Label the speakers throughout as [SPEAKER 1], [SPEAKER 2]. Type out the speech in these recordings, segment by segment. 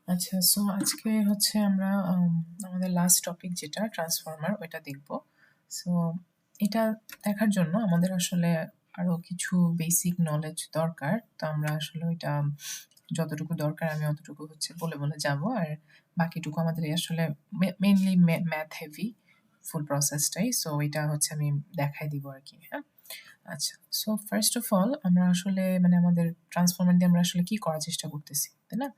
[SPEAKER 1] আচ্ছা, সো আজকে হচ্ছে আমরা আমাদের লাস্ট টপিক যেটা ট্রান্সফর্মার ওইটা দেখব। সো এটা দেখার জন্য আমাদের আসলে আরো কিছু বেসিক নলেজ দরকার। তো আমরা আসলে ওইটা যতটুকু দরকার আমি অতটুকু হচ্ছে বলে যাব। আর বাকিটুকু আমাদের আসলে মেইনলি ম্যাথ হেভি ফুল প্রসেসটাই। সো এটা হচ্ছে আমি দেখাই দিব আরকি, হ্যাঁ? আচ্ছা, সো ফার্স্ট অফ অল আমরা আসলে মানে আমাদের ট্রান্সফর্মার দিয়ে আমরা আসলে কি করার চেষ্টা করতেছি, তাই না?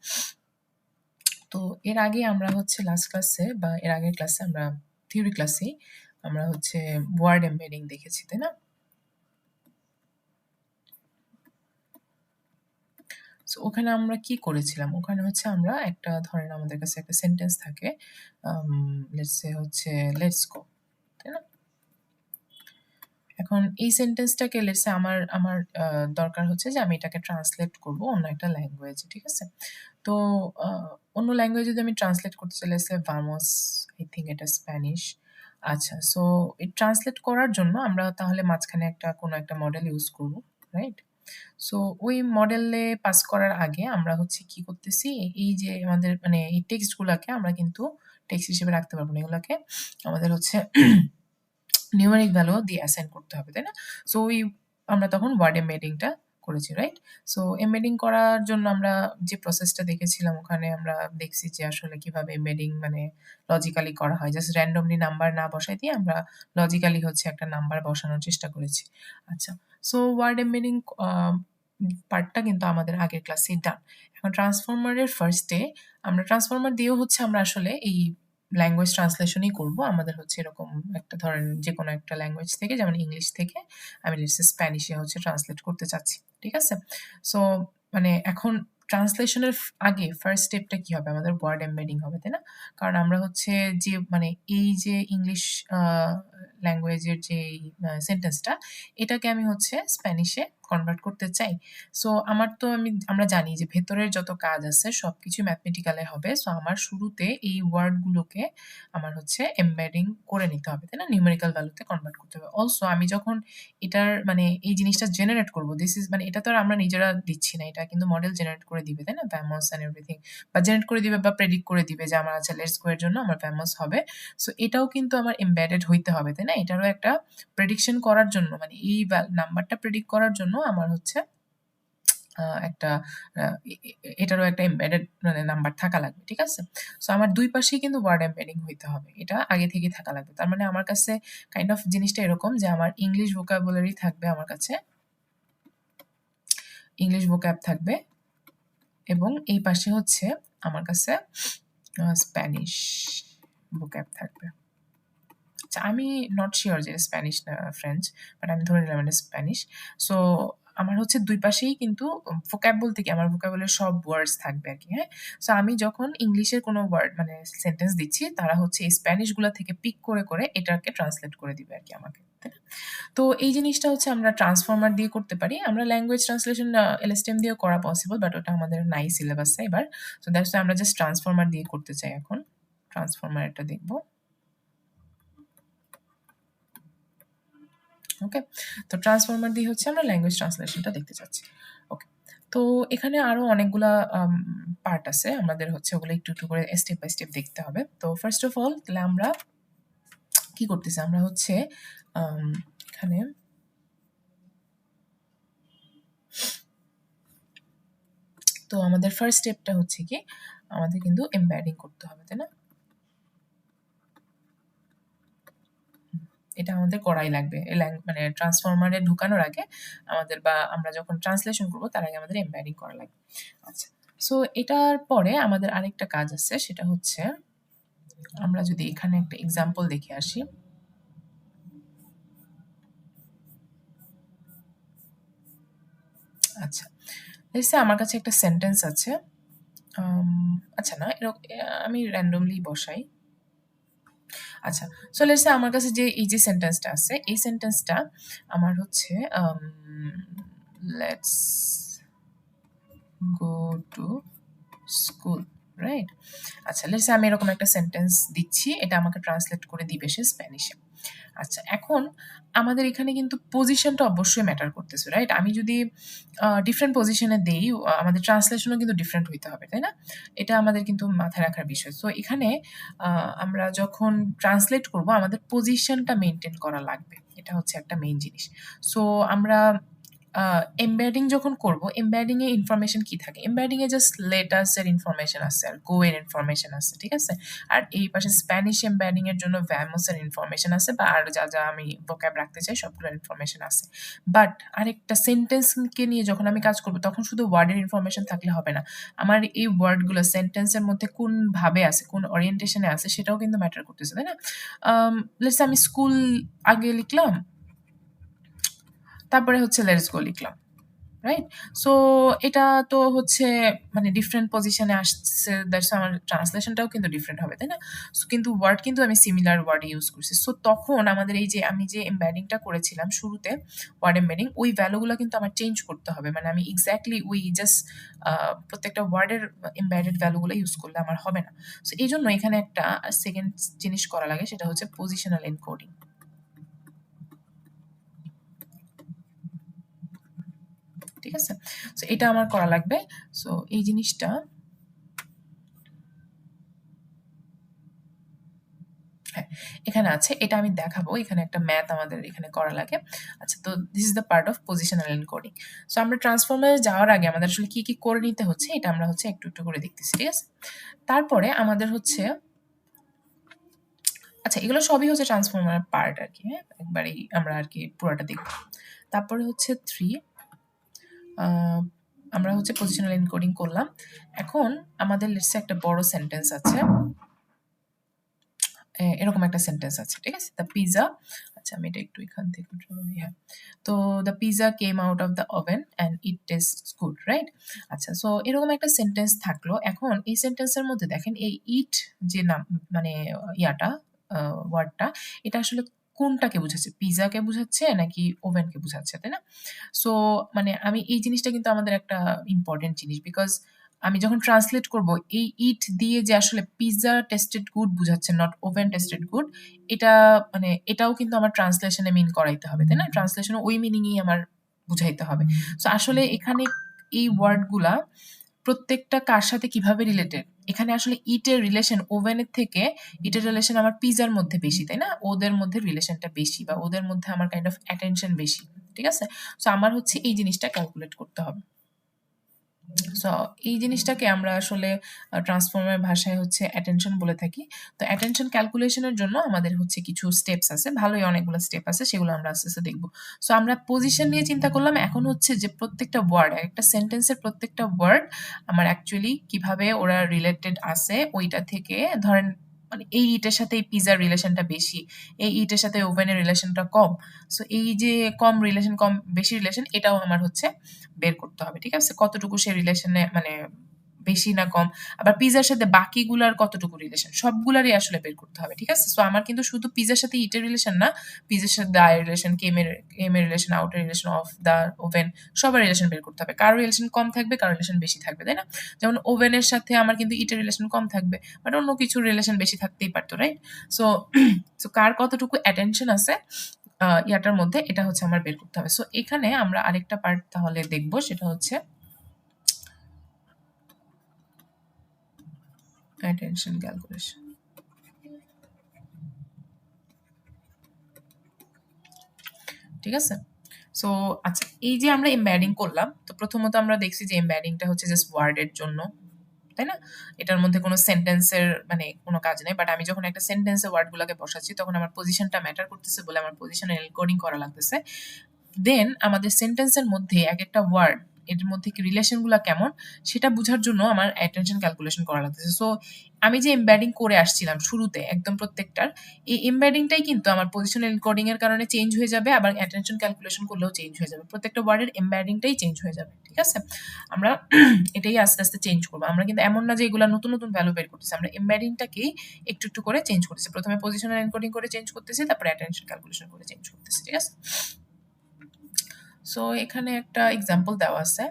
[SPEAKER 1] তো এর আগে আমরা হচ্ছে লাস্ট ক্লাসে বা এর আগের ক্লাসে আমরা থিওরি ক্লাসেই আমরা হচ্ছে ওয়ার্ড এমবেডিং দেখেছি, তাই না? সো ওখানে আমরা কি করেছিলাম? ওখানে হচ্ছে আমরা একটা ধরেন আমাদের কাছে একটা সেন্টেন্স থাকে, লেটস সে হচ্ছে লেটস গো, তাই না? এখন এই সেন্টেন্সটাকে লেটস সে আমার আমার দরকার হচ্ছে যে আমি এটাকে ট্রান্সলেট করব অন্য একটা ল্যাঙ্গুয়েজে, ঠিক আছে? তো অন্য ল্যাঙ্গুয়েজে যদি আমি ট্রান্সলেট করতে চাই, let's say vamos, I think এটা স্প্যানিশ। আচ্ছা, সো এই ট্রান্সলেট করার জন্য আমরা তাহলে মাঝখানে একটা কোনো একটা মডেল ইউজ করব, রাইট? সো ওই মডেলে পাস করার আগে আমরা হচ্ছে কি করতেছি, এই যে আমাদের মানে এই টেক্সটগুলাকে আমরা কিন্তু টেক্সট হিসেবে রাখতে পারবো না, এগুলাকে আমাদের হচ্ছে নিউমেরিক ভ্যালু দিয়ে অ্যাসাইন করতে হবে, তাই না? সো ওই আমরা তখন ওয়ার্ড এমবেডিংটা করেছি, রাইট? সো এমবেডিং করার জন্য আমরা যে প্রসেসটা দেখেছিলাম ওখানে আমরা দেখছি যে আসলে কিভাবে এমবেডিং মানে লজিক্যালি করা হয়। জাস্ট র্যান্ডমলি নাম্বার না বসাই দিয়ে আমরা লজিক্যালি হচ্ছে একটা নাম্বার বসানোর চেষ্টা করেছি। আচ্ছা, সো ওয়ার্ড এমবেডিং পার্টটা কিন্তু আমাদের আগের ক্লাসেই ডান। এখন ট্রান্সফর্মারের ফার্স্টে আমরা ট্রান্সফর্মার দিয়েও হচ্ছে আমরা আসলে এই ল্যাঙ্গুয়েজ ট্রান্সলেশনই করব। আমাদের হচ্ছে এরকম একটা ধরেন যেকোনো একটা ল্যাঙ্গুয়েজ থেকে, যেমন ইংলিশ থেকে আমি লেটস সে স্প্যানিশে হচ্ছে ট্রান্সলেট করতে চাচ্ছি। ঠিক আছে? সো মানে এখন ট্রান্সলেশনের আগে ফার্স্ট স্টেপটা কি হবে? আমাদের ওয়ার্ড এমবেডিং হবে, তাই না? কারণ আমরা হচ্ছে যে মানে এই যে ইংলিশ আ ল্যাঙ্গুয়েজের যেই সেন্টেন্সটা, এটাকে আমি হচ্ছে স্প্যানিশে কনভার্ট করতে চাই। সো আমরা জানি যে ভেতরের যত কাজ আছে সবকিছু ম্যাথমেটিক্যাল এ হবে। সো আমার শুরুতে এই ওয়ার্ডগুলোকে আমার হচ্ছে এমবেডিং করে নিতে হবে, তাই না? নিউমেরিক্যাল ভ্যালুতে কনভার্ট করতে হবে। অলসো আমি যখন এটার মানে এই জিনিসটা জেনারেট করব, দিস ইজ মানে এটা তো আর আমরা নিজেরা দিচ্ছি না। এটা কিন্তু মডেল জেনারেট করে দিবে, তাই না? ভ্যামোস অ্যান্ড এভরিথিং বা জেনারেট করে দিবে বা প্রেডিক্ট করে দিবে যে আমার আচ্ছা লেটস গো এর জন্য আমার ভ্যামোস হবে। সো এটাও কিন্তু আমার এমবেডেড হইতে হবে, তাই না? এটারও একটা প্রেডিকশন করার জন্য মানে এই নাম্বারটা প্রেডিক্ট করার জন্য আমার হচ্ছে একটা আ এ এ এটারও একটা এমবেডেড মানে নাম্বার থাকা লাগবে। ঠিক আছে? সো আমার ২ পাশেই কিন্তু ওয়ার্ড এমবেডিং হইতে হবে। এটা আগে থেকেই থাকা লাগবে। তার মানে আমার কাছে কাইন্ড অফ জিনিসটা এরকম যে আমার ইংলিশ ভোকাবুলারি থাকবে আমার কাছে। ইংলিশ ভোক্যাব থাকবে এবং এই পাশে হচ্ছে আমার কাছে স্প্যানিশ ভোক্যাব থাকবে। আচ্ছা, আমি নট সিউর যে স্প্যানিশ না ফ্রেঞ্চ, বাট আমি ধরে নিলাম এটা স্প্যানিশ। সো আমার হচ্ছে ২ পাশেই কিন্তু ভোক্যাব বলতে কি আমার ভোক্যাবুলারির সব ওয়ার্ডস থাকবে আরকি, হ্যাঁ? সো আমি যখন ইংলিশের কোনো ওয়ার্ড মানে সেন্টেন্স দিচ্ছি, তারা হচ্ছে এই স্প্যানিশ গুলা থেকে পিক করে এটাকে ট্রান্সলেট করে দিবে আরকি আমাকে, তাই না? তো এই জিনিসটা হচ্ছে আমরা ট্রান্সফর্মার দিয়ে করতে পারি। আমরা ল্যাঙ্গুয়েজ ট্রান্সলেশন LSTM দিয়েও করা পসিবল, বাট ওটা আমাদের নাই সিলেবাসে এবার। সো দ্যাটস ওয়াই আমরা জাস্ট ট্রান্সফর্মার দিয়ে করতে চাই এখন। ট্রান্সফর্মার এটা দেখব। ওকে? তো ট্রান্সফর্মার দিয়ে হচ্ছে আমরা ল্যাঙ্গুয়েজ ট্রান্সলেশনটা দেখতে চাচ্ছি। ওকে। তো এখানে আরো অনেকগুলা পার্ট আছে। আমাদের হচ্ছে ওগুলো একটু করে স্টেপ বাই স্টেপ দেখতে হবে। তো ফার্স্ট অফ অল তাহলে আমরা কি করতেছি? আমরা হচ্ছে আম এখানে তো আমাদের ফার্স্ট স্টেপটা হচ্ছে কি? আমাদের কিন্তু এমবেডিং করতে হবে, তাই না? এটা আমাদের করাই লাগবে। মানে ট্রান্সফর্মারে ঢুকানোর আগে আমাদের বা আমরা যখন ট্রান্সলেশন করব তার আগে আমাদের এমবেডিং করা লাগবে। আচ্ছা। সো এটার পরে আমাদের আরেকটা কাজ আছে সেটা হচ্ছে আমরা যদি এখানে একটা এক্সাম্পল দেখে আসি। আচ্ছা। লেটস সে আমার কাছে একটা সেন্টেন্স আছে। আচ্ছা না আমি randomly বসাই। আচ্ছা। সো লেটস সে আমার কাছে যে এই যে সেন্টেন্সটা আছে, এই সেন্টেন্সটা আমার হচ্ছে let's go to school, right? আচ্ছা, লেটস সে আমি এরকম একটা সেন্টেন্স দিচ্ছি। এটা আমাকে ট্রান্সলেট করে দিবে সে স্প্যানিশে। আচ্ছা, এখন আমাদের এখানে কিন্তু পজিশনটা অবশ্যই ম্যাটার করতেছে, রাইট? আমি যদি ডিফারেন্ট পজিশনে দেই, আমাদের ট্রান্সলেশনও কিন্তু ডিফারেন্ট হইতে হবে, তাই না? এটা আমাদের কিন্তু মাথায় রাখার বিষয়। সো এখানে আমরা যখন ট্রান্সলেট করব আমাদের পজিশনটা মেইনটেইন করা লাগবে। এটা হচ্ছে একটা মেইন জিনিস। সো আমরা এমবেডিং যখন করব, এমবেডিং এ ইনফরমেশন কি থাকে? এমবেডিং এ জাস্ট লেটার্স এর ইনফরমেশন আছে আর গো এর ইনফরমেশন আছে, ঠিক আছে? আর এই পাশে স্প্যানিশ এমবেডিং এর জন্য ভ্যামোস এর ইনফরমেশন আছে বা আর যা আমি ভোক্যাব রাখতে চাই সবগুলোর ইনফরমেশন আছে। বাট আরেকটা সেন্টেন্সকে নিয়ে যখন আমি কাজ করব তখন শুধু ওয়ার্ডের ইনফরমেশন থাকলে হবে না। আমার এই ওয়ার্ডগুলো সেন্টেন্সের মধ্যে কোন ভাবে আছে, কোন ওরিয়েন্টেশনে আছে সেটাও কিন্তু ম্যাটার করতেছে, তাই না? লেটস আমি স্কুল আগে লিখলাম, তারপরে হচ্ছে লেটস গো লিখলাম, রাইট? সো এটা তো হচ্ছে মানে ডিফারেন্ট পজিশনে আসছে, দ্যাটস আমার ট্রান্সলেশনটাও কিন্তু ডিফারেন্ট হবে, তাই না? সো কিন্তু ওয়ার্ড কিন্তু আমি সিমিলার ওয়ার্ড ইউজ করছি। সো তখন আমাদের এই যে আমি যে এমবেডিংটা করেছিলাম শুরুতে, ওয়ার্ড এমবেডিং, ওই ভ্যালুগুলো কিন্তু আমার চেঞ্জ করতে হবে। মানে আমি এক্স্যাক্টলি ওই জাস্ট প্রত্যেকটা ওয়ার্ডের এমবেডেড ভ্যালুগুলো ইউজ করলে আমার হবে না। সো এই জন্য এখানে একটা সেকেন্ড জিনিস করা লাগে, সেটা হচ্ছে পজিশনাল এনকোডিং। ঠিক আছে? সো এটা আমার করা লাগবে। সো এই জিনিসটা হ্যাঁ, এখানে আছে। এটা আমি দেখাবো। এখানে একটা ম্যাথ আমাদের এখানে করা লাগে। আচ্ছা, তো this is the part of positional encoding. So আমরা ট্রান্সফর্মারে যাওয়ার আগে আমাদের আসলে কি করে নিতে হচ্ছে এটা আমরা হচ্ছে একটু করে দেখতেছি। ঠিক আছে? তারপরে আমাদের হচ্ছে আচ্ছা, এগুলো সবই হচ্ছে ট্রান্সফর্মারের পার্ট আরকি, হ্যাঁ? একবারেই আমরা আরকি পুরাটা দেখব। তারপরে হচ্ছে 3 আ আমরা হচ্ছে পজিশনাল এনকোডিং করলাম। এখন আমাদের লেটস সে একটা বড় সেন্টেন্স আছে। এরকম একটা সেন্টেন্স আছে, ঠিক আছে? দ্য পিজা, আচ্ছা আমি এটা একটু এখান থেকে হ্যাঁ, তো the pizza came out of the oven and it tastes good, right? আচ্ছা, সো এরকম একটা সেন্টেন্স থাকলো। এখন এই সেন্টেন্সের মধ্যে দেখেন এই ইট যে নাম মানে ইয়াটা ওয়ার্ডটা, এটা আসলে কোনটাকে বুঝাচ্ছে? পিজাকে বুঝাচ্ছে নাকি ওভেনকে বুঝাচ্ছে, তাই না? সো মানে আমি এই জিনিসটা কিন্তু আমাদের একটা ইম্পর্টেন্ট জিনিস, বিকজ আমি যখন ট্রান্সলেট করব এই ইট দিয়ে যে আসলে পিজ্জা টেস্টেড গুড বুঝাচ্ছে, নট ওভেন টেস্টেড গুড, এটা মানে এটাও কিন্তু আমার ট্রান্সলেশনে মিন করাইতে হবে, তাই না? ট্রান্সলেশনে ওই মিনিংই আমার বুঝাইতে হবে। সো আসলে এখানে এই ওয়ার্ডগুলা প্রত্যেকটা কার সাথে কিভাবে রিলেটেড, এখানে আসলে ইটের রিলেশন ওভেনের থেকে ইটের রিলেশন আমার পিজার মধ্যে বেশি, তাই না? ওদের মধ্যে রিলেশনটা বেশি বা ওদের মধ্যে আমার কাইন্ড অফ অ্যাটেনশন বেশি, ঠিক আছে? সো আমার হচ্ছে এই জিনিসটা ক্যালকুলেট করতে হবে। সো এই জিনিসটাকে আমরা আসলে ট্রান্সফর্মের ভাষায় হচ্ছে অ্যাটেনশন বলে থাকি। তো অ্যাটেনশন ক্যালকুলেশনের জন্য আমাদের হচ্ছে কিছু স্টেপস আছে। ভালোই অনেকগুলো স্টেপ আছে, সেগুলো আমরা আস্তে, আস্তে দেখব। সো আমরা পজিশন নিয়ে চিন্তা করলাম। এখন হচ্ছে যে প্রত্যেকটা ওয়ার্ড, একটা সেন্টেন্সের প্রত্যেকটা ওয়ার্ড আমার অ্যাকচুয়ালি কিভাবে ওরা রিলেটেড আছে ওইটা থেকে ধরেন মানে এই ইটের সাথে এই পিজ্জার রিলেশনটা বেশি, এই ইটের সাথে ওভেনের রিলেশনটা কম। সো এই যে কম রিলেশন, কম বেশি রিলেশন, এটাও আমার হচ্ছে বের করতে হবে, ঠিক আছে? কতটুকু সে রিলেশনে মানে বেশি না কম, আবার পিজার সাথে বাকিগুলার কতটুকু রিলেশন, সবগুলারই আসলে বের করতে হবে, ঠিক আছে? সো আমার কিন্তু শুধু পিজার সাথে ইটের রিলেশন না, পিজার সাথে দা রিলেশন, কেমের রিলেশন, আউটের রিলেশন, অফ দা ওভেন, সবার রিলেশন বের করতে হবে। কারো রিলেশন কম থাকবে, কারো রিলেশন বেশি থাকবে, তাই না? যেমন ওভেনের সাথে আমার কিন্তু ইটের রিলেশন কম থাকবে, বাট অন্য কিছুর রিলেশন বেশি থাকতেই পারতো, রাইট? সো সো কার কতটুকু অ্যাটেনশন আছে ইয়াটার মধ্যে, এটা হচ্ছে আমার বের করতে হবে। সো এখানে আমরা আরেকটা পার্ট তাহলে দেখব, সেটা হচ্ছে অ্যাটেনশন ক্যালকুলেশন। ঠিক আছে? সো আচ্ছা, এই যে আমরা এমবেডিং করলাম, তো প্রথমত আমরা দেখছি যে এমবেডিংটা হচ্ছে জাস্ট ওয়ার্ডের জন্য, তাই না? এটার মধ্যে কোনো সেন্টেন্সের মানে কোনো কাজ নেই। বাট আমি যখন একটা সেন্টেন্সে ওয়ার্ডগুলোকে বসাচ্ছি তখন আমার পজিশনটা ম্যাটার করতেছে বলে আমার পজিশনাল এনকোডিং করা লাগতেছে। দেন আমাদের সেন্টেন্সের মধ্যে একেকটা ওয়ার্ড, এর মধ্যে কি রিলেশনগুলা কেমন সেটা বুঝার জন্য আমার অ্যাটেনশন ক্যালকুলেশন করা লাগতেছে। সো আমি যে এমবেডিং করে আসছিলাম শুরুতে একদম প্রত্যেকটার, এই এমবেডিংটাই কিন্তু আমার পজিশনাল এনকোডিং এর কারণে চেঞ্জ হয়ে যাবে, আবার অ্যাটেনশন ক্যালকুলেশন করলেও চেঞ্জ হয়ে যাবে। প্রত্যেকটা ওয়ার্ডের এমবেডিংটাই চেঞ্জ হয়ে যাবে। ঠিক আছে? আমরা এটাই আস্তে, আস্তে চেঞ্জ করব। আমরা কিন্তু এমন না যে এগুলা নতুন, নতুন ভ্যালু বের করতেছি। আমরা এমবেডিংটাকেই একটু, একটু করে চেঞ্জ করতেছি। প্রথমে পজিশনাল এনকোডিং করে চেঞ্জ করতেছি, তারপরে অ্যাটেনশন ক্যালকুলেশন করে চেঞ্জ করতেছি। ঠিক আছে? সো এখানে একটা এক্সাম্পল দেওয়া আছে।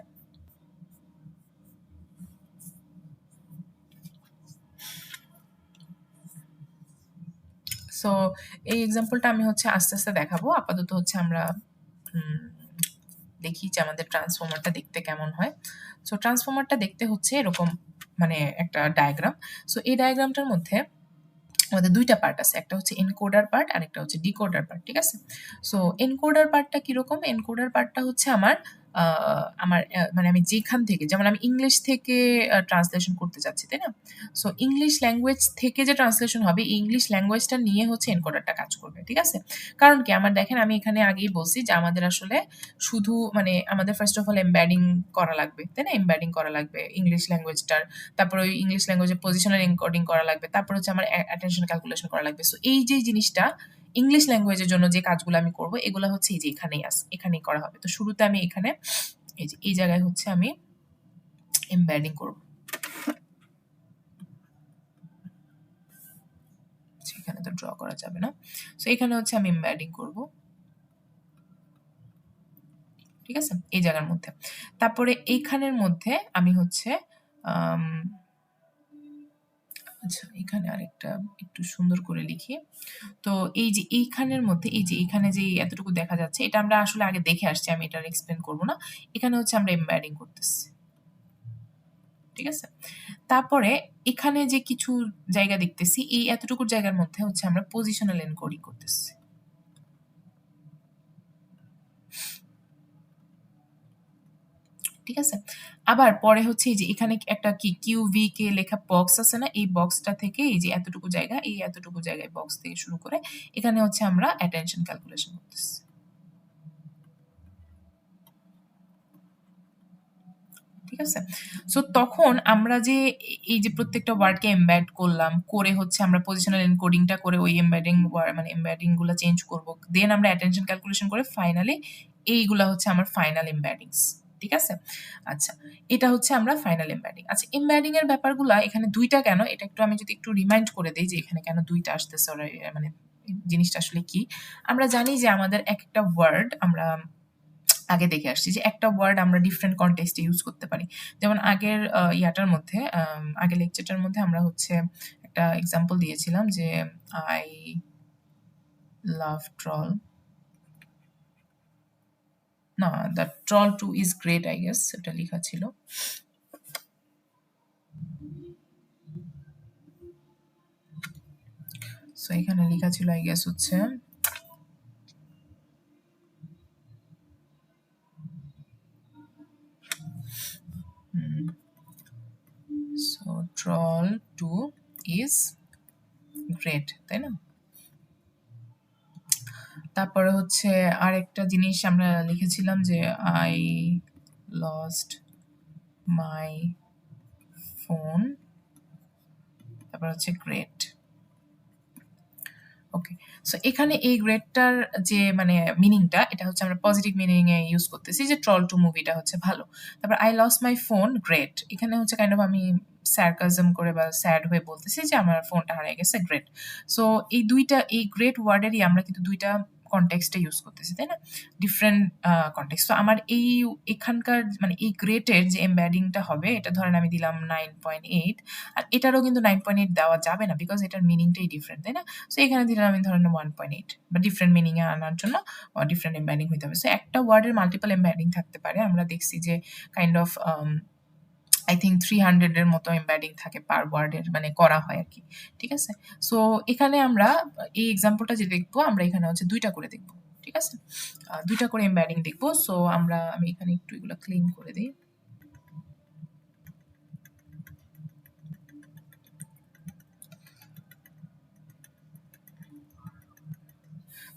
[SPEAKER 1] সো এই এক্সাম্পলটা আমি হচ্ছে আস্তে, আস্তে দেখাবো। আপাতত হচ্ছে আমরা উম দেখি যে আমাদের ট্রান্সফর্মারটা দেখতে কেমন হয়। সো ট্রান্সফর্মারটা দেখতে হচ্ছে এরকম, মানে একটা ডায়াগ্রাম। সো এই ডায়াগ্রামটার মধ্যে আমাদের ২ টা পার্ট আছে। একটা হচ্ছে এনকোডার পার্ট, আরেকটা হচ্ছে ডিকোডার পার্ট। ঠিক আছে? সো এনকোডার পার্টটা কিরকম? এনকোডার পার্টটা হচ্ছে আ আমার মানে আমি যেখান থেকে, যেমন আমি ইংলিশ থেকে ট্রান্সলেশন করতে চাচ্ছি, তাই না? সো ইংলিশ ল্যাঙ্গুয়েজ থেকে যে ট্রান্সলেশন হবে, এই ইংলিশ ল্যাঙ্গুয়েজটা নিয়ে হচ্ছে এনকোডারটা কাজ করবে। ঠিক আছে? কারণ কি? আমার দেখেন, আমি এখানে আগেই বলছি যে আমাদের আসলে শুধু মানে আমাদের ফার্স্ট অফ অল এমবেডিং করা লাগবে, তাই না? এমবেডিং করা লাগবে ইংলিশ ল্যাঙ্গুয়েজটার। তারপরে ওই ইংলিশ ল্যাঙ্গুয়েজের পজিশনাল এনকোডিং করা লাগবে। তারপর হচ্ছে আমার অ্যাটেনশন ক্যালকুলেশন করা লাগবে। সো এই যে জিনিসটা ইংলিশ ল্যাঙ্গুয়েজের জন্য যে কাজগুলো আমি করব, এগুলা হচ্ছে এই যে এখানেই করা হবে। তো শুরুতে আমি এখানে এই যে এই জায়গায় হচ্ছে আমি এমবেডিং করব। এখানে তো ড্র করা যাবে না। সো এখানে হচ্ছে আমি এমবেডিং করব। ঠিক আছে? এই জায়গার মধ্যে। তারপরে এইখানের মধ্যে আমি হচ্ছে আম আচ্ছা, এখানে আরেকটা একটু সুন্দর করে লিখি। তো এই যে এইখানের মধ্যে, এই যে এখানে যে এতটুকু দেখা যাচ্ছে, এটা আমরা আসলে আগে দেখে আসছি, আমি এটা আর এক্সপ্লেন করব না। এখানে হচ্ছে আমরা এমবেডিং করতেছি। ঠিক আছে? তারপরে এখানে যে কিছু জায়গা দেখতেছি, এই এতটুকু জায়গার মধ্যে হচ্ছে আমরা পজিশনাল এনকোডিং করতেছি। ঠিক আছে? আবার পরে হচ্ছে এই যে এখানে একটা কি QVK লেখা বক্স আছে না? এই বক্সটা থেকে এই যে এতটুকু জায়গা, এই এতটুকু জায়গায় বক্স থেকে শুরু করে এখানে হচ্ছে আমরা অ্যাটেনশন ক্যালকুলেশন করতেছি। ঠিক আছে? সো তখন আমরা যে এই যে প্রত্যেকটা ওয়ার্ডকে এমবেড করলাম, করে হচ্ছে আমরা পজিশনাল এনকোডিংটা করে ওই এমবেডিং মানে এমবেডিং গুলা চেঞ্জ করব। দেন আমরা অ্যাটেনশন ক্যালকুলেশন করে ফাইনালি এইগুলা হচ্ছে আমার ফাইনাল এমবেডিংস। ঠিক আছে? আচ্ছা, এটা হচ্ছে আমরা ফাইনাল এমবেডিং। আচ্ছা, এমবেডিং এর ব্যাপারগুলা এখানে ২ টা কেন? এটা একটু আমি যদি একটু রিমাইন্ড করে দেই যে এখানে কেন ২ টা আসতেছে, মানে জিনিসটা আসলে কি? আমরা জানি যে আমাদের একটা ওয়ার্ড আমরা আগে দেখে আসছি যে একটা ওয়ার্ড আমরা ডিফারেন্ট কনটেক্সটে ইউজ করতে পারি। যেমন আগের ইয়াটার মধ্যে আগের লেকচারটার মধ্যে আমরা হচ্ছে একটা এক্সাম্পল দিয়েছিলাম যে আই লাভ ট্রল, না, the troll 2 is great, I guess এটা লেখা ছিল। সো এখানে লেখা ছিল আই গেস হচ্ছে সো ট্রল 2 ইজ গ্রেট, তাই না? তারপরে হচ্ছে আরেকটা জিনিস আমরা লিখেছিলাম যে আই লস্ট মাই ফোন, তারপর হচ্ছে গ্রেট। ওকে। সো এখানে এই গ্রেডটার যে মানে মিনিংটা, এটা হচ্ছে আমরা পজিটিভ মিনিং এ ইউজ করতেছি যে ট্রল 2 মুভিটা হচ্ছে ভালো। তারপর I lost my phone, great. এখানে হচ্ছে কাইন্ড অফ আমি সার্কাজম করে বা স্যাড হয়ে বলতেছি যে আমার ফোনটা হারিয়ে গেছে, গ্রেট। সো এই ২ টা, এই গ্রেট ওয়ার্ডেরই আমরা কিন্তু ২ টা কনটেক্সটে ইউজ করতেছি, তাই না? Different context. তো আমার এখানকার মানে এই গ্রেটের যে এমবেডিংটা হবে, এটা ধরেন আমি দিলাম 9.8, আর এটারও কিন্তু 9.8 দেওয়া যাবে না, বিকজ এটার মিনিংটাই ডিফারেন্ট, তাই না? সো এখানে দিলাম আমি ধরেন 1.8, বা ডিফারেন্ট মিনিং এ আনার জন্য ডিফারেন্ট এমবেডিং হইতে হবে। সো একটা ওয়ার্ডের মাল্টিপল এমবেডিং থাকতে পারে। আমরা দেখছি যে কাইন্ড অফ আই থিংক 300 এর মতো এমবেডিং থাকে পার ওয়ার্ডের, মানে করা হয় আরকি। ঠিক আছে? সো এখানে আমরা এই এক্সাম্পলটা যে দেখবো, আমরা এখানে হচ্ছে ২ টা করে দেখবো। ঠিক আছে? ২ টা করে এমবেডিং দেখবো। সো আমি এখানে একটু এগুলা ক্লিন করে দেই।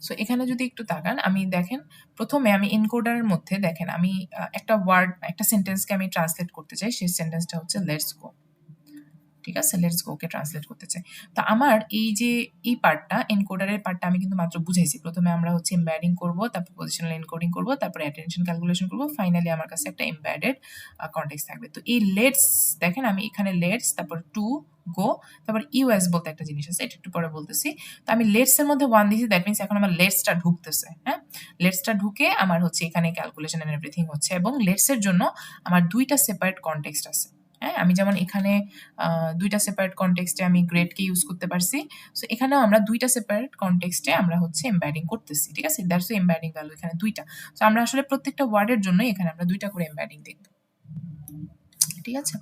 [SPEAKER 1] সো এখানে যদি একটু তাকান, আমি দেখেন, ১ম এ আমি এনকোডারের মধ্যে দেখেন আমি একটা ওয়ার্ড, একটা সেন্টেন্সকে আমি ট্রান্সলেট করতে চাই। সেই সেন্টেন্সটা হচ্ছে লেটস গো। ঠিক আছে? লেটস গো কে ট্রান্সলেট করতে চাই। তো আমার এই যে এই পার্টটা, এনকোডারের পার্টটা আমি কিন্তু মাত্র বুঝাইছি। ১ম এ আমরা হচ্ছে এমবেডিং করব, তারপর পজিশনাল এনকোডিং করব, তারপরে অ্যাটেনশন ক্যালকুলেশন করব। ফাইনালি আমার কাছে একটা এমবেডেড কনটেক্সট থাকবে। তো এই লেটস, দেখেন আমি এখানে লেটস, তারপর টু, গো, তারপর ইউএস বলতে একটা জিনিস আছে, এটা একটু পরে বলতেছি। তো আমি লেটস এর মধ্যে 1 দিয়েছি, দ্যাট মিনস এখন আমার লেটসটা ঢুকতেছে। হ্যাঁ? লেটসটা ঢুকে আমার হচ্ছে এখানে ক্যালকুলেশন এন্ড এভরিথিং হচ্ছে, এবং লেটস এর জন্য আমার ২ টা সেপারেট কনটেক্সট আছে। হ্যাঁ? আমি যেমন এখানে ২ টা সেপারেট কনটেক্সটে আমি গ্রেডকে ইউজ করতে পারছি। সো এখানেও আমরা ২ টা সেপারেট কনটেক্সটে আমরা হচ্ছে এমবেডিং করতেছি। ঠিক আছে? দ্যাটস এমবেডিং ভ্যালু এখানে ২ টা। সো আমরা আসলে প্রত্যেকটা ওয়ার্ডের জন্যই এখানে আমরা ২ টা করে এমবেডিং দেখব। ঠিক আছে?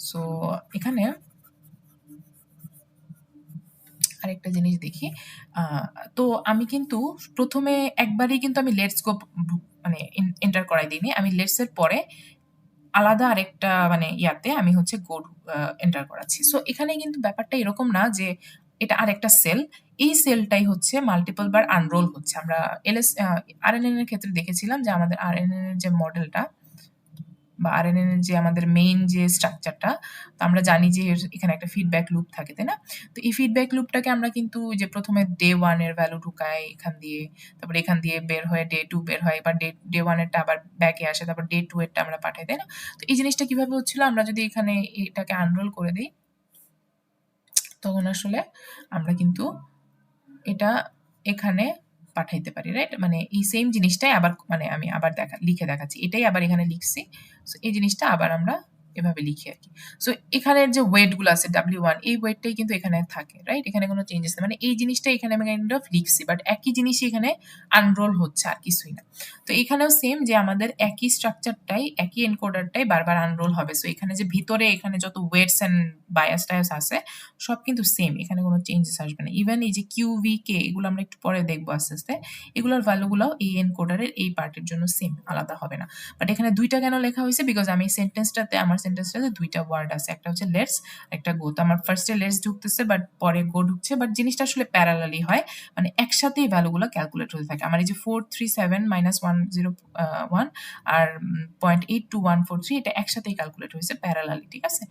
[SPEAKER 1] সো এখানে আরেকটা জিনিস দেখি। আ তো আমি কিন্তু ১ম এ একবারেই কিন্তু আমি লেটস গো মানে এন্টার করাই দিইনি। আমি লেটস এর পরে আলাদা আরেকটা মানে ইয়াতে আমি হচ্ছে গো এন্টার করাচ্ছি। সো এখানে কিন্তু ব্যাপারটা এরকম না যে এটা আরেকটা সেল। এই সেলটাই হচ্ছে মাল্টিপল বার আনরোল হচ্ছে। আমরা আরএনএন এর ক্ষেত্রে দেখেছিলাম যে আমাদের আরএনএন এর যে মডেলটা বা আরএনএন এর যে আমাদের মেইন যে স্ট্রাকচারটা, তো আমরা জানি যে এখানে একটা ফিডব্যাক লুপ থাকে, তাই না? তো এই ফিডব্যাক লুপটাকে আমরা কিন্তু যে ১ম এ ডে 1 এর ভ্যালু ঢুকাই এখান দিয়ে, তারপরে এখান দিয়ে বের হয়ে ডে 2 বের হয়, এবার ডে 1 এরটা আবার ব্যাকে আসে, তারপর ডে 2 এরটা আমরা পাঠাই, তাই না? তো এই জিনিসটা কিভাবে হচ্ছিল? আমরা যদি এখানে এটাকে আনরোল করে দেই, তখন আসলে আমরা কিন্তু এটা এখানে পাঠাইতে পারি, রাইট? মানে এই সেম জিনিসটাই আবার মানে আমি আবার লিখে দেখাচ্ছি। এটাই আবার এখানে লিখছি। সো এই জিনিসটা আবার আমরা এভাবে লিখি আরকি। সো এখানের যে ওয়েট গুলো আছে W1 এই ওয়েটটাই কিন্তু এখানে থাকে, রাইট? এখানে কোনো চেঞ্জেস নেই। মানে এই জিনিসটাই এখানে আমি কাইন্ড অফ লিখছি। বাট একই জিনিসই এখানে আনরোল হচ্ছে আর কিছুই না। তো এখানেও সেম যে আমাদের একই স্ট্রাকচারটাই, একই এনকোডারটাই বারবার আনরোল হবে। সো এখানে যে ভিতরে এখানে যত ওয়েটস অ্যান্ড বায়াস-টায়াস আছে সব কিন্তু সেম। এখানে কোনো চেঞ্জেস আসবে না। ইভেন এই যে কিউ, ভি, কে এগুলো আমরা একটু পরে দেখবো আস্তে, আস্তে। এগুলোর ভ্যালুগুলাও এই এনকোডারের এই পার্টের জন্য সেম, আলাদা হবে না। বাট এখানে ২ টা কেন লেখা হইছে? বিকজ আমি আমার সেন্টেন্সটাতে ২ টা ওয়ার্ড আছে। একটা হচ্ছে লেটস, একটা গো। তো আমার ফার্স্ট এ লেটস ঢুকতেছে বাট পরে গো ঢুকছে। বাট জিনিসটা আসলে প্যারালালি হয়। মানে একসাথেই ভ্যালুগুলো ক্যালকুলেট হতে থাকে। আমার এই যে 437 মাইনাস 101 আর 0.82143 এটা একসাথেই ক্যালকুলেট হইছে প্যারালালি, ঠিক আছে?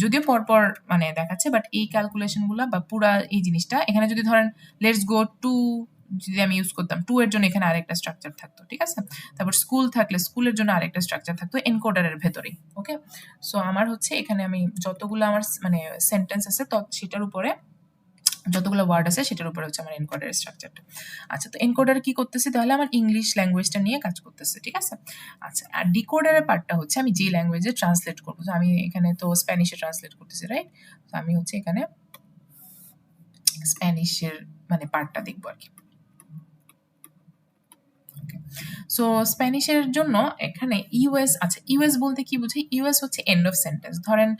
[SPEAKER 1] যদিও পরপর মানে দেখাচ্ছে বাট এই ক্যালকুলেশন গুলা বা পুরা এই জিনিসটা এখানে যদি ধরেন লেটস গো টু যদি আমি ইউজ করতাম 2 এর জন্য এখানে আরেকটা স্ট্রাকচার থাকতো, ঠিক আছে? তারপর স্কুল থাকলে স্কুলের জন্য আরেকটা স্ট্রাকচার থাকতো এনকোডারের ভেতরেই, ওকে? সো আমার হচ্ছে এখানে আমি যতগুলো আমার মানে সেন্টেন্স আছে সেটার উপরে যতগুলো ওয়ার্ড আছে সেটার উপরে হচ্ছে আমার এনকোডারের স্ট্রাকচারটা। আচ্ছা, তো এনকোডার কি করতেছে? তাহলে আমার ইংলিশ ল্যাঙ্গুয়েজটা নিয়ে কাজ করতেছে, ঠিক আছে? আচ্ছা, আর ডিকোডারের পার্টটা হচ্ছে আমি যে ল্যাঙ্গুয়েজে ট্রান্সলেট করবো। তো আমি এখানে তো স্প্যানিশে ট্রান্সলেট করতেছি, রাইট? তো আমি হচ্ছে এখানে স্প্যানিশের মানে পার্টটা দেখবো আরকি। সো স্প্যানিশের জন্য এখানে ইউএস, আচ্ছা ইউএস বলতে কি বুঝি? ইউএস হচ্ছে এন্ড অফ সেন্টেন্স। ধরেন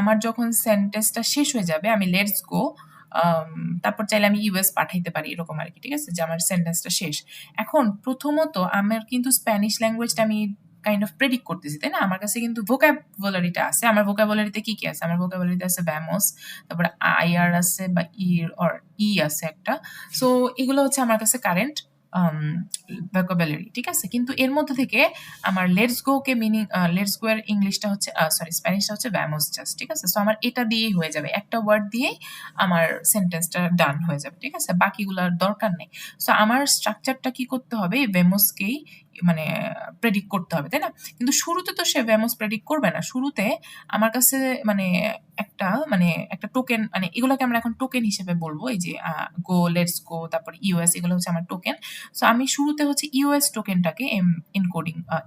[SPEAKER 1] আমার যখন সেন্টেন্সটা শেষ হয়ে যাবে আমি লেটস গো তারপর চাইলে আমি ইউএস পাঠাইতে পারি এরকম আরকি, ঠিক আছে? যে আমার সেন্টেন্সটা শেষ। এখন প্রথমত আমার কিন্তু স্প্যানিশ ল্যাঙ্গুয়েজটা আমি কাইন্ড অফ প্রেডিক্ট করতেছি, তাই না? আমার কাছে কিন্তু ভোকাবুলারিটা আছে। আমার ভোকাবুলারিতে কি, কি আছে? আমার ভোকাবুলারিতে আছে ভ্যামোস, তারপরে আইআর আছে বা ই আছে একটা। সো এগুলো হচ্ছে আমার কাছে কারেন্ট আম ভোকাবুলারি, ঠিক আছে? কিন্তু এর মধ্যে থেকে আমার let's go K meaning let's go এর ইংলিশটা হচ্ছে সরি স্প্যানিশটা হচ্ছে ভ্যামোস জাস্ট, ঠিক আছে? সো আমার এটা দিয়েই হয়ে যাবে। একটা ওয়ার্ড দিয়েই আমার সেন্টেন্সটা ডান হয়ে যাবে, ঠিক আছে? বাকিগুলার দরকার নেই। সো আমার স্ট্রাকচারটা কি করতে হবে? ভ্যামোসকেই মানে প্রেডিক্ট করতে হবে, তাই না? কিন্তু শুরুতে তো সে ভ্যামোস প্রেডিক্ট করবে না। শুরুতে আমার কাছে মানে একটা টোকেন মানে এগুলোকে আমরা এখন টোকেন হিসেবে বলবো। এই যে গো, লেটস গো, তারপর ইউএস এগুলো হচ্ছে আমার টোকেন। সো আমি শুরুতে হচ্ছে ইউএস টোকেনটাকে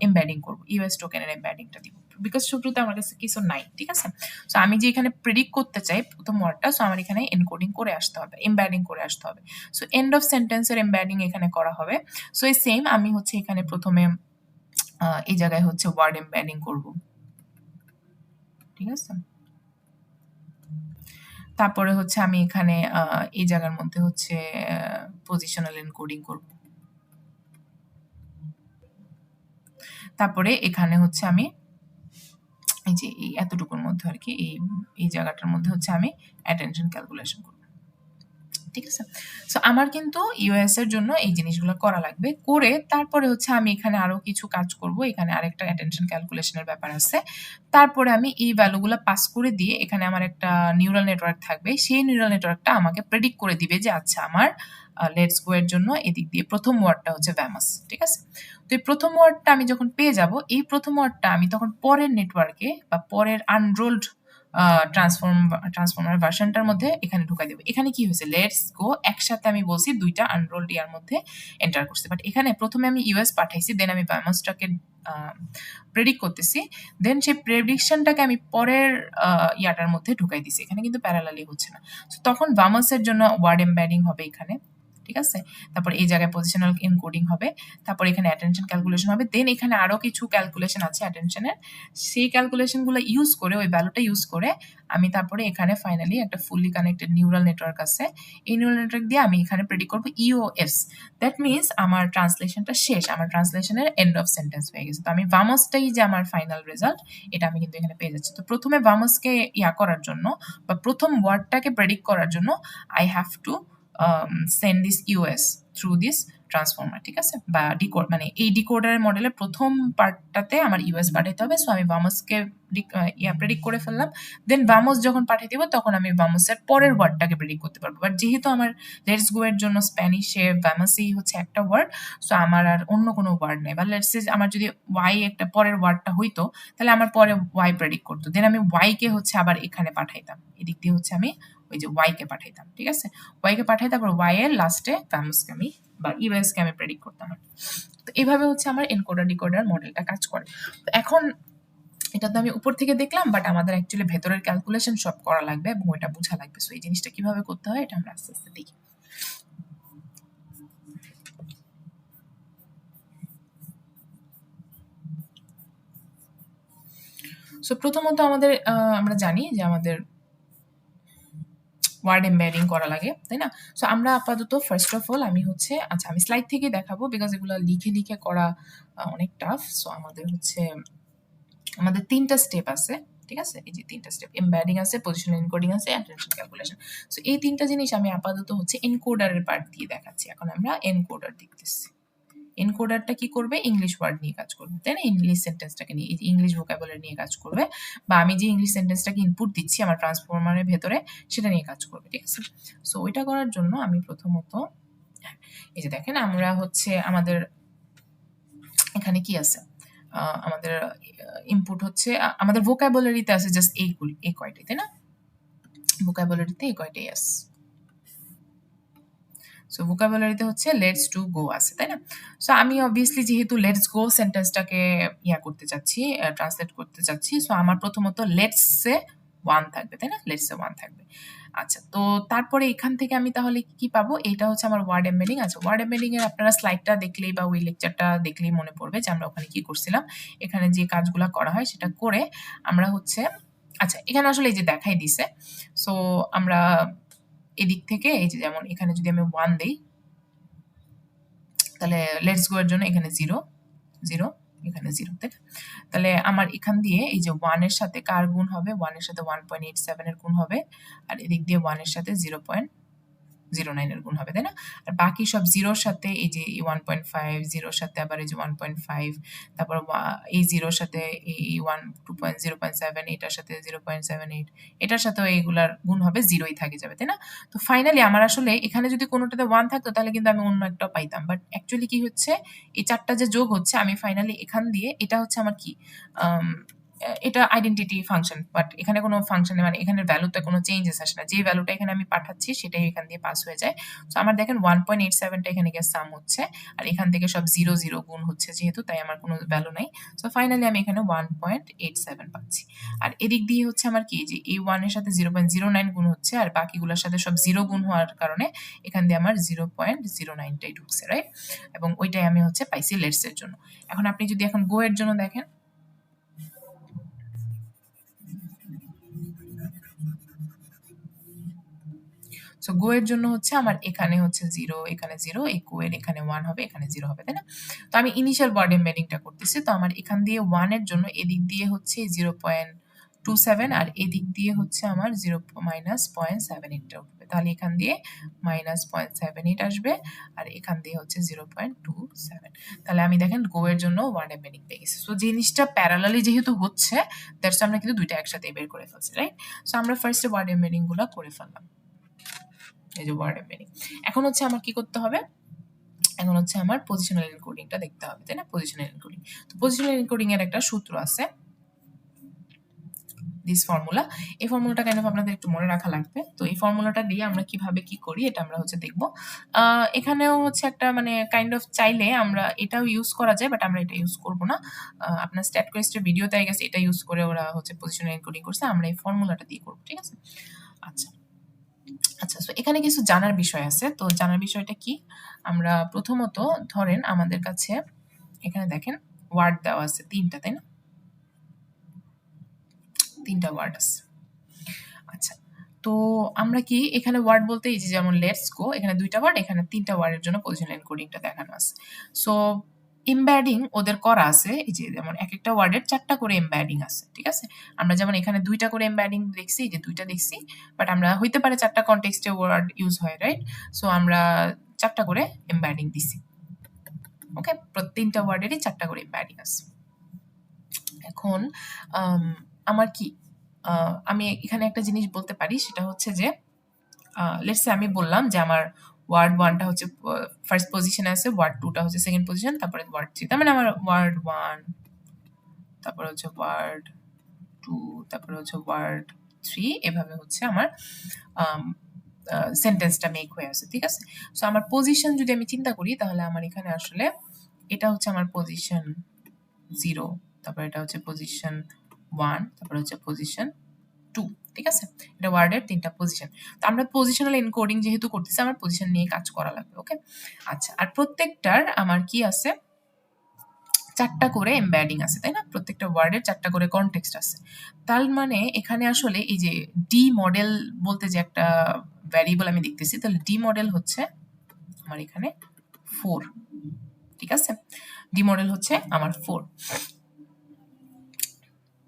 [SPEAKER 1] এমবেডিং করব। ইউএস টোকেনের এমবেডিংটা দিব। বিকজ শুরুতে আমার কাছে কিছু নাই, ঠিক আছে? সো আমি যে এখানে প্রেডিক্ট করতে চাই প্রথম ওয়ার্ডটা, সো আমার এখানে এনকোডিং করে আসতে হবে, এমবেডিং করে আসতে হবে। সো এন্ড অফ সেন্টেন্সের এমবেডিং এখানে করা হবে। সো এই সেম আমি হচ্ছে এখানে প্রথমে এই জায়গায় হচ্ছে ওয়ার্ড এমবেডিং করব, ঠিক আছে? তারপরে হচ্ছে আমি এখানে এই জায়গার মধ্যে হচ্ছে পজিশনাল এনকোডিং করব। তারপরে এখানে হচ্ছে আমি এই যে এই এতটুকুর মধ্যে আরকি এই জায়গাটার মধ্যে হচ্ছে আমি অ্যাটেনশন ক্যালকুলেশন করব। ঠিক আছে? সো আমার কিন্তু ইউএস এর জন্য এই জিনিসগুলো করা লাগবে। করে তারপরে হচ্ছে আমি এখানে আরো কিছু কাজ করব। এখানে আরেকটা অ্যাটেনশন ক্যালকুলেশন এর ব্যাপার আছে। তারপরে আমি এই ভ্যালুগুলা পাস করে দিয়ে এখানে আমার একটা নিউরাল নেটওয়ার্ক থাকবে। সেই নিউরাল নেটওয়ার্কটা আমাকে প্রেডিক্ট করে দিবে যে আচ্ছা আমার লেটস গো এর জন্য এদিক দিয়ে প্রথম ওয়ার্ডটা হচ্ছে ভ্যামাস। ঠিক আছে? তো এই প্রথম ওয়ার্ডটা আমি যখন পেয়ে যাব, এই প্রথম ওয়ার্ডটা আমি তখন পরের নেটওয়ার্কে বা পরের আনরোলড ট্রান্সফর্মার ভার্সনটার মধ্যে এখানে ঢুকাই দেবো। এখানে কি হয়েছে, লেটস গো একসাথে আমি বলছি দুইটা আনরোলড ইয়ার মধ্যে এন্টার করছি, বাট এখানে প্রথমে আমি ইউএস পাঠাইছি, দেন আমি ভার্মোসটাকে প্রেডিক্ট করতেছি, দেন সেই প্রেডিকশনটাকে আমি পরের ইয়াটার মধ্যে ঢুকাই দিছি। এখানে কিন্তু প্যারালালি হচ্ছে না। তো তখন ভার্মোসের জন্য ওয়ার্ড এমবেডিং হবে এখানে, ঠিক আছে? তারপর এই জায়গায় পজিশনাল এনকোডিং হবে, তারপর এখানে অ্যাটেনশন ক্যালকুলেশন হবে, দেন এখানে আরো কিছু ক্যালকুলেশন আছে অ্যাটেনশনের, সেই ক্যালকুলেশনগুলো ইউজ করে, ওই ভ্যালুটা ইউজ করে আমি তারপরে এখানে ফাইনালি একটা ফুললি কানেক্টেড নিউরাল নেটওয়ার্ক আছে, এই নিউরাল নেটওয়ার্ক দিয়ে আমি এখানে প্রেডিক্ট করবো ইওএস। দ্যাট মিনস আমার ট্রান্সলেশনটা শেষ, আমার ট্রান্সলেশনের এন্ড অফ সেন্টেন্স হয়ে গেছে। তো আমি ভার্মসটাই যে আমার ফাইনাল রেজাল্ট, এটা আমি কিন্তু এখানে পেয়ে যাচ্ছি। তো প্রথমে ভার্মসকে ইয়া করার জন্য বা প্রথম ওয়ার্ডটাকে প্রেডিক্ট করার জন্য I have to send this US through this transformer, ঠিক আছে? বা ডিকোড, মানে এই ডিকোডারের মডেলের প্রথম পার্টটাতে আমার ইউএস পাঠাইতে হবে। সো আমি ভার্মসকে প্রেডিক্ট করে ফেললাম, দেন ভার্মস যখন পাঠিয়ে দিব তখন আমি ভার্মসের পরের ওয়ার্ডটাকে প্রেডিক্ট করতে পারবো। বাট যেহেতু আমার লেটস গো এর জন্য স্প্যানিশে ভার্মসই হচ্ছে একটা ওয়ার্ড, সো আমার আর অন্য কোনো ওয়ার্ড নেই। বা লেটস সে আমার যদি ওয়াই একটা পরের ওয়ার্ডটা হইতো, তাহলে আমার পরে ওয়াই প্রেডিক্ট করতো, দেন আমি ওয়াইকে হচ্ছে আবার এখানে পাঠাইতাম, এদিক দিয়ে হচ্ছে আমি ওই যে ওয়াইকে পাঠাইতাম, ঠিক আছে? ওয়াইকে পাঠাই, তারপর ওয়াই এর লাস্টে ভার্মসকে আমি বা ইউএসকে আমি প্রেডিক্ট করতাম। তো এইভাবে হচ্ছে আমার এনকোডার ডিকোডার মডেলটা কাজ করে। তো এখন এটা তো আমি উপর থেকে দেখলাম, বাট আমাদের অ্যাকচুয়ালি ভেতরের ক্যালকুলেশন সব করা লাগবে এবং ওইটা বোঝা লাগবে। সো এই জিনিসটা কিভাবে করতে হয় এটা আমরা আস্তে আস্তে দেখি। সো প্রথমত আমাদের আমরা জানি যে আমাদের ওয়ার্ড এমবেডিং করা লাগে, তাই না? সো আমরা আপাতত ফার্স্ট অফ অল আমি হচ্ছে, আচ্ছা আমি স্লাইড থেকে দেখাবো বিকজ এগুলো লিখে লিখে করা অনেক টাফ। সো আমাদের হচ্ছে আমাদের ৩টা স্টেপ আছে, ঠিক আছে? এই যে ৩টা স্টেপ, এমবেডিং আছে, পজিশনাল এনকোডিং আছে, অ্যাটেনশন ক্যালকুলেশন। সো এই ৩টা জিনিস আমি আপাতত হচ্ছে এনকোডারের পার্ট দিয়ে দেখাচ্ছি। এখন আমরা এনকোডার দেখতেছি। এনকোডারটা কি করবে, ইংলিশ ওয়ার্ড নিয়ে কাজ করবে, তাই না? ইংলিশ সেন্টেন্সটাকে নিয়ে, ইংলিশ ভোকাবুলারি নিয়ে কাজ করবে, বা আমি যে ইংলিশ সেন্টেন্সটাকে ইনপুট দিচ্ছি আমার ট্রান্সফরমারের ভেতরে সেটা নিয়ে কাজ করবে, ঠিক আছে? সো ওইটা করার জন্য আমি প্রথমত, এই যে দেখেন আমরা হচ্ছে আমাদের এখানে কি আছে, আমাদের ইনপুট হচ্ছে আমাদের ভোকাবুলারিতে আছে জাস্ট এইগুলি, এই কয়টাই, তাই না? ভোকাবুলারিতে এই কয়টাই আছে। সো ভোকাবুলারিতে হচ্ছে লেটস টু গো আছে, তাই না? সো আমি অবভিয়াসলি যেহেতু লেটস গো সেন্টেন্সটাকে ইয়া করতে চাচ্ছি, ট্রান্সলেট করতে চাচ্ছি, সো আমার প্রথমত লেটসে 1 থাকবে, তাই না? লেটসে 1 থাকবে। আচ্ছা, তো তারপরে এখান থেকে আমি তাহলে কি পাবো? এটা হচ্ছে আমার ওয়ার্ড এমবেডিং। আচ্ছা, ওয়ার্ড এমবেডিং এর আপনারা স্লাইডটা দেখলেই বা ওই লেকচারটা দেখলেই মনে পড়বে যে আমরা ওখানে কি করছিলাম। এখানে যে কাজগুলা করা হয় সেটা করে আমরা হচ্ছে, আচ্ছা এখানে আসলে এই যে দেখাই দিছে। সো আমরা এদিক থেকে এই যে যেমন এখানে যদি আমি 1 দেই, তাহলে লেটস গো এর জন্য এখানে 0, 0, এখানে 0, তাই না? তাহলে আমার এখান দিয়ে এই যে 1 এর সাথে কার গুণ হবে? 1 এর সাথে 1.87 এর গুণ হবে, আর এদিক দিয়ে 1 এর সাথে 0.09 এর গুণ হবে, তাই না? আর বাকি সব 0 এর সাথে এই যে 1.5, 0 এর সাথে আবার এই যে 1.5, তারপর এই 0 এর সাথে এই 0.7, এটার সাথে 0.78, এটার সাথেও এইগুলার গুণ হবে, 0ই থাকে যাবে, তাই না? তো ফাইনালি আমার আসলে এখানে যদি কোনোটাতে 1 থাকতো তাহলে কিন্তু আমি অন্য একটা পাইতাম। বাট অ্যাকচুয়ালি কি হচ্ছে, এই 4টা যে যোগ হচ্ছে আমি ফাইনালি এখান দিয়ে, এটা হচ্ছে আমার কি, এটা আইডেন্টিটি ফাংশন, বাট এখানে কোনো ফাংশনে মানে এখানের ভ্যালুতে কোনো চেঞ্জেস আসে না। যে ভ্যালুটা এখানে আমি পাঠাচ্ছি সেটাই এখান দিয়ে পাস হয়ে যায়। সো আমার দেখেন 1.87টা এখানে গিয়ে সাম হচ্ছে, আর এখান থেকে সব 0, 0 গুণ হচ্ছে যেহেতু, তাই আমার কোনো ভ্যালু নাই। সো ফাইনালি আমি এখানে 1.87 পাচ্ছি। আর এদিক দিয়ে হচ্ছে আমার কি, যে এই 1 এর সাথে 0.09 গুণ হচ্ছে, আর বাকিগুলোর সাথে সব 0 গুণ হওয়ার কারণে এখান দিয়ে আমার 0.09টাই ঢুকছে, রাইট? এবং ওইটাই আমি হচ্ছে পাইছি লেটস এর জন্য। এখন আপনি যদি এখন গো এর জন্য দেখেন, সো গো এর জন্য হচ্ছে আমার এখানে হচ্ছে 0, এখানে 0, এই গো এর এখানে 1 হবে, এখানে 0 হবে, তাই না? তো আমি ইনিশিয়াল ওয়ার্ড এমবেডিংটা করতেছি। তো আমার এখান দিয়ে 1 এর জন্য এদিক দিয়ে হচ্ছে 0.27, আর এদিক দিয়ে হচ্ছে আমার 0 মাইনাস 0.78টা উঠবে। তাহলে এখান দিয়ে মাইনাস 0.78 আসবে, আর এখান দিয়ে হচ্ছে 0.27। তাহলে আমি দেখেন গো এর জন্য ওয়ার্ড এমবেডিং পেয়ে গেছি। সো জিনিসটা প্যারালালি যেহেতু হচ্ছে, দ্যাটস আমরা কিন্তু দুইটা একসাথে বের করে ফেলছি, রাইট? সো আমরা ফার্স্টে ওয়ার্ড এমবেডিং গুলো করে ফেললাম, এই যে ওয়ার্ড এমবেডিং। এখন হচ্ছে আমার কি করতে হবে, এখন হচ্ছে আমার পজিশনাল এনকোডিংটা দেখতে হবে, তাই না? পজিশনাল এনকোডিং, তো পজিশনাল এনকোডিং এর একটা সূত্র আছে, দিস ফর্মুলা। এই ফর্মুলাটা কাইন্ড অফ আপনাদের একটু মনে রাখা লাগবে। তো এই ফর্মুলাটা দিয়ে আমরা কিভাবে কি করি এটা আমরা হচ্ছে দেখব। এখানেও হচ্ছে একটা মানে কাইন্ড অফ চাইলে আমরা এটাও ইউজ করা যায়, বাট আমরা এটা ইউজ করব না। আপনার স্ট্যাটকোয়েস্টের ভিডিওতে আই গেস এটা ইউজ করে ওরা হচ্ছে পজিশনাল এনকোডিং করছে, আমরা এই ফর্মুলাটা দিয়ে করব, ঠিক আছে? আচ্ছা আচ্ছা, সো এখানে কিছু জানার বিষয় আছে। তো জানার বিষয়টা কি? আমরা প্রথমত ধরেন আমাদের কাছে এখানে দেখেন ওয়ার্ড দেওয়া আছে ৩টা, তাই না? ৩টা ওয়ার্ড আছে। আচ্ছা, তো আমরা কি এখানে ওয়ার্ড বলতে এই যে যেমন লেটস গো, এখানে ২টা ওয়ার্ড, এখানে ৩টা ওয়ার্ডের জন্য পজিশনাল এনকোডিংটা দেখানো আছে। সো এমবেডিং ওদের করা আছে, এই যে যেমন একেকটা ওয়ার্ডের ৪টা করে এমবেডিং আছে, ঠিক আছে? আমরা যেমন এখানে ২টা করে এমবেডিং দেখছি, এই যে ২টা দেখছি, বাট আমরা হইতে পারে ৪টা কনটেক্সটে ওয়ার্ড ইউজ হয়, রাইট? সো আমরা ৪টা করে এমবেডিং দিছি। ওকে, ৩টা ওয়ার্ডেরই ৪টা করে এমবেডিং আছে। এখন আমার কি আমি এখানে একটা জিনিস বলতে পারি, সেটা হচ্ছে যে লেটস সে আমি বললাম যে আমার ওয়ার্ড 1টা হচ্ছে ফার্স্ট পজিশনে আছে, ওয়ার্ড 2টা হচ্ছে সেকেন্ড পজিশন, তারপরে ওয়ার্ড 3, তার মানে আমার ওয়ার্ড 1, তারপরে হচ্ছে ওয়ার্ড 2, তারপরে হচ্ছে ওয়ার্ড 3, এভাবে হচ্ছে আমার সেন্টেন্সটা মেক হয়ে আছে, ঠিক আছে? সো আমার পজিশন যদি আমি চিন্তা করি, তাহলে আমার এখানে আসলে এটা হচ্ছে আমার পজিশন 0, তারপর এটা হচ্ছে পজিশন 1, তারপরে হচ্ছে পজিশন 2, ঠিক আছে? এটা ওয়ার্ডের 3টা পজিশন। তো আমরা পজিশনাল এনকোডিং যেহেতু করতেছি, আমার পজিশন নিয়ে কাজ করা লাগবে, ওকে? আচ্ছা, আর প্রত্যেকটার আমার কি আছে? ৪টা করে এমবেডিং আছে, তাই না? প্রত্যেকটা ওয়ার্ডের ৪টা করে কনটেক্সট আছে। তার মানে এখানে আসলে এই যে ডি মডেল বলতে যে একটা ভ্যারিয়েবল আমি দেখতেছি, তাহলে ডি মডেল হচ্ছে আমার এখানে 4, ঠিক আছে? ডি মডেল হচ্ছে আমার 4।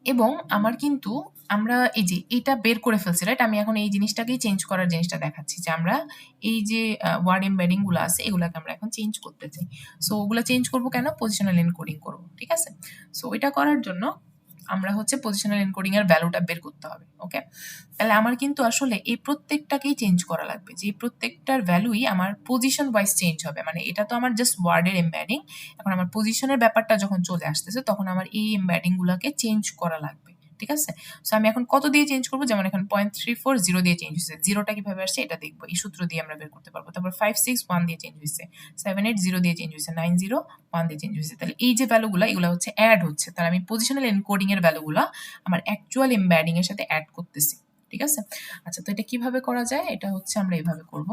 [SPEAKER 1] এবং আমার কিন্তু আমরা এই যে এটা বের করে ফেলছি, রাইট? আমি এখন এই জিনিসটাকেই চেঞ্জ করার জিনিসটা দেখাচ্ছি যে আমরা এই যে ওয়ার্ড এমবেডিং গুলো আছে এগুলাকে আমরা এখন চেঞ্জ করতে চাই। সো ওগুলা চেঞ্জ করব কেন? পজিশনাল এনকোডিং করব, ঠিক আছে? সো এটা করার জন্য আমরা হচ্ছে পজিশনাল এনকোডিং এর ভ্যালুটা বের করতে হবে, ওকে? তাহলে আমার কিন্তু আসলে এই প্রত্যেকটাকেই চেঞ্জ করা লাগবে, যে প্রত্যেকটার ভ্যালুই আমার পজিশন ওয়াইজ চেঞ্জ হবে। মানে এটা তো আমার জাস্ট ওয়ার্ডের এমবেডিং, এখন আমার পজিশনের ব্যাপারটা যখন চলে আসতেছে তখন আমার এই এমবেডিং গুলাকে চেঞ্জ করা লাগবে, ঠিক আছে? সো আমি এখন কত দিয়ে চেঞ্জ করবো? যেমন এখন 0.34 দিয়ে চেঞ্জ হয়েছে, জিরোটা কিভাবে আসছে এটা দেখবো, এই সূত্র দিয়ে আমরা বের করতে পারবো। তারপর 561 দিয়ে চেঞ্জ হয়েছে, 780 দিয়ে চেঞ্জ হয়েছে, 901 দিয়ে চেঞ্জ হয়েছে। তাহলে এই যে ভ্যালুগুলো এগুলো হচ্ছে অ্যাড হচ্ছে, তাহলে আমি পজিশনাল এনকোডিং এর ভ্যালুগুলো আমার অ্যাকচুয়াল এমবেডিং এর সাথে অ্যাড করতেছি, ঠিক আছে? আচ্ছা, তো এটা কিভাবে করা যায়? এটা হচ্ছে আমরা এইভাবে করব।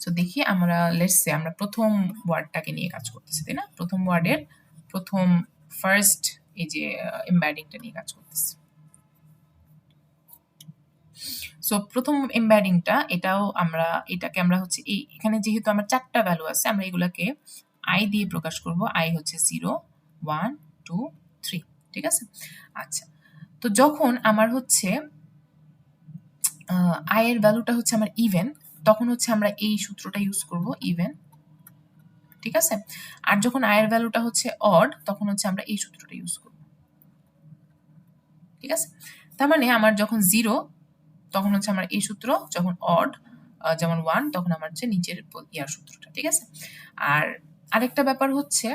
[SPEAKER 1] সো দেখি আমরা লেটস সে আমরা প্রথম ওয়ার্ডটাকে নিয়ে কাজ করতেছি, তাই না? প্রথম ওয়ার্ডের প্রথম ফার্স্ট এই যে এমবেডিংটা নিয়ে কাজ করতেছি। সো প্রথম এমবেডিংটা এটাও আমরা এটাকে আমরা হচ্ছে এই এখানে যেহেতু আমার 4টা ভ্যালু আছে, আমরা এগুলাকে আই দিয়ে প্রকাশ করব। আই হচ্ছে 0, 1, 2, 3, ঠিক আছে? আচ্ছা, তো যখন আমার হচ্ছে আই এর ভ্যালুটা হচ্ছে আমার ইভেন, তখন হচ্ছে আমরা এই সূত্রটা ইউজ করব, ইভেন, ঠিক আছে? আর যখন আই এর ভ্যালুটা হচ্ছে অড, তখন হচ্ছে আমরা এই সূত্রটা ইউজ করব, ঠিক আছে? তার মানে আমার যখন 0 তখন হচ্ছে আমার এই সূত্র, যখন অড যেমন 1 তখন আমার হচ্ছে নিচের ইয়ার সূত্রটা, ঠিক আছে? আর আরেকটা ব্যাপার হচ্ছে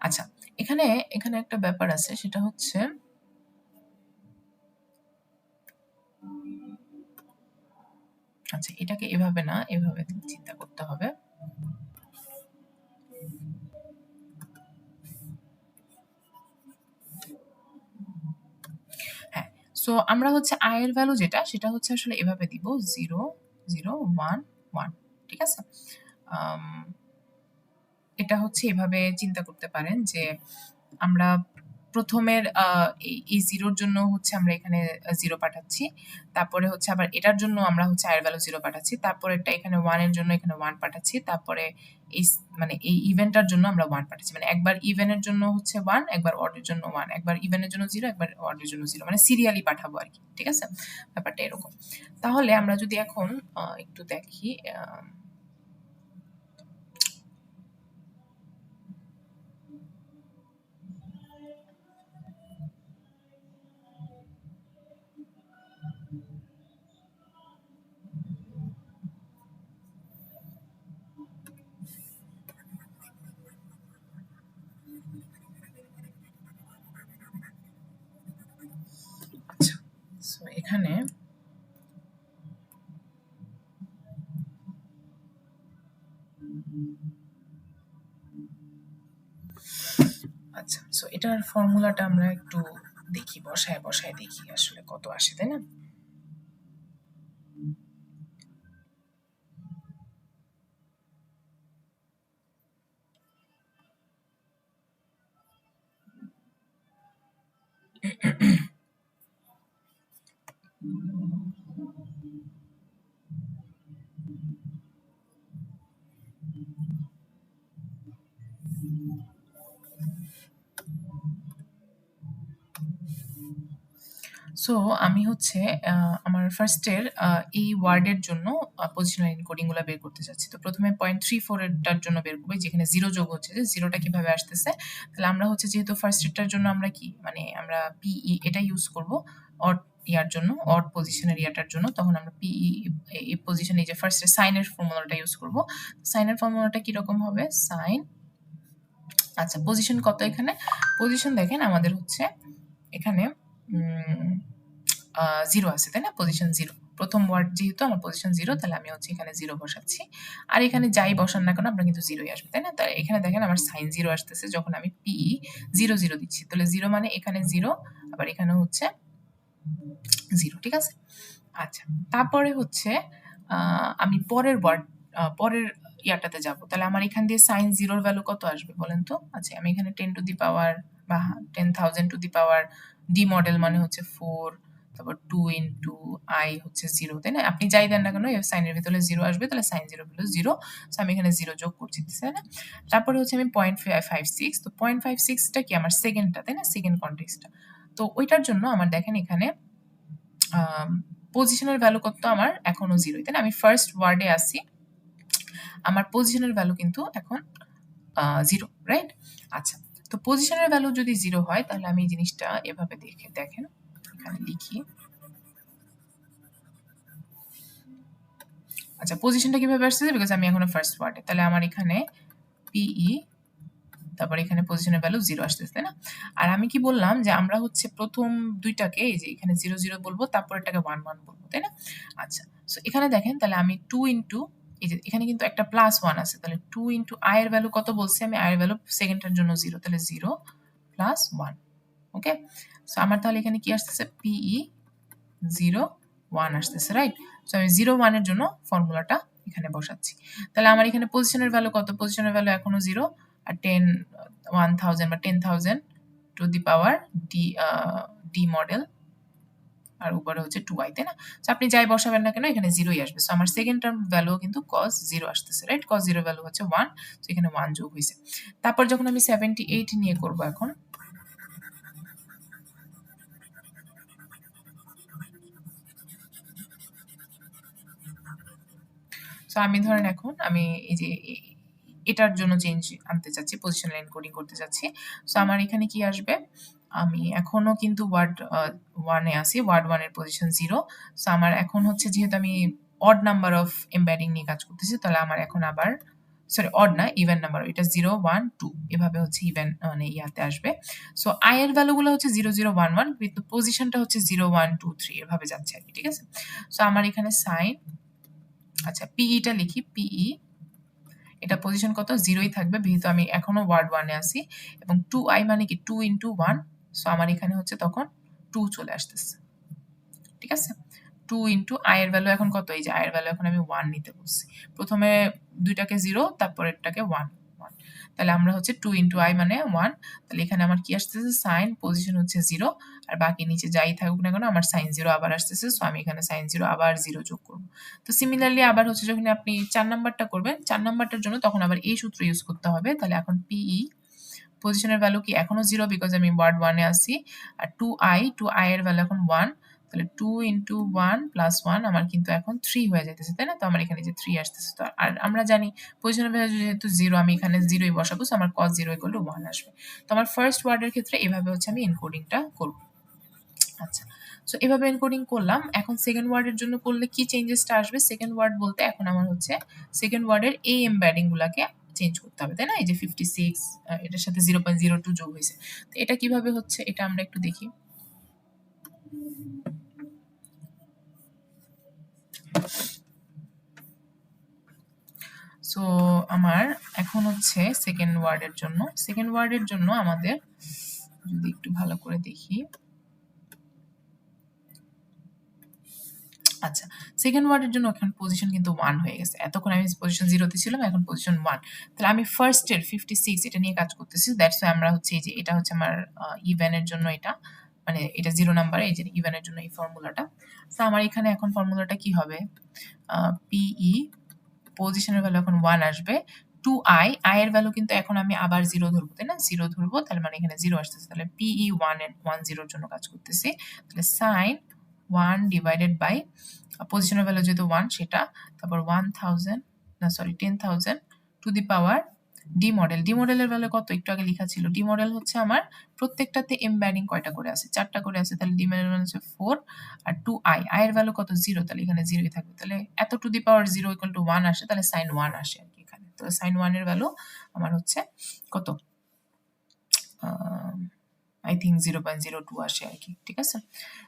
[SPEAKER 1] আচ্ছা, এখানে এখানে একটা ব্যাপার আছে, সেটা হচ্ছে আচ্ছা এটাকে এভাবে না, এভাবে চিন্তা করতে হবে। হ্যাঁ, সো আমরা হচ্ছে আই এর ভ্যালু যেটা সেটা হচ্ছে আসলে এভাবে দিব 0, 0, 1, 1, ঠিক আছে? এটা হচ্ছে এভাবে চিন্তা করতে পারেন যে আমরা প্রথমের এই জিরোর জন্য হচ্ছে আমরা এখানে 0 পাঠাচ্ছি, তারপরে হচ্ছে আবার এটার জন্য আমরা হচ্ছে আয়ের ভ্যালু 0 পাঠাচ্ছি, তারপরেরটা এখানে 1 এর জন্য এখানে 1 পাঠাচ্ছি, তারপরে এই মানে এই ইভেন্টটার জন্য আমরা 1 পাঠাচ্ছি। মানে একবার ইভেনের জন্য হচ্ছে 1, একবার অডের জন্য 1, একবার ইভেনের জন্য 0, একবার অডের জন্য 0, মানে সিরিয়ালি পাঠাবো আর কি, ঠিক আছে? ব্যাপারটা এরকম। তাহলে আমরা যদি এখন একটু দেখি আচ্ছা, সো এটার ফর্মুলাটা আমরা একটু দেখি, বসায় দেখি আসলে কত আসে, তাই না? সো আমি হচ্ছে আমার ফার্স্টের এই ওয়ার্ডের জন্য পজিশনাল এনকোডিংগুলো বের করতে চাচ্ছি। তো প্রথমে 0.34 এরটার জন্য বের করবো, যেখানে 0 যোগ হচ্ছে, যে 0টা কিভাবে আসতেছে? তাহলে আমরা হচ্ছে যেহেতু ফার্স্টেরটার জন্য আমরা কি মানে আমরা পিই এটা ইউজ করব অড ইয়ার জন্য, অড পজিশনের ইয়াটার জন্য, তখন আমরা পিই এই পজিশন, এই যে ফার্স্টে সাইনের ফর্মুলাটা ইউজ করব। সাইনের ফর্মুলাটা কিরকম হবে? সাইন, আচ্ছা পজিশন কত এখানে? পজিশন দেখেন আমাদের হচ্ছে এখানে 0 আছে, তাই না? পজিশন 0, প্রথম ওয়ার্ড যেহেতু আমার পজিশন 0, তাহলে আমি হচ্ছে এখানে 0 বসাচ্ছি। আর এখানে যাই বসান না কেন আপনার কিন্তু 0ই আসবে, তাই না? তাই এখানে দেখেন আমার সাইন 0 আসতেছে যখন আমি পিই 0 0 দিচ্ছি। তাহলে 0 মানে এখানে 0, আবার এখানে হচ্ছে 0, ঠিক আছে? আচ্ছা, তারপরে হচ্ছে আমি পরের ওয়ার্ড পরের ইয়াটাতে যাব। তাহলে আমার এখান দিয়ে sin 0 এর ভ্যালু কত আসবে বলেন তো? আচ্ছা, আমি এখানে 10 টু দি পাওয়ার বা 10,000 to the power D model মানে হচ্ছে 4, তারপর 2 ইনটু i হচ্ছে 0, তাই না? আপনি যাই দেন না কেন এই sin এর ভিতরে 0 আসবে, তাহলে sin 0 হলো 0। সো আমি এখানে 0 যোগ করছি, তাই না? তারপরে হচ্ছে আমি 0.56, তো 0.56 টা কি আমার সেকেন্ডটা, তাই না? সেকেন্ড কনটেক্সটটা। তো ওইটার জন্য আমার দেখেন এখানে পজিশনের ভ্যালু কত? আমার এখনো 0, তাই না? আমি ফার্স্ট ওয়ার্ডে আছি, আমার পজিশনের ভ্যালু কিন্তু এখন 0, রাইট? আচ্ছা, তো পজিশনের ভ্যালু যদি 0 হয় তাহলে আমি এই জিনিসটা এভাবে দেখেন, এখানে লিখি। আচ্ছা, পজিশনটা কিভাবে আসছে? বিকজ আমি এখনো ফার্স্ট ওয়ার্ডে, তাহলে আমার এখানে পিই, তারপর এখানে পজিশনের ভ্যালু 0 আসতেছে, তাই না? আর আমি কি বললাম যে আমরা হচ্ছে প্রথম দুইটাকে এই যে এখানে 0 0 বলবো, তারপর এটাকে 1 1 বলবো, তাই না? আচ্ছা, সো এখানে দেখেন তাহলে আমি 2 ইনটু এই যে এখানে কিন্তু একটা প্লাস 1 আছে, তাহলে 2 ইনটু i এর ভ্যালু কত বলছি আমি? i এর ভ্যালু সেকেন্ডটার জন্য 0, তাহলে 0 প্লাস 1, ওকে? সো আমার তাহলে এখানে কি আসতেছে? পিই 0 1 আসতেছে, রাইট? সো আমি 0 1 এর জন্য ফর্মুলাটা এখানে বসাচ্ছি। তাহলে আমার এখানে পজিশনের ভ্যালু কত? পজিশনের ভ্যালু এখনো 0, আর 1000 বা 10,000 to the power D model, আর উপরে হচ্ছে 2i, তাই না? সো আপনি যাই বসাবেন না কেন এখানে 0ই আসবে। সো আমার সেকেন্ড টার্ম ভ্যালু কিন্তু cos 0 আসতেছে, রাইট? cos 0 ভ্যালু হচ্ছে 1, সো এখানে 1 যোগ হইছে। তারপর যখন আমি 78 নিয়ে করব এখন, সো আমি ধরেন এখন আমি এই যে এটার জন্য চেঞ্জ আনতে চাচ্ছি, পজিশনাল এনকোডিং করতে চাচ্ছি। সো আমার এখানে কি আসবে? আমি এখনো কিন্তু ওয়ার্ড 1 এ আছি, ওয়ার্ড 1 এর পজিশন 0। সো আমার এখন হচ্ছে যেহেতু আমি অড নাম্বার অফ এমবেডিং নিয়ে কাজ করতেছি, তাহলে আমার এখন আবার সরি অড না, ইভেন নাম্বার, এটা 0 1 2 এভাবে হচ্ছে ইভেন মানে ইয়াতে আসবে। সো i এর ভ্যালুগুলো হচ্ছে 0 0 1 1, কিন্তু পজিশনটা হচ্ছে 0 1 2 3 এভাবে যাচ্ছে আর কি, ঠিক আছে? সো আমার এখানে সাইন, আচ্ছা পিইটা লিখি, পিই এটা পজিশন কত? 0ই থাকবে যেহেতু আমি এখনো ওয়ার্ড 1 এ আছি, এবং 2i মানে কি 2 ইনটু 1, সো আমার এখানে হচ্ছে তখন 2 চলে আসতেছে, ঠিক আছে? 2 ইনটু i এর ভ্যালু এখন কত? এই যে i এর ভ্যালু এখন আমি 1 নিতে বলছি। প্রথমে দুইটাকে 0, তারপরেরটাকে 1 1, তাহলে আমরা হচ্ছে 2 ইনটু i মানে 1, তাহলে এখানে আমার কি আসতেছে? সাইন পজিশন হচ্ছে 0, আর বাকি নিচে যাই থাকুক না কেন আমার সাইন 0 আবার আসতেছে, সো আমি এখানে সাইন 0 আবার 0 যোগ করব। তো সিমিলারলি আবার হচ্ছে যখন আপনি 4 নাম্বারটা করবেন, 4 নাম্বারটার জন্য তখন আবার এই সূত্র ইউজ করতে হবে। তাহলে এখন পিই পজিশনের ভ্যালু কি এখনো 0 বিকজ আমি ওয়ার্ড 1 এ আছি, আর 2i এর ভ্যালু এখন 1, তাহলে 2 ইনটু 1 প্লাস 1 আমার কিন্তু এখন 3 হয়ে যাইতেছে, তাই না? তো আমার এখানে যে 3 আসতেছে, তো আর আমরা জানি পজিশনের ভ্যালু যেহেতু 0, আমি এখানে 0ই বসাবো, সো আমার cos 0 ইকুয়াল টু 1 আসবে। তো আমার ফার্স্ট ওয়ার্ডের ক্ষেত্রে এভাবে হচ্ছে আমি এনকোডিংটা করব। আচ্ছা, সো এভাবে এনকোডিং করলাম। এখন সেকেন্ড ওয়ার্ডের জন্য করলে কি চেঞ্জেসটা আসবে? সেকেন্ড ওয়ার্ড বলতে এখন আমার হচ্ছে সেকেন্ড ওয়ার্ডের এই এমবেডিং গুলাকে চেঞ্জ করতে হবে, তাই না? এই যে 56 এটার সাথে 0.02 যোগ হয়েছে, তো এটা কিভাবে হচ্ছে এটা আমরা একটু দেখি। সো আমার এখন হচ্ছে সেকেন্ড ওয়ার্ডের জন্য আমাদের যদি একটু ভালো করে দেখি, আচ্ছা সেকেন্ড ওয়ার্ডের জন্য এখন পজিশন কিন্তু 1 হয়ে গেছে। এতক্ষণ আমি পজিশন 0 তে ছিলাম, এখন পজিশন 1। তাহলে আমি ফার্স্ট এর 56 এটা নিয়ে কাজ করতেছি। দ্যাটস ওয়াই আমরা হচ্ছে এই যে এটা হচ্ছে আমার ইভেন এর জন্য এটা, মানে এটা 0 নাম্বার, এই যে ইভেন এর জন্য এই ফর্মুলাটা। সো আমার এখানে এখন ফর্মুলাটা কি হবে, পিই পজিশনের ভ্যালু এখন 1 আসবে, টু আই, আই এর ভ্যালু কিন্তু এখন আমি আবার 0 ধরবো, তাই না? 0 ধরবো, তাহলে মানে এখানে 0 আসতেছে, তাহলে পিই 1 এর 1 0 এর জন্য কাজ করতেছি। তাহলে সাইন 1 ডিভাইডেড বাই পজিশনের ভ্যালু যেহেতু 1 সেটা, তারপর 1000 না sorry 10000 two the power D model. D মডেলের ভ্যালু কত একটু আগে লেখা ছিল, ডি মডেল হচ্ছে আমার প্রত্যেকটাতে এমবেডিং কয়টা করে আছে, 4টা করে আছে, তাহলে ডি মডেল হচ্ছে 4 আর 2 আই, আই এর ভ্যালু কত 0, তাহলে এখানে 0ই থাকবে, তাহলে এত two the power 0 equal to 1 আসে, তাহলে সাইন 1 আসে আর কি এখানে। তো সাইন 1 এর ভ্যালু আমার হচ্ছে কত, আই থিঙ্ক 0.02 আসে আর কি, ঠিক আছে?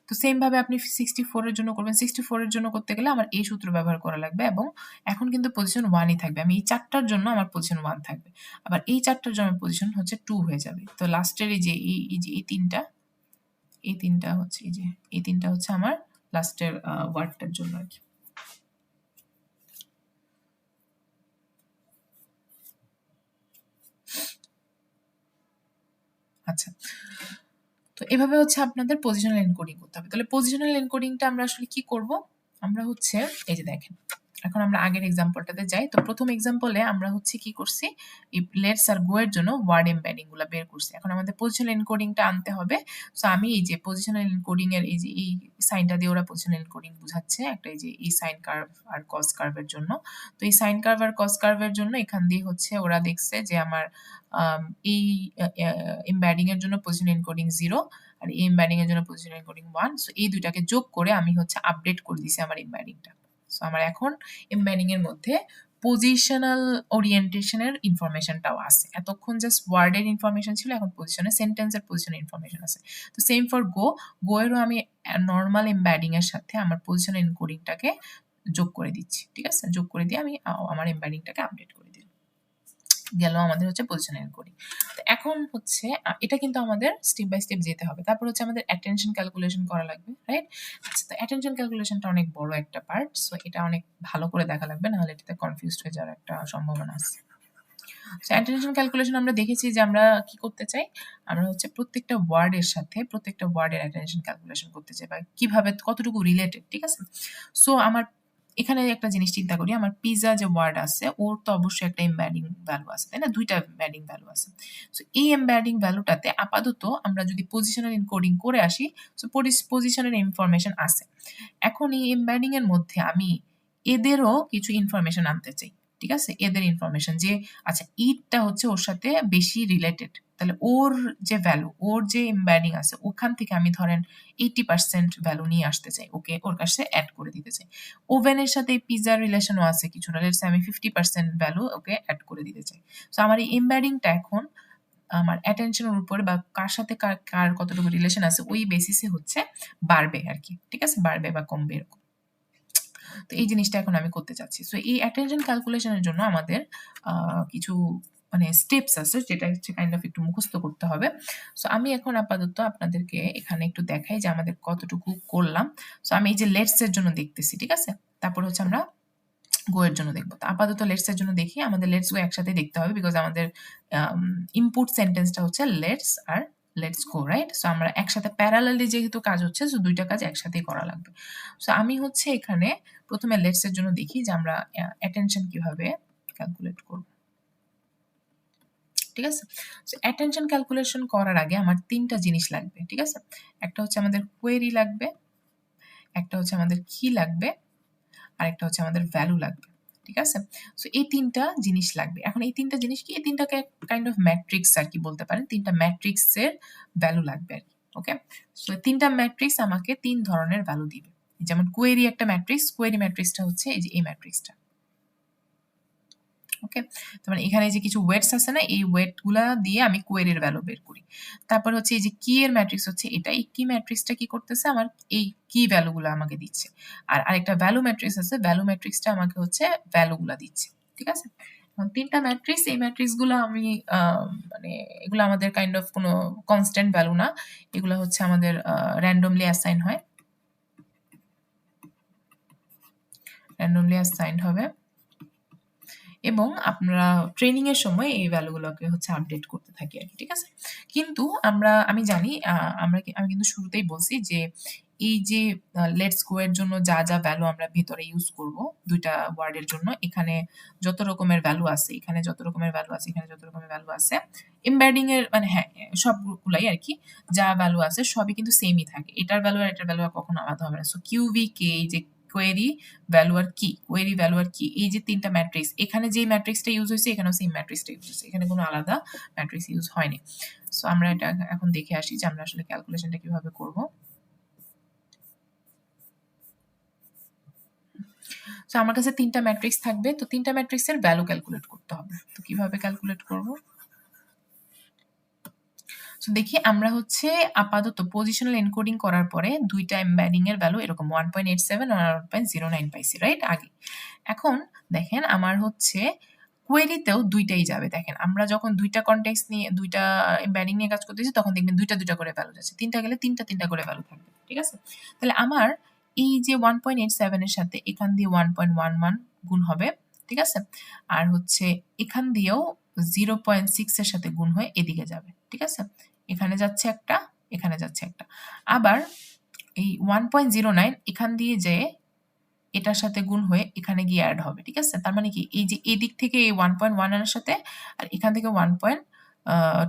[SPEAKER 1] তো সেম ভাবে আপনি 64 এর জন্য করবেন। 64 এর জন্য করতে গেলে আমার এই সূত্র ব্যবহার করা লাগবে, এবং এখন কিন্তু পজিশন 1ই থাকবে। আমি এই 4টার জন্য আমার পজিশন 1 থাকবে, আবার এই 4টার জন্য পজিশন হচ্ছে 2 হয়ে যাবে। তো লাস্টের এই যে এই তিনটা হচ্ছে এই তিনটা হচ্ছে আমার লাস্টের ওয়ার্ডটার জন্য আর কি। আচ্ছা, তো এভাবে হচ্ছে আপনাদের পজিশনাল এনকোডিং করতে হবে। তাহলে পজিশনাল এনকোডিংটা আমরা আসলে কি করব, আমরা হচ্ছে এই যে দেখেন, এখন আমরা আগের এক্সাম্পলটাতে যাই। তো প্রথম এক্সাম্পলে আমরা হচ্ছে কি করছি, এই লেটস আর গো এর জন্য ওয়ার্ড এমবেডিং গুলো বের করছি। এখন আমাদের পজিশনাল এনকোডিংটা আনতে হবে। সো আমি এই যে পজিশনাল এনকোডিং এর এই যে এই সাইনটা দিয়ে ওরা পজিশনাল এনকোডিং বুঝাচ্ছে, একটা এই যে এই সাইন কার্ভ আর কস কার্ভের জন্য। তো এই সাইন কার্ভ আর কস কার্ভের জন্য এখান দিয়ে হচ্ছে ওরা দেখছে যে আমার এই এমবেডিং এর জন্য পজিশন এনকোডিং 0 আর এই এমবেডিং এর জন্য পজিশন এনকোডিং 1। সো এই দুইটাকে যোগ করে আমি হচ্ছে আপডেট করে দিছি আমার এমবেডিংটা। সো আমার এখন এমবেডিং এর মধ্যে পজিশনাল ওরিয়েন্টেশনের ইনফরমেশনটাও আছে। এতক্ষণ জাস্ট ওয়ার্ডের ইনফরমেশন ছিল, এখন পজিশনের সেন্টেন্সের পজিশনের ইনফরমেশন আছে। তো সেম ফর গো এরও আমি নর্মাল এমবেডিং এর সাথে আমার পজিশনাল এনকোডিংটাকে যোগ করে দিচ্ছি, ঠিক আছে? যোগ করে দিয়ে আমি আমার এমবেডিংটাকে আপডেট করে দিই। গেল আমাদের হচ্ছে পজিশন এনকোডিং। তো এখন হচ্ছে এটা কিন্তু আমাদের স্টেপ বাই স্টেপ যেতে হবে। তারপর হচ্ছে আমাদের অ্যাটেনশন ক্যালকুলেশন করা লাগবে, রাইট? আচ্ছা, তো অ্যাটেনশন ক্যালকুলেশনটা অনেক বড় একটা পার্ট, সো এটা অনেক ভালো করে দেখা লাগবে, নাহলে এটাতে কনফিউজড হয়ে যাওয়ার একটা সম্ভাবনা আছে। সো অ্যাটেনশন ক্যালকুলেশন আমরা দেখেছি যে আমরা কি করতে চাই, আমরা হচ্ছে প্রত্যেকটা ওয়ার্ডের সাথে প্রত্যেকটা ওয়ার্ডের অ্যাটেনশন ক্যালকুলেশন করতে চাই, বা কিভাবে কতটুকু রিলেটেড, ঠিক আছে? সো আমার এখানে একটা জিনিস চিন্তা করি, আমার পিজা যে ওয়ার্ড আছে ওর তো অবশ্যই একটা এমবেডিং ভ্যালু আছে, তাই না? দুইটা এমবেডিং ভ্যালু আছে। সো এই এমবেডিং ভ্যালুটাতে আপাতত আমরা যদি পজিশনাল এনকোডিং করে আসি, সো পজিশনের ইনফরমেশন আছে। এখন এই এমবেডিং এর মধ্যে আমি এদেরও কিছু ইনফরমেশন আনতে চাই, ঠিক আছে? এদের ইনফরমেশন যে আচ্ছা ঈদটা হচ্ছে ওর সাথে বেশি রিলেটেড, তাহলে ওর যে ভ্যালু, ওর যে এমবেডিং আছে ওখান থেকে আমি ধরেন 80% ভ্যালু নিয়ে আসতে চাই, ওকে ওর কাছে অ্যাড করে দিতে চাই। ওভেনের সাথে পিজার রিলেশনও আছে কিছুটা, লেটস সে আমি 50% ভ্যালু ওকে অ্যাড করে দিতে চাই। সো আমার এই এমবেডিংটা এখন আমার অ্যাটেনশনের উপর বা কার সাথে কার কতটুকু রিলেশন আছে ওই বেসিসে হচ্ছে বাড়বে আর কি, ঠিক আছে? বাড়বে বা কমবে এরকম। তো এই জিনিসটা এখন আমি করতে চাচ্ছি। সো এই অ্যাটেনশন ক্যালকুলেশনের জন্য আমাদের কিছু মানে স্টেপস আছে, যেটা হচ্ছে কাইন্ড অফ একটু মুখস্থ করতে হবে। সো আমি এখন আপাতত আপনাদেরকে এখানে একটু দেখাই যে আমাদের কতটুকু করলাম। সো আমি এই যে লেটস এর জন্য দেখতেছি, ঠিক আছে? তারপর হচ্ছে আমরা গো এর জন্য দেখবো। তো আপাতত লেটস এর জন্য দেখি, আমাদের লেটস গো একসাথে দেখতে হবে, বিকজ আমাদের ইনপুট সেন্টেন্সটা হচ্ছে লেটস আর লেটস গো, রাইট? সো আমরা একসাথে প্যারালালি যেহেতু কাজ হচ্ছে, সো দুইটা কাজ একসাথেই করা লাগবে। সো আমি হচ্ছে এখানে প্রথমে লেটস এর জন্য দেখি যে আমরা অ্যাটেনশন কিভাবে ক্যালকুলেট করব, ঠিক আছে? সো অ্যাটেনশন ক্যালকুলেশন করার আগে আমার 3টা জিনিস লাগবে, ঠিক আছে? একটা হচ্ছে আমাদের কোয়েরি লাগবে, একটা হচ্ছে আমাদের কি লাগবে, আর একটা হচ্ছে আমাদের ভ্যালু লাগবে, ঠিক আছে? সো এই 3টা জিনিস লাগবে। এখন এই 3টা জিনিস কি, এই 3টাকে কাইন্ড অফ ম্যাট্রিক্স আর কি বলতে পারেন। 3টা ম্যাট্রিক্সের ভ্যালু লাগবে আর কি, ওকে? সো 3টা ম্যাট্রিক্স আমাকে 3 ধরনের ভ্যালু দিবে। যেমন কোয়েরি একটা ম্যাট্রিক্স, কোয়েরি ম্যাট্রিক্সটা হচ্ছে এই যে এই ম্যাট্রিক্সটা, ওকে? তার মানে এখানে যে কিছু ওয়েটস আছে না, এই ওয়েটগুলা দিয়ে আমি কোয়েরির ভ্যালু বের করি। তারপর হচ্ছে এই যে কি এর ম্যাট্রিক্স হচ্ছে এটা, এই কি ম্যাট্রিক্সটা কি করতেছে, আমার এই কি ভ্যালুগুলো আমাকে দিচ্ছে। আর আরেকটা ভ্যালু ম্যাট্রিক্স আছে, ভ্যালু ম্যাট্রিক্সটা আমাকে হচ্ছে ভ্যালুগুলা দিচ্ছে। ঠিক আছে? এখন ৩ টা ম্যাট্রিক্স, এই ম্যাট্রিক্স গুলো আমি মানে এগুলো আমাদের কাইন্ড অফ কোনো কনস্ট্যান্ট ভ্যালু না। এগুলো হচ্ছে আমাদের randomly অ্যাসাইন হয়। randomly অ্যাসাইনড হবে এবং আমরা ট্রেনিং এর সময় এই ভ্যালুগুলোকে হচ্ছে আপডেট করতে থাকি আরকি। ঠিক আছে? কিন্তু আমি জানি আমি কিন্তু শুরুতেই বলছি যে এই যে লেটস গো এর জন্য যা ভ্যালু আমরা ভেতরে ইউজ করব ২ টা ওয়ার্ডের জন্য, এখানে যত রকমের ভ্যালু আছে, এখানে যত রকমের ভ্যালু আছে, এখানে যত রকমের ভ্যালু আছে, এমবেডিং এর মানে হ্যাঁ, সবগুলাই আরকি যা ভ্যালু আছে সবই কিন্তু সেমই থাকে। এটার ভ্যালু আর এটার ভ্যালু আর কখনো আলাদা হবে না। সো কিউভিকে এই যে কোয়েরি ভ্যালু আর কি, কোয়েরি ভ্যালু আর কি, এই যে ৩ টা ম্যাট্রিক্স, এখানে যে ম্যাট্রিক্সটা ইউজ হইছে এখানেও সেম ম্যাট্রিক্সটা ইউজ হইছে। এখানে কোনো আলাদা ম্যাট্রিক্স ইউজ হয়নি। সো আমরা এটা এখন দেখে আসি যে আমরা আসলে ক্যালকুলেশনটা কিভাবে করব। সো আমার কাছে ৩ টা ম্যাট্রিক্স থাকবে। তো ৩ টা ম্যাট্রিক্সের ভ্যালু ক্যালকুলেট করতে হবে। তো কিভাবে ক্যালকুলেট করব? সো দেখি আমরা হচ্ছে আপাতত পজিশনাল এনকোডিং করার পরে ২ টা এমবেডিং এর ভ্যালু এরকম 1.87 আর 1.09 পাইছি, রাইট? আগে। এখন দেখেন আমার হচ্ছে কোয়েরিতেও ২ টাই যাবে। দেখেন আমরা যখন ২ টা কনটেক্সট নিয়ে ২ টা এমবেডিং নিয়ে কাজ করতেছি তখন দেখবেন ২ টা করে ভ্যালু যাচ্ছে। ৩ টা গেলে ৩ টা করে ভ্যালু থাকবে। ঠিক আছে? তাহলে আমার এই যে 1.87 এর সাথে এখান দিয়ে 1.11 গুণ হবে। ঠিক আছে? আর হচ্ছে এখান দিয়েও 0.6 এর সাথে গুণ হয়ে এদিকে যাবে। ঠিক আছে? এখানে যাচ্ছে একটা, এখানে যাচ্ছে একটা। আবার এই 1.09 এখান দিয়ে যেয়ে এটার সাথে গুণ হয়ে এখানে গিয়ে এড হবে। ঠিক আছে? তার মানে কি এই যে এদিক থেকে এই 1.1 এর সাথে আর এখান থেকে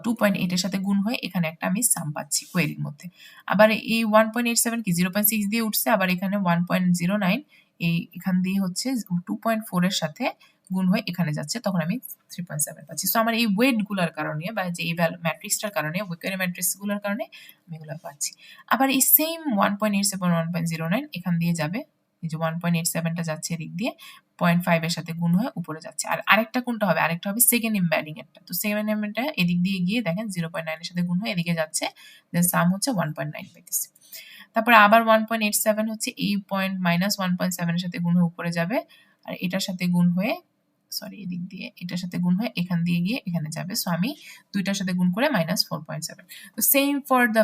[SPEAKER 1] 2.8 এর সাথে গুণ হয়ে এখানে একটা আমি সাম পাচ্ছি কোয়েরির মধ্যে। আবার এই 1.87 কি 0.6 দিয়ে উঠছে, আবার এখানে 1.09 এখান দিয়ে হচ্ছে 2.4 এর সাথে গুণ হয়ে এখানে যাচ্ছে, তখন আমি 3.7 পাচ্ছি। সো আমার এই ওয়েট গুলার কারণে বা যে এই ম্যাট্রিক্সটার কারণে, কোয়েরি ম্যাট্রিক্স গুলোর কারণে আমি এগুলো পাচ্ছি। আবার এই সেম 1.87 1.09 এখান দিয়ে যাবে, এই যে 1.87 টা যাচ্ছে এদিক দিয়ে 0.5 এর সাথে গুণ হয়ে উপরে যাচ্ছে। আর আরেকটা কোনটা হবে? আরেকটা হবে সেকেন্ড এমবেডিং এরটা। তো সেকেন্ড এমবেডিংটা এদিক দিয়ে গিয়ে দেখেন 0.9 এর সাথে গুণ হয়ে এদিকে যাচ্ছে। দেন সাম হচ্ছে 1.9 পাইতেছি। তারপরে আবার 1.87 হচ্ছে এই পয়েন্ট -1.7 এর সাথে গুণ হয়ে উপরে যাবে। আর এটার সাথে গুণ হয়ে এদিক দিয়ে এটার সাথে গুণ হয়ে এখান দিয়ে গিয়ে এখানে যাবে। সো আমি ২ টার সাথে গুণ করে -4.7। তো সেম ফর দ্য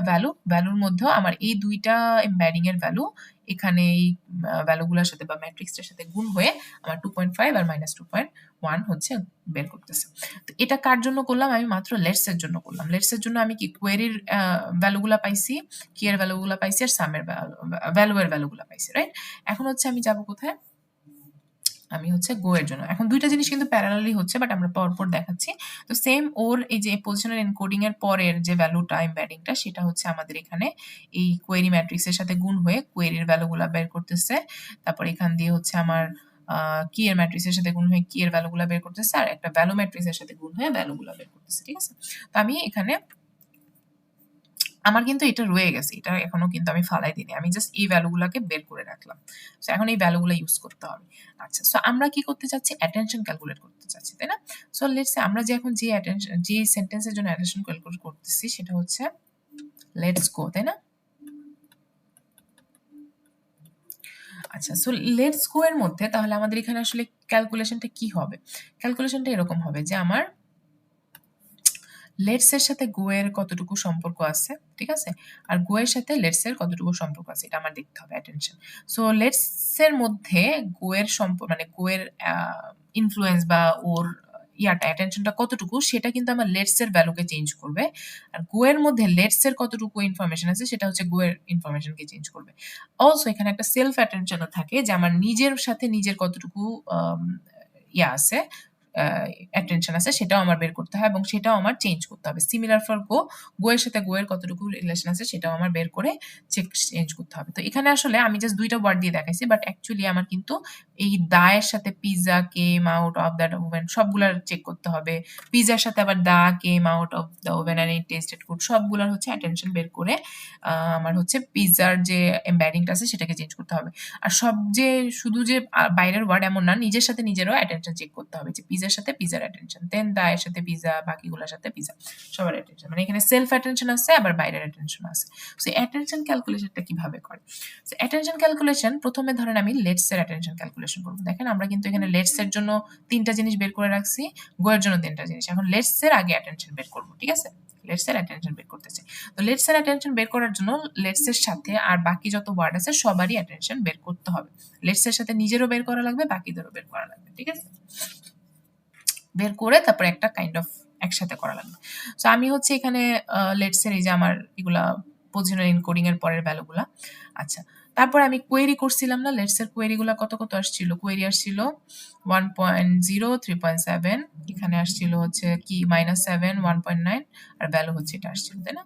[SPEAKER 1] ভ্যালুর মধ্যেও আমার এই ২ টা এমবেডিং এর ভ্যালু এখানে এই ভ্যালুগুলোর সাথে বা ম্যাট্রিক্সটার সাথে গুণ হয়ে আমার 2.5 আর -2.1 হচ্ছে বের করতেছে। তো এটা কার জন্য করলাম? আমি মাত্র লেটস এর জন্য করলাম। লেটস এর জন্য আমি কি কোয়েরির ভ্যালুগুলা পাইছি, কি এর ভ্যালুগুলা পাইছি আর সামের ভ্যালু এর ভ্যালুগুলা পাইছি, রাইট? এখন হচ্ছে আমি যাব কোথায়? আমি হচ্ছে গো এর জন্য। এখন ২ টা জিনিস কিন্তু প্যারালালি হচ্ছে, বাট আমরা পরপর দেখাচ্ছি। তো সেম ওর এই যে পজিশনাল এনকোডিং এর পরের যে ভ্যালুটা এমবেডিংটা সেটা হচ্ছে আমাদের এখানে এই কোয়েরি ম্যাট্রিক্স এর সাথে গুণ হয়ে কোয়েরির ভ্যালুগুলা বের করতেছে। তারপর এখান দিয়ে হচ্ছে আমার কি এর ম্যাট্রিক্স এর সাথে গুণ হয়ে কি এর ভ্যালুগুলা বের করতেছে আর একটা ভ্যালু ম্যাট্রিক্স এর সাথে গুণ হয়ে ভ্যালুগুলা বের করতেছে। ঠিক আছে? তো আমি এখানে আমার কিন্তু এটা রয়ে গেছে। এটা এখনো কিন্তু আমি ফালাই দিইনি। আমি জাস্ট এই ভ্যালুগুলাকে বের করে রাখলাম। সো এখন এই ভ্যালুগুলা ইউজ করতে হবে। আচ্ছা, সো আমরা কি করতে চাচ্ছি? অ্যাটেনশন ক্যালকুলেট করতে চাচ্ছি, তাই না? সো লেটস সে আমরা যে এখন যে সেন্টেন্সের জন্য অ্যাটেনশন ক্যালকুলেট করতেছি সেটা হচ্ছে লেটস গো, তাই না? আচ্ছা, সো লেটস গো এর মধ্যে তাহলে আমাদের এখানে আসলে ক্যালকুলেশনটা কি হবে? ক্যালকুলেশনটা এরকম হবে যে আমার লেটস এর সাথে গো এর কতটুকু সম্পর্ক আছে, ঠিক আছে? আর গো এর সাথে লেটস এর কতটুকু সম্পর্ক আছে এটা আমার দেখতে হবে, অ্যাটেনশন। সো লেটস এর মধ্যে গো এর মানে গো এর ইনফ্লুয়েন্স বা ওর অ্যাটেনশনটা কতটুকু সেটা কিন্তু আমার লেটস এর ভ্যালুকে চেঞ্জ করবে। আর গো এর মধ্যে লেটস এর কতটুকু ইনফরমেশন আছে সেটা হচ্ছে গো এর ইনফরমেশনকে চেঞ্জ করবে। অলসো এখানে একটা সেলফ অ্যাটেনশনও থাকে যে আমার নিজের সাথে নিজের কতটুকু আছে, অ্যাটেনশন আছে সেটাও আমার বের করতে হয় এবং সেটাও আমার চেঞ্জ করতে হবে। সিমিলার ফর গো এর সাথে গো এর কতটুকু রিলেশন আছে সেটাও আমার বের করে চেঞ্জ করতে হবে। তো এখানে আসলে আমি জাস্ট ২ টা ওয়ার্ড দিয়ে দেখাইছি, বাট অ্যাকচুয়ালি আমার কিন্তু এই দা এর সাথে pizza came out of that oven সবগুলার চেক করতে হবে। পিজ্জার সাথে আবার দা came out of the oven and it tasted good সবগুলার হচ্ছে অ্যাটেনশন বের করে আমার হচ্ছে পিজ্জার যে এমবেডিংটা আছে সেটাকে চেঞ্জ করতে হবে। আর সব যে শুধু যে বাইরের ওয়ার্ড এমন না, নিজের সাথে নিজেরও অ্যাটেনশন চেক করতে হবে যে পিজার সাথে পিজার অ্যাটেনশন, দেন দায়ের সাথে পিজা, বাকিগুলোর সাথে পিজা, সবার অ্যাটেনশন। মানে এখানে সেলফ অ্যাটেনশন আছে, আবার বাইরের অ্যাটেনশন আছে। সো অ্যাটেনশন ক্যালকুলেশনটা কিভাবে করে? সো অ্যাটেনশন ক্যালকুলেশন প্রথমে ধরেন আমি লেটসের অ্যাটেনশন ক্যালকুলেশন করবো। দেখেন আমরা কিন্তু এখানে লেটসের জন্য 3টা জিনিস বের করে রাখছি, গোয়ের জন্য 3টা জিনিস। এখন লেটসের আগে অ্যাটেনশন বের করবো, ঠিক আছে? লেটসের অ্যাটেনশন বের করতেছে। তো লেটসের অ্যাটেনশন বের করার জন্য লেটসের সাথে আর বাকি যত ওয়ার্ড আছে সবারই অ্যাটেনশন বের করতে হবে। লেটসের সাথে নিজেরও বের করা লাগবে, বাকিদেরও বের করা লাগবে, ঠিক আছে? বের করে তারপরে একটা কাইন্ড অফ একসাথে করা লাগবে। সো আমি হচ্ছে এখানে লেটসের এই যে আমার এগুলা পজিশনাল এনকোডিং এর পরের ভ্যালুগুলা। আচ্ছা, তারপর আমি কোয়েরি করছিলাম না, লেটসের কোয়েরিগুলা কত কত আসছিল? কোয়েরি আসছিল 1.0, 3.7, এখানে আসছিল হচ্ছে কি -7, 1.9, আর ভ্যালু হচ্ছে এটা আসছিল, তাই না?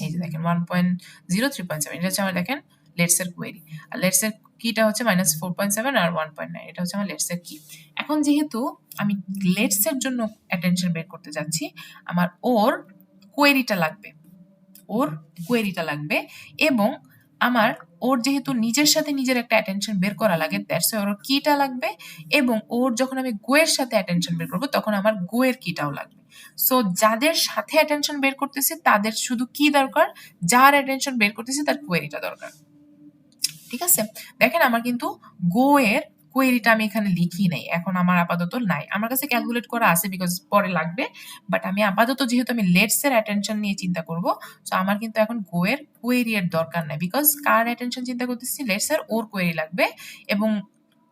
[SPEAKER 1] এই যে দেখেন 1.0, 3.7, এটা হচ্ছে আমার দেখেন লেটসের কোয়েরি। আর লেটসের কিটা হচ্ছে -4.7 আর 1.9, এটা হচ্ছে আমার লেটসের কি। এখন যেহেতু আমি লেটসের জন্য অ্যাটেনশন বের করতে যাচ্ছি, আমার ওর কোয়েরিটা লাগবে, ওর কোয়েরিটা লাগবে, এবং আমার ওর যেহেতু নিজের সাথে নিজের একটা অ্যাটেনশন বের করা লাগে, দ্যাটস ওর কিটা লাগবে, এবং ওর যখন আমি গোয়ের সাথে অ্যাটেনশন বের করবো তখন আমার গোয়ের কিটাও লাগবে। সো যাদের সাথে অ্যাটেনশন বের করতেছি তাদের শুধু কি দরকার, যার অ্যাটেনশন বের করতেছি তার কোয়েরিটা দরকার, ঠিক আছে? দেখেন আমার কিন্তু গো এর কোয়েরিটা আমি এখানে লিখি নাই, এখন আমার আপাতত নাই, আমার কাছে ক্যালকুলেট করা আছে বিকজ পরে লাগবে, বাট আমি আপাতত যেহেতু আমি লেটস এর অ্যাটেনশন নিয়ে চিন্তা করব, সো আমার কিন্তু এখন গো এর কোয়েরি এর দরকার নাই, বিকজ কার অ্যাটেনশন চিন্তা করতেছি, লেটস এর, ওর কোয়েরি লাগবে, এবং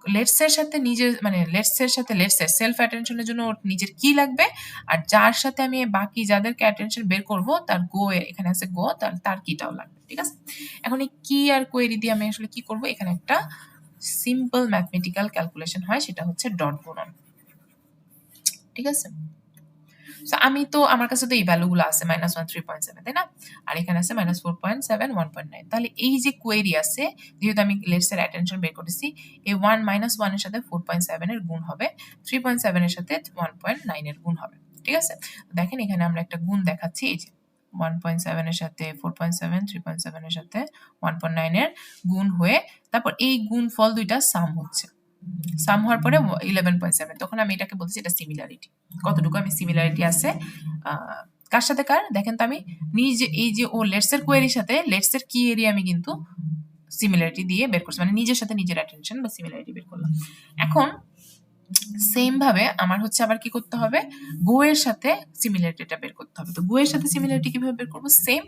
[SPEAKER 1] লেটস এর সাথে নিজের মানে লেটস এর সাথে লেটস এর সেলফ অ্যাটেনশনের জন্য ওর নিজের কি লাগবে, আর যার সাথে আমি বাকি যাদেরকে অ্যাটেনশন বের করব তার গো এখানে আছে গো, তার কিটাও লাগবে, ঠিক আছে? এখন এই কি আর কোয়েরি দিয়ে আমি আসলে কি করব, এখানে একটা সিম্পল ম্যাথমেটিক্যাল ক্যালকুলেশন হয়, সেটা হচ্ছে ডট গুণন, ঠিক আছে? সো আমি তো আমার কাছে তো এই ভ্যালুগুলো আছে -1, 3.7, তাই না? আর এখানে আছে -4.7, 1.9, তাহলে এই যে কোয়েরি আছে, যেহেতু আমি লেটস এর অ্যাটেনশন বের করেছি, এই 1 এর সাথে 4.7 এর গুণ হবে, 3.7 এর সাথে 1.9 এর গুণ হবে, ঠিক আছে? দেখেন এখানে আমরা একটা গুণ দেখাচ্ছি, এই যে 1.7 এর সাথে 4.7, 3.7 এর সাথে 1.9 এর গুণ হয়ে তারপর এই গুণফল দুইটা সাম হচ্ছে, সাম হওয়ার পরে 11.7, তখন আমি এটাকে বলছি এটা সিমিলারিটি। কতটুকু আমি সিমিলারিটি আছে কার সাথে কার, দেখেন তো আমি নিজে এই যে ও লেটস এর কোয়েরির সাথে লেটস এর কি এরিয়া আমি কিন্তু সিমিলারিটি দিয়ে বের করছি, মানে নিজের সাথে নিজের অ্যাটেনশন বা সিমিলারিটি বের করলাম। এখন সেম ভাবে আমার হচ্ছে আবার কি করতে হবে, গো এর সাথে সিমিলারিটিটা বের করতে হবে। তো গো এর সাথে সিমিলারিটি কিভাবে বের করব, সেম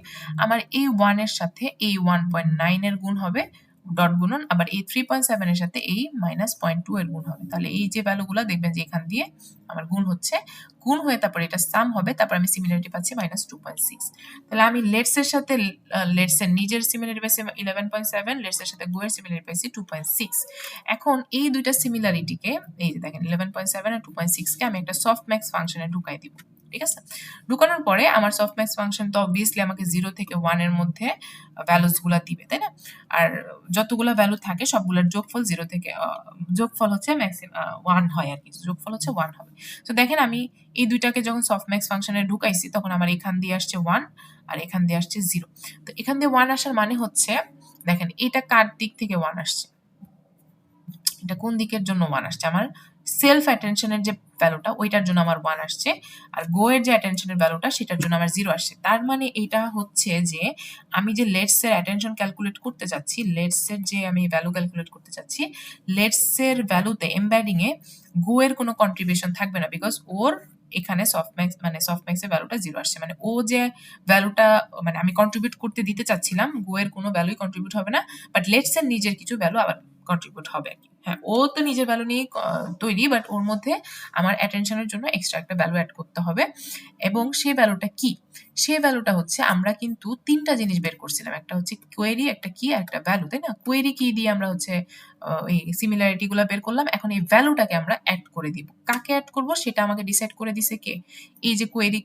[SPEAKER 1] আমার এই 1 এর সাথে এই 1.9 এর গুণ হবে, ডট গুণন, আবার এই 3.7 এর সাথে এই -0.2 এর গুণ হবে। তাহলে এই যে ভ্যালুগুলো দেখবেন যে এখান দিয়ে আমার গুণ হচ্ছে, গুণ হয়ে তারপর এটা সাম হবে, তারপর আমি সিমিলারিটি পাচ্ছি -2.6। তাহলে আমি লেটস এর সাথে লেটস এর নিজের সিমিলারিটি পাইছি 11.7, লেটস এর সাথে গো এর সিমিলারিটি পাইছি 2.6। এখন এই দুইটা সিমিলারিটিকে এই যে দেখেন 11.7 আর 2.6 কে আমি একটা সফটম্যাক্স ফাংশনে ঢুকাই দিব, ঠিক আছে? ঢুকানোর পরে আমার সফটম্যাক্স ফাংশন তো অবভিয়াসলি আমাকে 0 থেকে 1 এর মধ্যে ভ্যালুস গুলা দিবে, তাই না? আর যতগুলা ভ্যালু থাকে সবগুলোর যোগফল 0 থেকে যোগফল হচ্ছে ম্যাক্সিমাম 1 হয় আর কি, যোগফল হচ্ছে 1 হবে। তো দেখেন আমি এই দুইটাকে যখন সফটম্যাক্স ফাংশনে ঢুকাইছি তখন আমার এখান দিয়ে আসছে 1 আর এখান দিয়ে আসছে 0। তো এখান দিয়ে 1 আসার মানে হচ্ছে দেখেন এটা কার দিক থেকে 1 আসছে, এটা কোন দিকের জন্য 1 আসছে, আমার সেলফ অ্যাটেনশনের যে ভ্যালুটা ওইটার জন্য আমার 1 আসছে, আর গো এর যে অ্যাটেনশনের ভ্যালুটা সেটার জন্য আমার 0 আসছে। তার মানে এটা হচ্ছে যে আমি যে লেটস এর অ্যাটেনশন ক্যালকুলেট করতে যাচ্ছি, লেটস এর যে আমি ভ্যালু ক্যালকুলেট করতে যাচ্ছি, লেটস এর ভ্যালুতে এমবেডিং এ গো এর কোনো কন্ট্রিবিউশন থাকবে না, বিকজ ওর এখানে সফটম্যাক্স এর ভ্যালুটা 0 আসছে, মানে ও যে ভ্যালুটা মানে আমি কন্ট্রিবিউট করতে দিতে চাচ্ছিলাম গো এর কোনো ভ্যালুই কন্ট্রিবিউট হবে না, বাট লেটস এর নিজের কিছু ভ্যালু আবার কন্ট্রিবিউট হবে আর কি। হ্যাঁ, ও তো নিজের ভ্যালু নিয়ে তৈরি, বাট ওর মধ্যে আমার অ্যাটেনশনের জন্য এক্সট্রা একটা ভ্যালু অ্যাড করতে হবে, এবং সেই ভ্যালুটা কি, সেই ভ্যালুটা হচ্ছে আমরা কিন্তু 3টা জিনিস বের করছিলাম, একটা হচ্ছে কোয়েরি, একটা কি, আর একটা ভ্যালু, তাই না? কোয়েরি কি দিয়ে আমরা হচ্ছে এই সিমিলারিটি গুলো বের করলাম, এখন এই ভ্যালুটাকে আমরা অ্যাড করে দিব। কাকে অ্যাড করব সেটা আমাকে ডিসাইড করে দিছে কে, এই যে কোয়েরি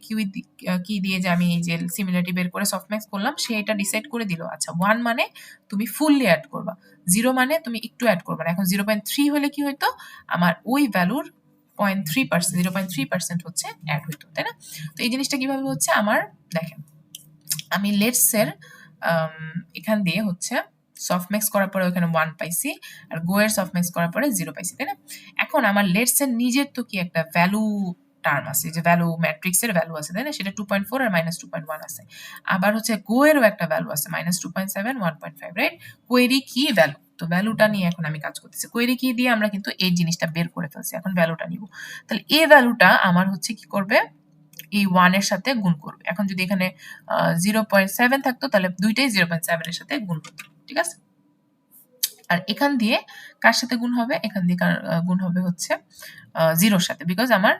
[SPEAKER 1] কি দিয়ে যে আমি এই যে সিমিলারিটি বের করে সফটম্যাক্স করলাম সে এটা ডিসাইড করে দিল। আচ্ছা 1 মানে তুমি ফুললি অ্যাড করবা, 0 মানে তুমি একটু অ্যাড করবা না। এখন 0.3 হলে কি হইতো, আমার ওই ভ্যালুর 0.3% হচ্ছে অ্যাড হইতো, তাই না? তো এই জিনিসটা কিভাবে হচ্ছে, আমার দেখেন আমি লেটস এর এখান দিয়ে হচ্ছে সফটম্যাক্স করার পরে ওখানে 1 পাইছি, আর গো এর সফটম্যাক্স করার পরে 0 পাইছি, তাই না? এখন আমার লেটস এর নিজের তো কি একটা ভ্যালু টার্ম আছে, যে ভ্যালু ম্যাট্রিক্স এর ভ্যালু আছে, তাই না? সেটা 2.4 আর -2.1 আছে। আবার হচ্ছে গো এরও একটা ভ্যালু আছে, -2.7, 1.5, রাইট? কোয়েরি কি ভ্যালু, তো ভ্যালুটা নিয়ে এখন আমি কাজ করতেছি। কোয়েরি কি দিয়ে আমরা কিন্তু এই জিনিসটা বের করে ফেলছি, এখন ভ্যালুটা নিব। তাহলে এই ভ্যালুটা আমার হচ্ছে কি করবে, এই 1 এর সাথে গুণ করবে। এখন যদি এখানে 0.7 থাকতো তাহলে দুইটাই 0.7 এর সাথে গুণ করতে, ঠিক আছে? আর এখান দিয়ে কার সাথে গুণ হবে, এখান দিয়ে গুণ হবে হচ্ছে 0 এর সাথে, বিকজ আমার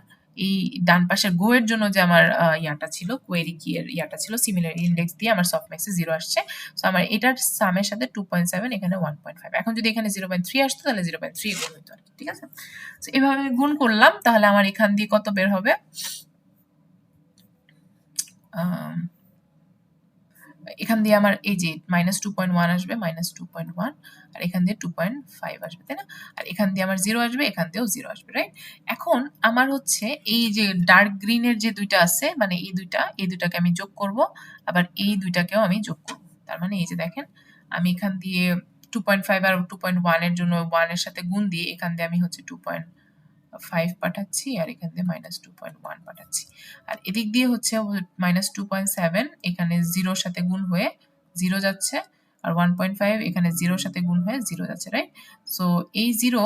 [SPEAKER 1] এই ডান পাশের গো এর জন্য যে আমার ইয়াটা ছিল, কোয়েরি কি এর ইয়াটা ছিল, সিমিলারিটি ইন্ডেক্স দিয়ে আমার সফটম্যাক্সে 0 আসছে। সো আমার এটার সামের সাথে 2.7, এখানে 1.5। এখন যদি এখানে 0.3 আসতো তাহলে 0.3 গুণ হতো, ঠিক আছে? সো এভাবে আমি গুণ করলাম, তাহলে আমার এখান দিয়ে কত বের হবে, এখান দিয়ে আমার এই যে -2.1 আসবে, -2.1, আর এখান দিয়ে 2.5 আসবে, তাই না? আর এখান দিয়ে আমার 0 আসবে, এখান দিয়েও 0 আসবে, রাইট? এখন আমার হচ্ছে এই যে ডার্ক গ্রিনের যে দুইটা আছে, মানে এই দুইটাকে আমি যোগ করব, আবার এই দুইটাকেও আমি যোগ করব। তার মানে এই যে দেখেন, আমি এখান দিয়ে 2.5 আর 2.1 এর জন্য 1 এর সাথে গুণ দিয়ে এখান দিয়ে আমি হচ্ছে 2.5 পাঠাচ্ছি, আর এখান দিয়ে -2.1 পাঠাচ্ছি। আর এদিক দিয়ে হচ্ছে -2.7 এখানে 0 এর সাথে গুণ হয়ে 0 যাচ্ছে, আর 1.5 এখানে 0 এর সাথে গুণ হয়ে 0 যাচ্ছে, রাইট? সো এই 0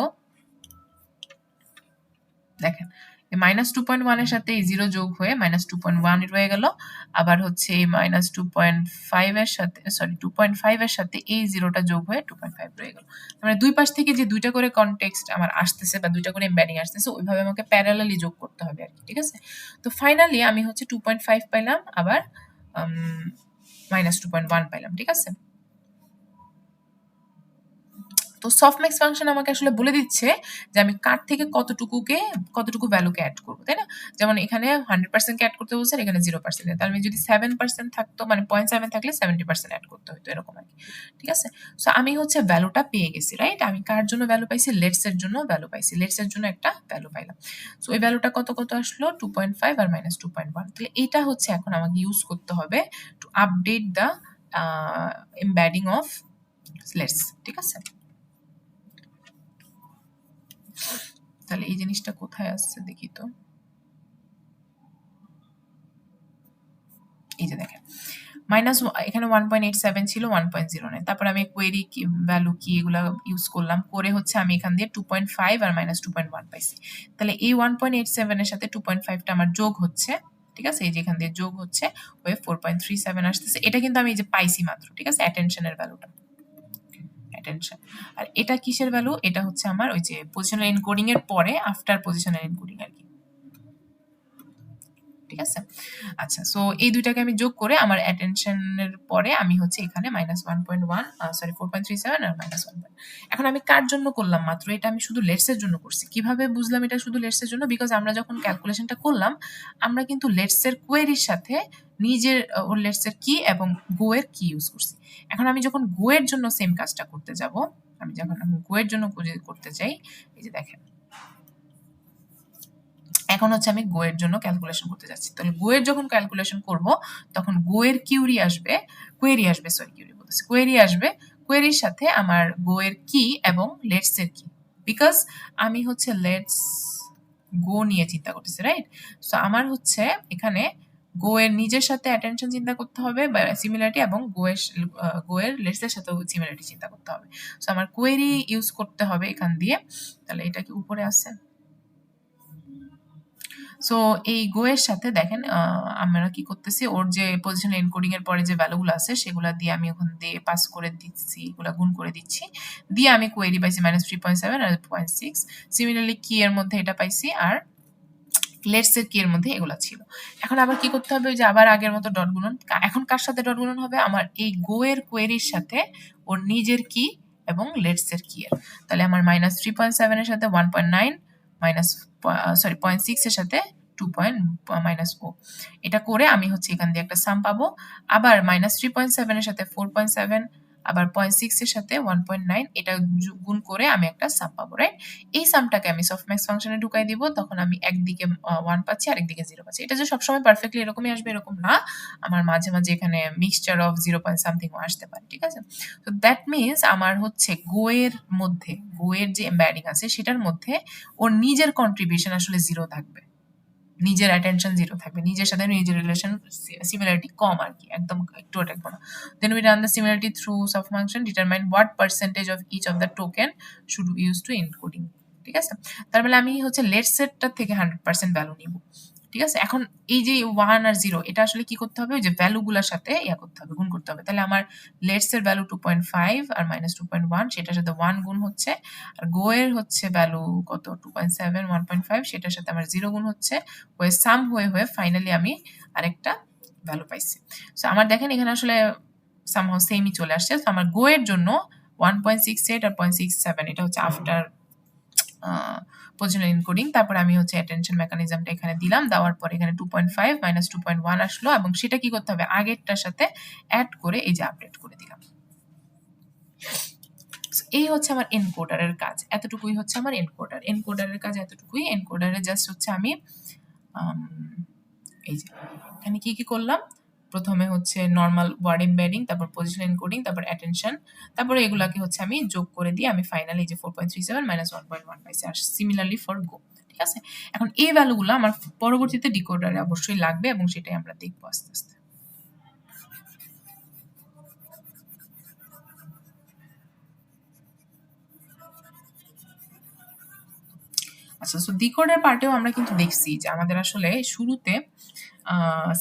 [SPEAKER 1] দেখেন, এই -2.1 এর সাথে এই 0 যোগ হয়ে -2.1 রয়ে গেল, আবার হচ্ছে এই -2.5 এর সাথে, সরি 2.5 এর সাথে এই 0টা যোগ হয়ে 2.5 রয়ে গেল। মানে দুই পাশ থেকে যে দুইটা করে কনটেক্সট আমার আসতেছে বা দুইটা করে এমবেডিং আসতেছে, ওইভাবে আমাকে প্যারালালি যোগ করতে হবে আর কি, ঠিক আছে? তো ফাইনালি আমি হচ্ছে 2.5 পাইলাম, আবার -2.1 পাইলাম, ঠিক আছে? তো সফটম্যাক্স ফাংশন আমাকে আসলে বলে দিচ্ছে যে আমি কার থেকে কতটুকু ভ্যালুকে অ্যাড করবো, তাই না? যেমন এখানে 100% কে অ্যাড করতে বলছে, আর এখানে 0%, তাহলে আমি যদি 7% থাকতো, মানে 0.7 থাকলে 70% অ্যাড করতে হতো, এরকম আর কি, ঠিক আছে? সো আমি হচ্ছে ভ্যালুটা পেয়ে গেছি, রাইট? আমি কার জন্য ভ্যালু পাইছি, লেটস এর জন্য ভ্যালু পাইছি, লেটস এর জন্য একটা ভ্যালু পাইলাম। সো এই ভ্যালুটা কত আসলো, 2.5 আর -2.1। তাহলে এটা হচ্ছে এখন আমাকে ইউজ করতে হবে to update the embedding of let's, ঠিক আছে? তাহলে এই জিনিসটা কোথায় আসছে দেখি তো, এই যে দেখেন এখানে 1.87 ছিল, 1.09। তারপর আমি কোয়েরি কি ভ্যালু কি এগুলা ইউজ করলাম, করে হচ্ছে আমি এখান দিয়ে 2.5 আর -2.1 পাইছি। তাহলে এই 1.87 এর সাথে 2.5টা আমার যোগ হচ্ছে, ঠিক আছে? এই যে এখান দিয়ে যোগ হচ্ছে, হয়ে 4.37 আসতেছে। এটা কিন্তু আমি এই যে পাইছি মাত্র, ঠিক আছে? অ্যাটেনশনের ভ্যালুটা, অ্যাটেনশন। আর এটা কিসের ভ্যালু, এটা হচ্ছে আমার ওই যে পজিশনাল এনকোডিং এর পরে আফটার পজিশনাল এনকোডিং আর কি, ঠিক আছে? আচ্ছা, সো এই দুইটাকে আমি যোগ করে আমার অ্যাটেনশনের পরে আমি হচ্ছে এখানে -1.1, সরি 4.37 আর -1. এখন আমি কার জন্য করলাম মাত্র এটা, আমি শুধু লেটস এর জন্য করছি। কিভাবে বুঝলাম এটা শুধু লেটস এর জন্য? বিকজ আমরা যখন ক্যালকুলেশনটা করলাম, আমরা কিন্তু লেটস এর কোয়েরির সাথে নিজের ওর লেটস এর কি এবং গো এর কি ইউজ করছি। এখন আমি যখন গো এর জন্য সেম কাজটা করতে যাব, আমি যখন গো এর জন্য করতে চাই, এই যে দেখেন, এখন হচ্ছে আমি গো এর জন্য ক্যালকুলেশন করতে যাচ্ছি। তাহলে গো এর যখন ক্যালকুলেশন করব, তখন গো এর কোয়েরি আসবে, কোয়েরি আসবে, কোয়েরির সাথে আমার গো এর কি এবং লেটস এর কি, বিকজ আমি হচ্ছে লেটস গো নিয়ে চিন্তা করতেছি, রাইট? সো আমার হচ্ছে এখানে গো এর নিজের সাথে অ্যাটেনশন চিন্তা করতে হবে বা সিমিলারিটি, এবং গো এর লেটস এর সাথেও সিমিলারিটি চিন্তা করতে হবে। সো আমার কোয়েরি ইউজ করতে হবে এখান দিয়ে। তাহলে এটা কি উপরে আছে? সো এই গো এর সাথে দেখেন আমরা কি করতেছি, ওর যে পজিশন এনকোডিং এর পরে যে ভ্যালুগুলো আছে সেগুলো দিয়ে আমি ওখান দিয়ে পাস করে দিচ্ছি, এগুলো গুণ করে দিচ্ছি, দিয়ে আমি কোয়েরি পাইছি -3.7 আর 0.6। সিমিলারলি কি এর মধ্যে এটা পাইছি, আর লেটস এর কি এর মধ্যে এগুলো ছিল। এখন আবার কি করতে হবে, ওই যে আবার আগের মতো ডট গুণন। এখন কার সাথে ডট গুণন হবে, আমার এই গো এর কোয়েরির সাথে ওর নিজের কি এবং লেটস এর কি এর। তাহলে আমার -3.7 এর সাথে 1.9 মাইনাস, সরি 0.6 এর সাথে 2.-0, এটা করে আমি হচ্ছে এখান দিয়ে একটা সাম পাবো। আবার -3.7 এর সাথে 4.7 আবার 0.6 এর সাথে 1.9 এটা গুণ করে আমি একটা সাম পাবো, রাইট? এই সামটাকে আমি সফটম্যাক্স ফাংশনে ঢুকাই দিব, তখন আমি একদিকে 1 পাচ্ছি আর একদিকে 0 পাচ্ছি। এটা যে সবসময় পারফেক্টলি এরকমই আসবে এরকম না, আমার মাঝে মাঝে এখানে মিক্সচার অফ 0 পয়েন্ট সামথিংও আসতে পারে, ঠিক আছে? তো দ্যাট মিনস আমার হচ্ছে গো এর মধ্যে, গো এর যে এমবেডিং আছে সেটার মধ্যে ওর নিজের কন্ট্রিবিউশন আসলে 0 থাকবে, নিজের অ্যাটেনশন 0 থাকবে, নিজের সাথে নিজের রিলেশন সিমিলারিটি কম আর কি, একদম একটুও থাকবে না। Then we run the similarity through soft function, determine what percentage of each of the token should use to encoding, ঠিক আছে? তার মানে আমি হচ্ছে লেট সেটটা থেকে 100% ভ্যালু নিব, ঠিক আছে? এখন এই যে 1 আর 0 এটা আসলে কি করতে হবে, ওই যে ভ্যালুগুলোর সাথে ইয়া করতে হবে, গুণ করতে হবে। তাহলে আমার লেটস এর ভ্যালু 2.5 আর -2.1 সেটার সাথে 1 গুণ হচ্ছে, আর গো এর হচ্ছে ভ্যালু কত 2.7 1.5 সেটার সাথে আমার 0 গুণ হচ্ছে, হয়ে সাম হয়ে ফাইনালি আমি আরেকটা ভ্যালু পাইছি। সো আমার দেখেন এখানে আসলে সামহাউ সেমই চলে আসছে। তো আমার গো এর জন্য 1.68 আর 0.67 এটা হচ্ছে আফটার পজিশনাল এনকোডিং। তারপর আমি হচ্ছে অ্যাটেনশন মেকানিজমটা এখানে দিলাম, দেওয়ার পর এখানে 2.5 -2.1 আসলো, এবং সেটা কি করতে হবে আগেরটার সাথে অ্যাড করে এই যে আপডেট করে দিলাম। এই হচ্ছে আমার এনকোডারের কাজ, এতটুকুই হচ্ছে আমার এনকোডার। এনকোডারের কাজ এতটুকুই। এনকোডারে জাস্ট হচ্ছে আমি এই যে এখানে কি কি করলাম, প্রথমে হচ্ছে নর্মাল ওয়ার্ড এমবেডিং, তারপর পজিশন এনকোডিং, তারপর অ্যাটেনশন, তারপরে এগুলাকে হচ্ছে আমি যোগ করে দিয়ে আমি ফাইনালি যে 4.37 -1.1 পাইছি। আর সিমিলারলি ফর গো, ঠিক আছে? এখন এই ভ্যালুগুলো আমার পরবর্তীতে ডিকোডারে অবশ্যই লাগবে, এবং সেটাই আমরা দেখবো আস্তে আস্তে। আচ্ছা, সো ডিকোডার পার্টেও আমরা কিন্তু দেখছি যে আমাদের আসলে শুরুতে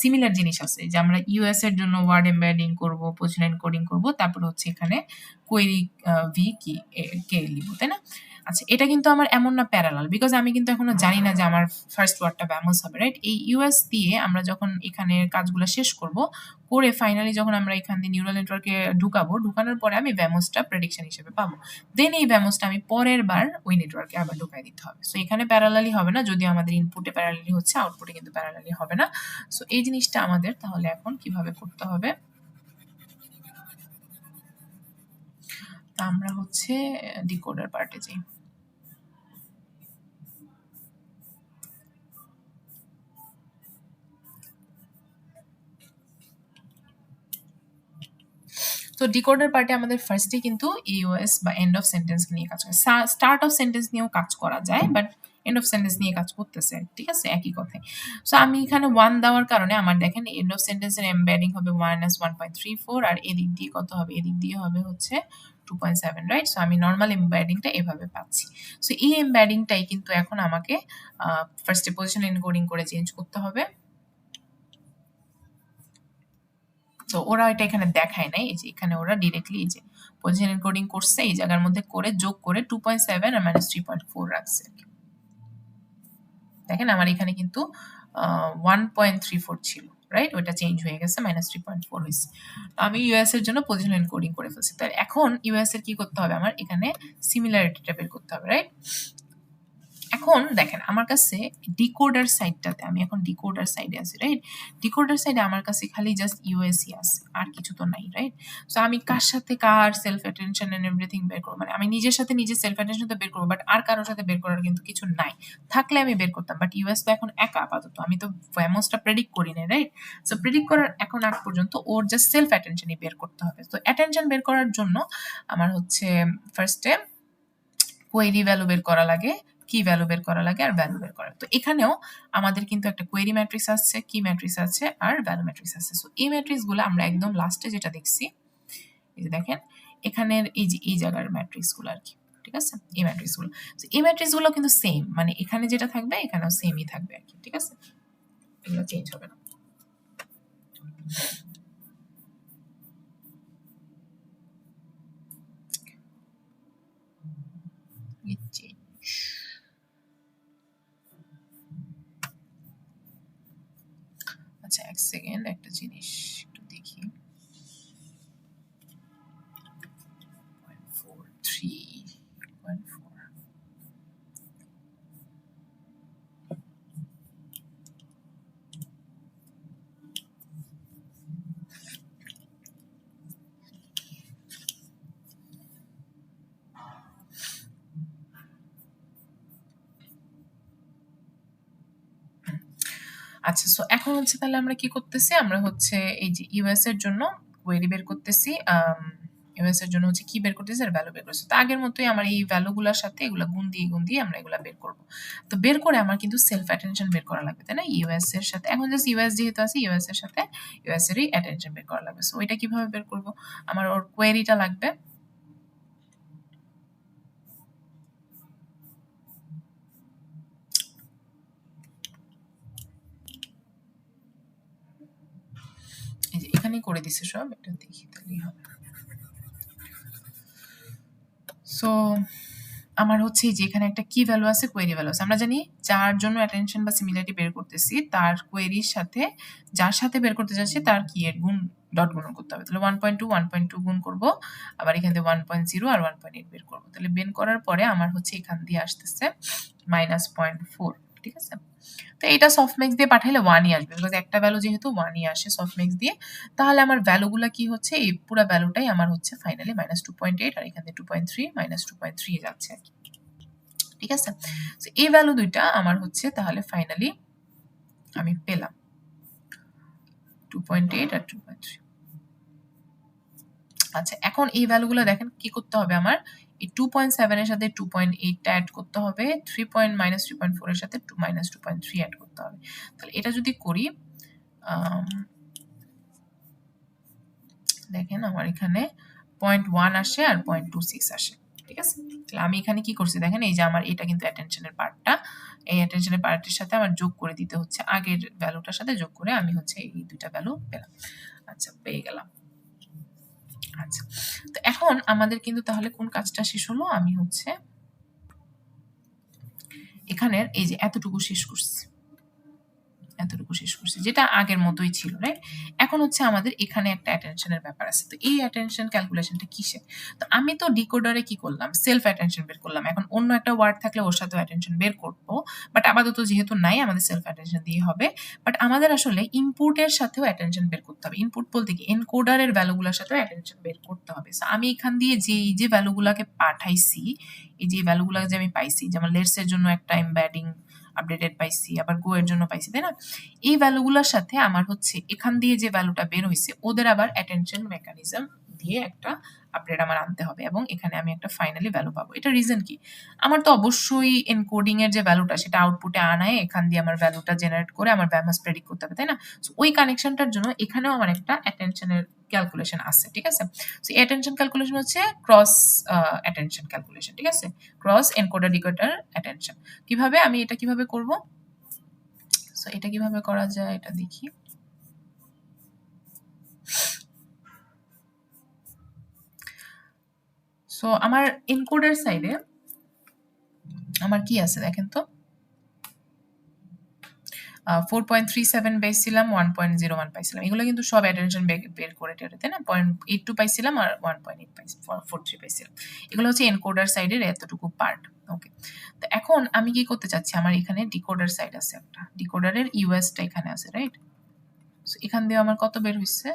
[SPEAKER 1] সিমিলার জিনিস আছে, যে আমরা ইউএস এর জন্য ওয়ার্ড এমবেডিং করব, পজিশন এনকোডিং করব, তারপর হচ্ছে এখানে কোয়েরি ভি কি কে লিখব, তাই না? আচ্ছা, এটা কিন্তু আমার এমন না প্যারালাল, বিকজ আমি কিন্তু এখনো জানি না যে আমার ফার্স্ট ওয়ার্ডটা ব্যামোস হবে, রাইট? এই ইউএস দিয়ে আমরা যখন এখানে কাজগুলো শেষ করব, করে ফাইনালি যখন আমরা এখান দিয়ে নিউরাল নেটওয়ার্কে ঢুকাবো, ঢুকানোর পরে আমি ব্যামোসটা প্রেডিকশন হিসেবে পাবো। দেন এই ব্যামোসটা আমি পরের বার ওই নেটওয়ার্কে আবার ঢুকাই দিতে হবে। সো এখানে প্যারালালি হবে না, যদি আমাদের ইনপুটে প্যারালালি হচ্ছে, আউটপুটে কিন্তু প্যারালালি হবে না। সো এই জিনিসটা আমাদের তাহলে এখন কিভাবে করতে হবে, আমরা হচ্ছে ডিকোডার পার্টে যাই। তো ডিকোডার পার্টে আমাদের ফার্স্টে কিন্তু ইউএস বা এন্ড অফ সেন্টেন্স নিয়ে কাজ করে, স্টার্ট অফ সেন্টেন্স নিয়েও কাজ করা যায়, বাট এন্ড অফ সেন্টেন্স নিয়ে কাজ করতেছে, ঠিক আছে? একই কথাই। সো আমি এখানে 1 দেওয়ার কারণে আমার দেখেন এন্ড অফ সেন্টেন্সের এমবেডিং হবে -1.34, আর এদিক দিয়ে কত হবে, এদিক দিয়ে হবে হচ্ছে 2.7, রাইট? সো আমি নর্মাল এমবেডিংটা এভাবে পাচ্ছি। সো এই এমবেডিংটাই কিন্তু এখন আমাকে ফার্স্টে পজিশন এনকোডিং করে চেঞ্জ করতে হবে। তো ওরা এটা এখানে দেখায় নাই, এই যে এখানে ওরা ডিরেক্টলি এই যে পজিশন এনকোডিং করছে, এই জায়গার মধ্যে করে যোগ করে 2.7 আর -3.4 রাখছে। দেখেন আমার এখানে কিন্তু 1.34 ছিল, রাইট? ওটা চেঞ্জ হয়ে গেছে, -3.4 হয়েছে। আমি ইউএস এর জন্য পজিশন এনকোডিং করে ফেলছি। তাহলে এখন ইউএস এর কি করতে হবে, আমার এখানে সিমিলারিটিটা বের করতে হবে, রাইট? এখন দেখেন আমার কাছে ডিকোডার সাইডটাতে, আমি এখন ডিকোডার সাইডে আছি, রাইট? ডিকোডার সাইডে আমার কাছে খালি জাস্ট ইউএসই আছে, আর কিছু তো নাই, রাইট? সো আমি কার সাথে কার সেলফ অ্যাটেনশন এন্ড এভরিথিং বের করবো, মানে আমি নিজের সাথে নিজের সেলফ অ্যাটেনশন তো বের করবো, বাট আর কারোর সাথে বের করার কিন্তু কিছু নাই। থাকলে আমি বের করতাম, বাট ইউএস তো এখন একা আপাতত, আমি তো ভ্যামোসটা প্রেডিক্ট করি না, রাইট? সো প্রেডিক্ট করার এখন আগ পর্যন্ত ওর জাস্ট সেলফ অ্যাটেনশনই বের করতে হবে। তো অ্যাটেনশন বের করার জন্য আমার হচ্ছে ফার্স্টে কোয়েরি ভ্যালু বের করা লাগে, কি ভ্যালু বের করা লাগে, আর ভ্যালু বের করা। তো এখানেও আমাদের কিন্তু একটা কোয়েরি ম্যাট্রিক্স আছে, কি ম্যাট্রিক্স আছে, আর ভ্যালু ম্যাট্রিক্স আছে। সো এই ম্যাট্রিক্স গুলো আমরা একদম লাস্টে যেটা দেখছি, এই যে দেখেন এখানের এই যে এই জায়গার ম্যাট্রিক্স গুলো আর কি, ঠিক আছে? এই ম্যাট্রিক্স গুলো, এই ম্যাট্রিক্স গুলো কিন্তু সেম, মানে এখানে যেটা থাকবে এখানেও সেমই থাকবে আর কি, ঠিক আছে? এগুলো চেঞ্জ হবে না। আচ্ছা, এক সেকেন্ড, একটা জিনিস একটু দেখি। 0.43.4 আচ্ছা, আচ্ছা, সো এখন হচ্ছে তাহলে আমরা কি করতেছি, আমরা হচ্ছে এই যে ইউএস এর জন্য কোয়েরি বের করতেছি। ইউএস এর জন্য হচ্ছে কি বের করতেছি, আর ভ্যালু বের করতেছি। তো আগের মতোই আমার এই ভ্যালুগুলোর সাথে এগুলা গুণ দিয়ে আমরা এগুলা বের করব। তো বের করে আমার কিন্তু সেলফ অ্যাটেনশন বের করা লাগবে, তাই না? ইউএস এর সাথে এখন জাস্ট ইউএস যেহেতু আছে, ইউএস এর সাথে ইউএস এরই অ্যাটেনশন বের করা লাগবে। সো ওইটা কিভাবে বের করব, আমার ওর কোয়েরিটা লাগবে। এই যে এখানেই করে দিছে সব, এটা দেখি তাহলেই হবে। সো আমার হচ্ছে যে এখানে একটা কি ভ্যালু আছে, কোয়েরি ভ্যালু আছে। আমরা জানি যার জন্য অ্যাটেনশন বা সিমিলারিটি বের করতেছি তার কোয়েরির সাথে যার সাথে বের করতে যাচ্ছি তার কি এর গুণ ডট গুণ করতে হবে। তাহলে 1.2 গুণ করব, আবার এখান থেকে 1.0 আর 1.8 বের করব। তাহলে বের করার পরে আমার হচ্ছে এখান দিয়ে আসতেছে -0.4, ঠিক আছে? তো এটা সফটম্যাক্স দিয়ে পাঠাইলে 1ই আসবে, বিকজ একটা ভ্যালু যেহেতু 1ই আসে সফটম্যাক্স দিয়ে। তাহলে আমার ভ্যালুগুলা কি হচ্ছে, এই পুরো ভ্যালুটাই আমার হচ্ছে ফাইনালি -2.8, আর এখানে 2.3 -2.3 যাচ্ছে আর কি, ঠিক আছে? তো এই ভ্যালু দুইটা আমার হচ্ছে তাহলে ফাইনালি আমি পেলাম 2.8 আর 2.3। আচ্ছা, এখন এই ভ্যালুগুলো দেখেন কি করতে হবে, আমার এই 2.7 এর সাথে 2.8 টা অ্যাড করতে হবে, 3.4 এর সাথে -2.3 অ্যাড করতে হবে। তাহলে এটা যদি করি, দেখেন আমার এখানে 0.1 আসে আর 0.26 আসে, ঠিক আছে? তাহলে আমি এখানে কি করছি দেখেন, এই যে আমার এটা কিন্তু অ্যাটেনশনের পার্টটা, এই অ্যাটেনশনের পার্টের সাথে আমার যোগ করে দিতে হচ্ছে, আগের ভ্যালুটার সাথে যোগ করে আমি হচ্ছে এই দুইটা ভ্যালু পেলাম। আচ্ছা, পেয়ে গেলাম। আচ্ছা, তো এখন আমাদের কিন্তু তাহলে কোন কাজটা শেষ হলো, আমি হচ্ছে এখানের এই যে এতটুকু শেষ করছি, যেটা আগের মতোই ছিল, রাইট? এখন হচ্ছে আমাদের এখানে একটা অ্যাটেনশনের ব্যাপার আছে। তো এই অ্যাটেনশন ক্যালকুলেশনটা কিসে? তো আমি তো ডিকোডারে কি করলাম, সেলফ অ্যাটেনশন বের করলাম। এখন অন্য একটা ওয়ার্ড থাকলে ওর সাথে অ্যাটেনশন বের করব, বাট আপাতত যেহেতু নাই, আমাদের সেলফ অ্যাটেনশন দিয়ে হবে। বাট আমাদের আসলে ইনপুটের সাথেও অ্যাটেনশন বের করতে হবে। ইনপুট বলতে কি, এনকোডারের ভ্যালুগুলোর সাথেও অ্যাটেনশন বের করতে হবে। সো আমি এখান দিয়ে যে ভ্যালুগুলোকে পাঠাইছি, এই যে ভ্যালুগুলো যে আমি পাইছি, যেমন লেটস এর জন্য একটা এমবেডিং আপডেটেড পাইছি, আবার গো এর জন্য পাইছি, তাই না? এই ভ্যালুগুলোর সাথে আমার হচ্ছে এখান দিয়ে যে ভ্যালুটা বের হয়েছে ওদের আবার অ্যাটেনশন মেকানিজম দিয়ে একটা আপডেট আমার আনতে হবে, এবং এখানে আমি একটা ফাইনালি ভ্যালু পাবো। এটা রিজন কি, আমার তো অবশ্যই এনকোডিং এর যে ভ্যালুটা সেটা আউটপুটে আনায় এখান দিয়ে আমার ভ্যালুটা জেনারেট করে আমার ভ্যামাস প্রেডিক্ট করতে হবে, তাই না? সো ওই কানেকশনটার জন্য এখানেও আমার একটা অ্যাটেনশনের ক্যালকুলেশন আছে, ঠিক আছে? সো অ্যাটেনশন ক্যালকুলেশন হচ্ছে ক্রস অ্যাটেনশন ক্যালকুলেশন, ঠিক আছে? Cross encoder decoder attention. কিভাবে আমি এটা কিভাবে করব, সো এটা কিভাবে করা যায় এটা দেখি। সো আমার এনকোডার সাইডে আমার কি আছে দেখেন তো, 4.37 পাইছিলাম, 1.01 পাইছিলাম। এগুলো কিন্তু সব অ্যাটেনশন বের করে টেরে, তাই না? 0.82 পাইছিলাম আর 1.8 43 পাইছিলাম। এগুলো হচ্ছে এনকোডার সাইডের এতটুকু পার্ট। ওকে, তো এখন আমি কি করতে চাচ্ছি, আমার এখানে ডিকোডার সাইড আছে একটা, ডিকোডারের ইউএসটা এখানে আছে, রাইট? সো এখান দিয়ে আমার কত বের হইছে,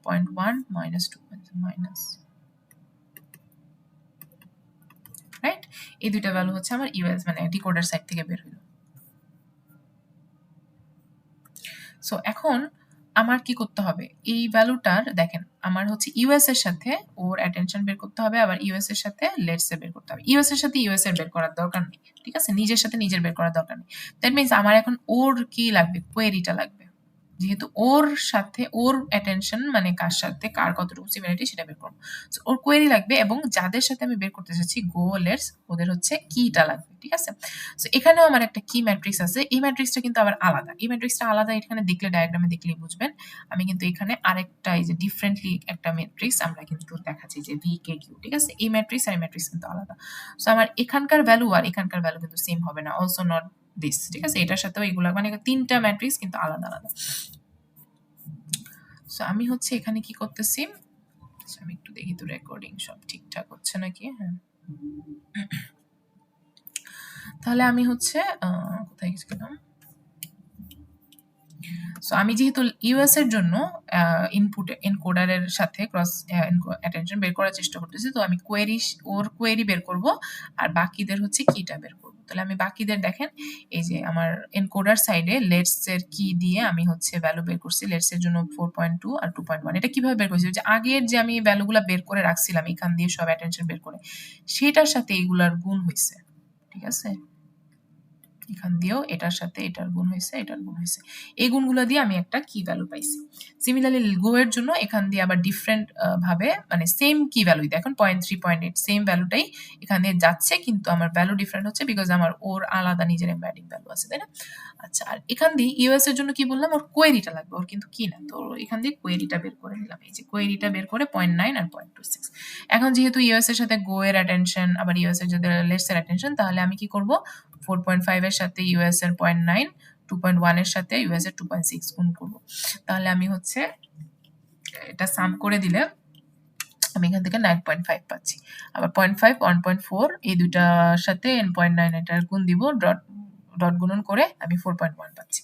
[SPEAKER 1] 0.1 -2 মাইনাস, রাইট? এই দুইটা ভ্যালু হচ্ছে আমার ইউএস মানে ডিকোডার সাইড থেকে বের হইলো। সো এখন আমার কি করতে হবে, এই ভ্যালুটার দেখেন আমার হচ্ছে ইউএস এর সাথে ওর অ্যাটেনশন বের করতে হবে, আবার ইউএস এর সাথে লেটস এর বের করতে হবে। ইউএস এর সাথে ইউএস এর বের করার দরকার নেই, ঠিক আছে? নিজের সাথে নিজের বের করার দরকার নেই। দ্যাট মিনস আমার এখন ওর কি লাগবে, কোয়েরিটা লাগবে, যেহেতু ওর সাথে ওর অ্যাটেনশন মানে কার সাথে কার কতটুকু সিমিলারিটি সেটা বের করবো। সো ওর কোয়েরি লাগবে, এবং যাদের সাথে আমি বের করতে চাচ্ছি গো লেটস, ওদের হচ্ছে কিটা লাগবে, ঠিক আছে? সো এখানেও আমার একটা কি ম্যাট্রিক্স আছে, এই ম্যাট্রিক্সটা কিন্তু আবার আলাদা। এই ম্যাট্রিক্সটা আলাদা, এখানে দেখলে ডায়াগ্রামে দেখলেই বুঝবেন। আমি কিন্তু এখানে আরেকটা এই যে ডিফারেন্টলি একটা ম্যাট্রিক্স আমরা কিন্তু দেখাচ্ছি যে ভি কে কিউ, ঠিক আছে? এই ম্যাট্রিক্স আর এই ম্যাট্রিক্স কিন্তু আলাদা। সো আমার এখানকার ভ্যালু আর এখানকার ভ্যালু কিন্তু সেম হবে না, অলসো নট দিস, ঠিক আছে? এটার সাথেও এগুলা মানে তিনটা ম্যাট্রিক্স কিন্তু আলাদা আলাদা। সো আমি হচ্ছে এখানে কি করতেছি, আমি একটু দেখি তো রেকর্ডিং সব ঠিকঠাক হচ্ছে নাকি। হ্যাঁ, তাহলে আমি হচ্ছে কোথায় গেছিলাম, সো আমি যেহেতু ইউএস এর জন্য ইনপুট এনকোডারের সাথে ক্রস অ্যাটেনশন বের করার চেষ্টা করতেছি, তো আমি ওর কোয়েরি বের করব আর বাকিদের হচ্ছে কিটা বের করব। তাহলে আমি বাকিদের দেখেন এই যে আমার এনকোডার সাইডে লেটস এর কি দিয়ে আমি হচ্ছে ভ্যালু বের করছি। লেটস এর জন্য 4.2 আর 2.1। এটা কিভাবে বের করছি? যে আগের যে আমি ভ্যালুগুলো বের করে রাখছিলাম এখান দিয়ে সব অ্যাটেনশন বের করে, সেটার সাথে এইগুলার গুণ হয়েছে, ঠিক আছে? এখান দিয়েও এটার সাথে এটার গুণ হয়েছে, এটার গুণ হয়েছে, এই গুণগুলো দিয়ে আমি একটা কি ভ্যালু পাইছি। সিমিলারলি গো এর জন্য এখান দিয়ে আবার ডিফারেন্ট ভাবে মানে সেম কি ভ্যালু, দেখুন 0.3 0.8 সেম ভ্যালুটাই এখান দিয়ে যাচ্ছে, কিন্তু আমার ভ্যালু ডিফারেন্ট হচ্ছে বিকজ আমার ওর আলাদা নিজের এমবেডিং ভ্যালু আছে, তাই না? আচ্ছা, আর এখান দিয়ে ইউএস এর জন্য কি বললাম, ওর কোয়েরিটা লাগবে, ওর কিন্তু কি না, তো এখান দিয়ে কোয়েরিটা বের করে নিলাম। এই যে কোয়েরিটা বের করে 0.9 আর 0.26। এখন যেহেতু ইউএস এর সাথে গো এর অ্যাটেনশন আবার ইউএস এর যদি লেটস এর অ্যাটেনশন, তাহলে আমি কি করব, 4.5 এর সাথে ইউএস এর 0.9, 2.1 এর সাথে ইউএস এর 2.6 গুণ করব। তাহলে আমি হচ্ছে এটা সাম করে দিলে আমি এখান থেকে 9.5 পাচ্ছি। আবার 0.5 1.4 এই দুইটার সাথে 0.9 এটার গুণ দিব, ডট গুণন করে আমি 4.1 পাচ্ছি।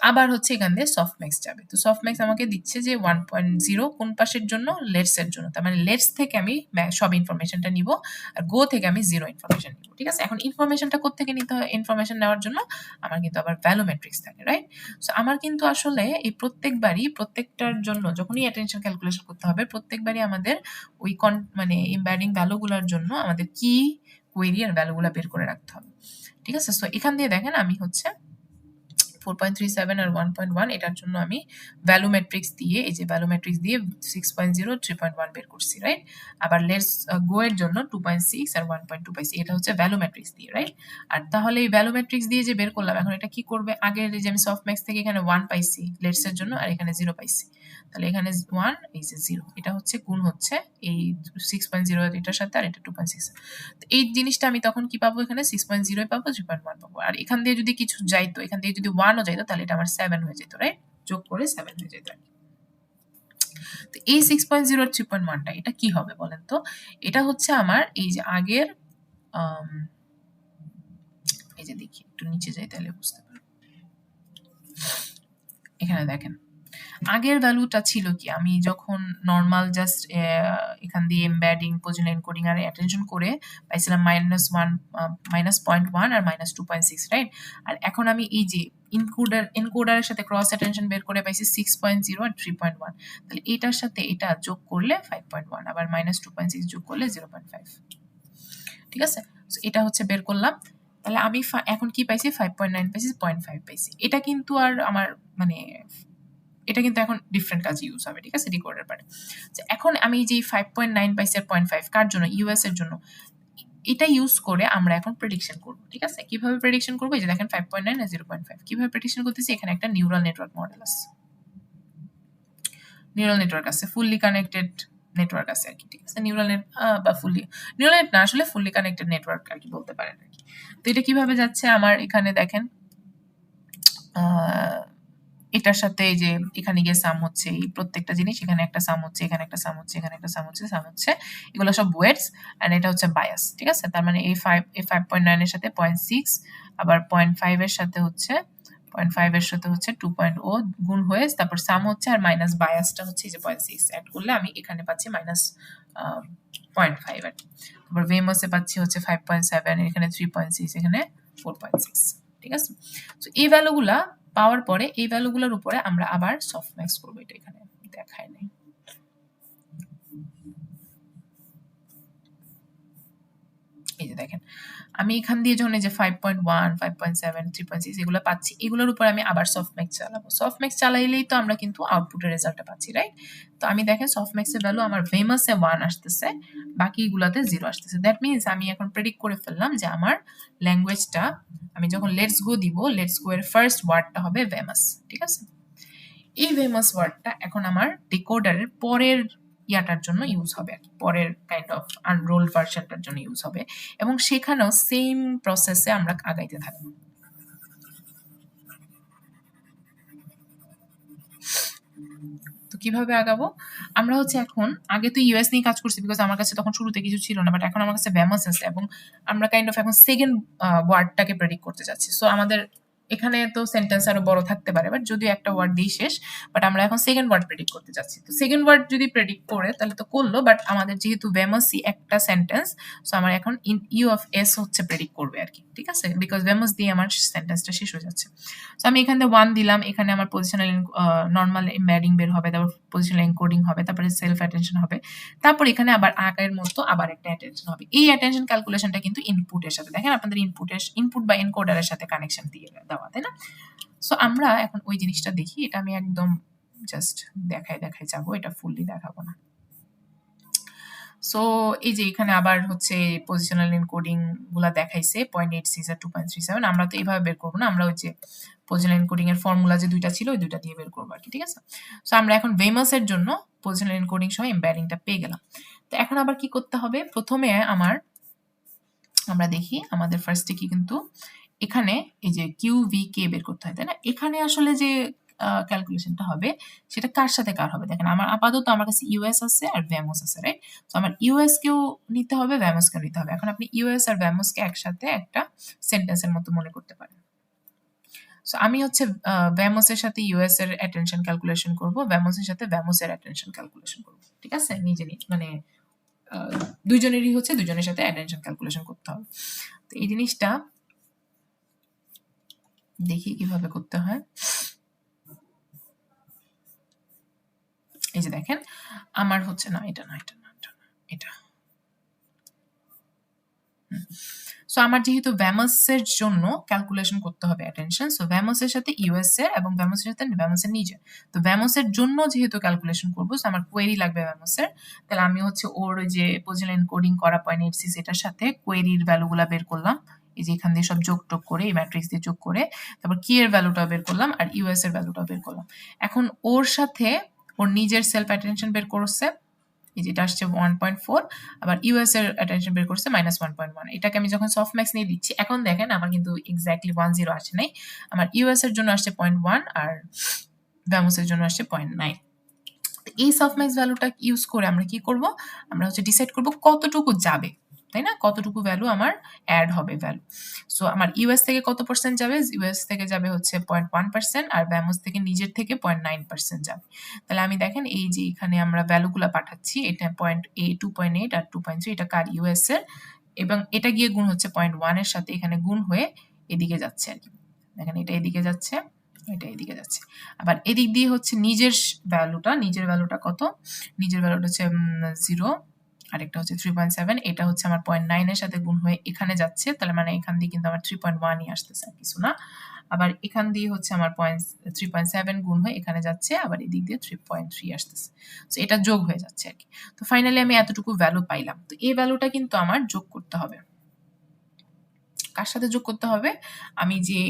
[SPEAKER 1] আবার হচ্ছে এখান দিয়ে সফটম্যাক্স যাবে, তো সফটম্যাক্স আমাকে দিচ্ছে যে 1.0 কোন পাশের জন্য, লেটস এর জন্য। তার মানে লেটস থেকে আমি সব ইনফরমেশনটা নিব আর গো থেকে আমি জিরো ইনফরমেশন নিব, ঠিক আছে? এখন ইনফরমেশনটা কোত্থেকে নিতে হয়? ইনফরমেশন নেওয়ার জন্য আমার কিন্তু আবার ভ্যালু ম্যাট্রিক্স থাকে, রাইট? সো আমার কিন্তু আসলে এই প্রত্যেকবারই প্রত্যেকটার জন্য যখনই অ্যাটেনশন ক্যালকুলেশন করতে হবে, প্রত্যেকবারই আমাদের ওই মানে এমবেডিং ভ্যালুগুলোর জন্য আমাদের কি কোয়েরি আর ভ্যালুগুলো বের করে রাখতে হবে, ঠিক আছে? সো এখান দিয়ে দেখেন আমি হচ্ছে 4.37 আর 1.1 এটার জন্য আমি ভ্যালু ম্যাট্রিক্স দিয়ে, এই যে ভ্যালু ম্যাট্রিক্স দিয়ে 6.0 3.1 বের করছি, রাইট? আবার লেটস গো এর জন্য 2.6 আর 1.2 পাইছি, এটা হচ্ছে ভ্যালু ম্যাট্রিক্স দিয়ে, রাইট? আর তাহলে এই ভ্যালু ম্যাট্রিক্স দিয়ে যে বের করলাম, এখন এটা কি করবে, আগের যে আমি সফটম্যাক্স থেকে এখানে 1 পাইছি লেটস এর জন্য আর এখানে 0 পাইছি, তাহলে এখানে 1 এই যে 0, এটা হচ্ছে গুণ হচ্ছে এই 6.0 এটার সাথে আর এটা 2.6। তো এই জিনিসটা আমি তখন কি পাবো, এখানে 6.0 পাবো, 3.1 পাবো। আর এখান দিয়ে যদি কিছু যাইতো, এখান দিয়ে যদি 1ও যাইতো, তাহলে এটা আমার 7 হয়ে যেত, রাইট? যোগ করে 7 হয়ে যেত। তো এই 6.0 আর 3.1টা এটা কি হবে বলেন তো? এটা হচ্ছে আমার এই যে আগের এই যে দেখি একটু নিচে যাই তাহলে বুঝতে পারবো। এখানে দেখেন আগের ভ্যালুটা ছিল কি, আমি যখন নর্মাল জাস্ট এখান দিয়ে এমবেডিং পজিশন এনকোডিং আর অ্যাটেনশন করে পাইছিলাম -1 -0.1 আর -2.6, রাইট? আর এখন আমি এই যে এনকোডারের সাথে ক্রস অ্যাটেনশন বের করে পাইছি 6.0 আর 3.1, তাহলে এটার সাথে এটা যোগ করলে 5.1 আবার -2.6 যোগ করলে 0.5, ঠিক আছে? সো এটা হচ্ছে বের করলাম। তাহলে আমি এখন কি পাইছি, 5.9 পাইছি, 0.5 পাইছি। এটা কিন্তু আর আমার মানে এটা কিন্তু এখন ডিফারেন্ট কাজে ইউজ হবে, ঠিক আছে? ডিকোডার পার্টে। এখন আমি যে 5.9 পাইছি আর 0.5 কার জন্য, ইউএস এর জন্য, এটা ইউজ করে আমরা এখন প্রেডিকশন করব, ঠিক আছে? কিভাবে প্রেডিকশন করব, এই যে দেখেন 5.9 আর 0.5 কিভাবে প্রেডিকশন করতেছি, এখানে একটা নিউরাল নেটওয়ার্ক মডেল আছে, নিউরাল নেটওয়ার্ক আছে, ফুললি কানেক্টেড নেটওয়ার্ক আছে আর কি, ঠিক আছে? নিউরাল নেট বা নিউরাল নেট না, আসলে ফুললি কানেক্টেড নেটওয়ার্ক আর কি বলতে পারেন আর কি। তো এটা কিভাবে যাচ্ছে, আমার এখানে দেখেন এটার সাথে এই যে এখানে গিয়ে সাম হচ্ছে, এই প্রত্যেকটা জিনিস, এখানে একটা সাম হচ্ছে, এখানে একটা সাম হচ্ছে, এখানে একটা সাম হচ্ছে, এগুলো সব ওয়েটস এন্ড এটা হচ্ছে বায়াস, ঠিক আছে? তার মানে এই 5.9 এর সাথে 0.6 আবার 0.5 এর সাথে হচ্ছে 0.5 এর সাথে হচ্ছে 2.0 গুণ হয়ে তারপর সাম হচ্ছে আর মাইনাস বায়াসটা হচ্ছে এই যে 0.6 অ্যাড করলে আমি এখানে পাচ্ছি -0.5 আর তারপর ভেমাসে পাচ্ছি হচ্ছে 5.7, এখানে 3.6, এখানে 4.6, ঠিক আছে? তো এই ভ্যালুগুলা পাওয়ার পরে এই ভ্যালুগুলোর উপরে আমরা আবার সফটম্যাক্স করবো, এটা এখানে দেখায় নাই। এই যে দেখেন আমি এখান দিয়ে যখন এই যে 5.1 5.7 3.6 এগুলো পাচ্ছি, এগুলোর উপর আমি আবার সফটম্যাক্স চালাবো। সফটম্যাক্স চালাইলেই তো আমরা কিন্তু আউটপুটের রেজাল্টটা পাচ্ছি, রাইট? তো আমি দেখেন সফটম্যাক্সের ভ্যালু আমার ভেমাসে 1 আসতেছে, বাকিগুলোতে 0 আসতেছে। দ্যাট মিন্স আমি এখন প্রেডিক্ট করে ফেললাম যে আমার ল্যাঙ্গুয়েজটা আমি যখন লেটস গো দিব, লেটস গো এর ফার্স্ট ওয়ার্ডটা হবে ভেমাস, ঠিক আছে? এই ভেমাস ওয়ার্ডটা এখন আমার ডিকোডারের পরের ইয়াটার জন্য ইউজ হবে, পরের কাইন্ড অফ আনরোল ভার্সনটার জন্য ইউজ হবে, এবং সেখানেও সেম প্রসেসে আমরা আগাইতে থাকবো। তো কিভাবে আগাবো, আমরা হচ্ছে এখন আগে তো ইউএস নিয়ে কাজ করছি বিকজ আমার কাছে তখন শুরুতে কিছু ছিল না, বাট এখন আমার কাছে ভেমাস আছে এবং আমরা কাইন্ড অফ এখন সেকেন্ড ওয়ার্ডটাকে প্রেডিক্ট করতে যাচ্ছি। সো আমাদের এখানে তো সেন্টেন্স আরো বড় থাকতে পারে, বাট যদিও একটা ওয়ার্ড দিয়ে শেষ, বাট আমরা এখন সেকেন্ড ওয়ার্ড প্রেডিক্ট করতে যাচ্ছি। তো সেকেন্ড ওয়ার্ড যদি প্রেডিক্ট করে তাহলে তো করলো, বাট আমাদের যেহেতু ভেমসই একটা সেন্টেন্স, সো আমার এখন ইউ অফ এস হচ্ছে প্রেডিক্ট করবে আর কি, ঠিক আছে, বিকজ ভেমস দিয়ে আমার সেন্টেন্সটা শেষ হয়ে যাচ্ছে। সো আমি এখানে 1 দিলাম, এখানে আমার পজিশনাল নর্মাল এমবেডিং বের হবে, তারপর পজিশনাল এনকোডিং হবে, তারপরে সেলফ অ্যাটেনশন হবে, তারপর এখানে আবার আগের মতো আবার একটা অ্যাটেনশন হবে। এই অ্যাটেনশন ক্যালকুলেশনটা কিন্তু ইনপুটের সাথে, দেখেন আপনাদের ইনপুট বা এনকোডারের সাথে কানেকশন দিয়ে দেওয়া, তাই না? সো আমরা এখন ওই জিনিসটা দেখি, এটা আমি একদম জাস্ট দেখাই যাবো, এটা ফুললি দেখাবো না। সো এই যে এখানে আবার হচ্ছে পজিশনাল এনকোডিং গুলা দেখাইছে 0.86 আর 2.37, আমরা তো এইভাবে বের করবো না, আমরা ওই যে পজিশনাল এনকোডিং এর ফর্মুলা যে দুইটা ছিল ওই দুইটা দিয়ে বের করবো আর কি, ঠিক আছে। সো আমরা এখন ভেমাস এর জন্য পজিশনাল এনকোডিং সহ এমবেডিংটা পেয়ে গেলাম। তো এখন আবার কি করতে হবে, প্রথমে আমরা দেখি আমাদের ফার্স্টে কি, কিন্তু এখানে এই যে QVK বের করতে হয়, তাই না? এখানে আসলে যে ক্যালকুলেশনটা হবে সেটা কার সাথে কার হবে, দেখেন আমার আপাতত আমার কাছে ইউএস আছে আর ভ্যামোস আছে, রাইট? তো আমার ইউএস কেও নিতে হবে, ভ্যামোস কেও নিতে হবে। এখন আপনি ইউএস আর ভ্যামোসকে একসাথে একটা সেন্টেন্সের মতো মনে করতে পারেন। সো আমি হচ্ছে ভ্যামোসের সাথে ইউএস এর অ্যাটেনশন ক্যালকুলেশন করব, ভ্যামোসের সাথে ভ্যামোসের অ্যাটেনশন ক্যালকুলেশন করব, ঠিক আছে, নিজে মানে দুইজনেরই হচ্ছে দুইজনের সাথে অ্যাটেনশন ক্যালকুলেশন করতে হবে। তো এই জিনিসটা দেখি কিভাবে করতে হয়। এই যে দেখেন আমার হচ্ছে না, এটা না, এটা। সো আমার যেহেতু ভ্যামোসের জন্য ক্যালকুলেশন করতে হবে অ্যাটেনশন, সো ভ্যামোসের সাথে ইউএস এর এবং ভ্যামোসের সাথে ভ্যামোসের নিজে, তো ভ্যামোসের জন্য যেহেতু ক্যালকুলেশন করব, সো আমার কোয়েরি লাগবে ভ্যামোসের, তাহলে আমি হচ্ছে ওর যে পজিশনাল এনকোডিং করা 0.86 এটার সাথে কোয়েরির ভ্যালুগুলা বের করলাম, এই যে এখান দিয়ে সব যোগ টোগ করে এই ম্যাট্রিক্স দিয়ে যোগ করে, তারপর কি এর ভ্যালুটা বের করলাম আর ইউএস এর ভ্যালুটা বের করলাম। এখন ওর সাথে ওর নিজের সেলফ অ্যাটেনশন বের করছে, এই যেটা আসছে 1.4, আবার ইউএস এর অ্যাটেনশন বের করছে -1.1। এটাকে আমি যখন সফট ম্যাক্স নিয়ে দিচ্ছি, এখন দেখেন আমার কিন্তু এক্স্যাক্টলি 10 আসে নাই, আমার ইউএস এর জন্য আসছে 0.1 আর ভ্যামোস এর জন্য আসছে 0.9। এই সফট ম্যাক্স ভ্যালুটা ইউজ করে আমরা কি করব, আমরা হচ্ছে ডিসাইড করব কতটুকু যাবে, তাই না, কতটুকু ভ্যালু আমার অ্যাড হবে ভ্যালু। সো আমার ইউএস থেকে কত পার্সেন্ট যাবে, ইউএস থেকে যাবে হচ্ছে 0.1% আর ভ্যামোস থেকে নিজের থেকে 0.9% যাবে। তাহলে আমি দেখেন এই যে এখানে আমরা ভ্যালুগুলো পাঠাচ্ছি, এটা 2.8 আর 2.3, এটা কার, ইউএস এর, এবং এটা গিয়ে গুণ হচ্ছে 0.1 এর সাথে, এখানে গুণ হয়ে এদিকে যাচ্ছে আর কি, দেখেন এটা এদিকে যাচ্ছে, এটা এদিকে যাচ্ছে। আবার এদিক দিয়ে হচ্ছে নিজের ভ্যালুটা কত, নিজের ভ্যালুটা হচ্ছে 0, আরেকটা হচ্ছে 3.7, এটা হচ্ছে আমার 0.9 এর সাথে গুণ হয়ে এখানে যাচ্ছে, তাহলে মানে এখান দিয়ে কিন্তু আমার 3.1ই আসতেছে আর কিছু না। আবার এখান দিয়ে হচ্ছে আমার 3.7 গুণ হয়ে এখানে যাচ্ছে, আবার এদিক দিয়ে 3.3 আসতেছে, তো এটা যোগ হয়ে যাচ্ছে আর কি। তো ফাইনালি আমি এতটুকু ভ্যালু পাইলাম। তো এই ভ্যালুটা কিন্তু আমার যোগ করতে হবে, কার সাথে যোগ করতে হবে, আমি যে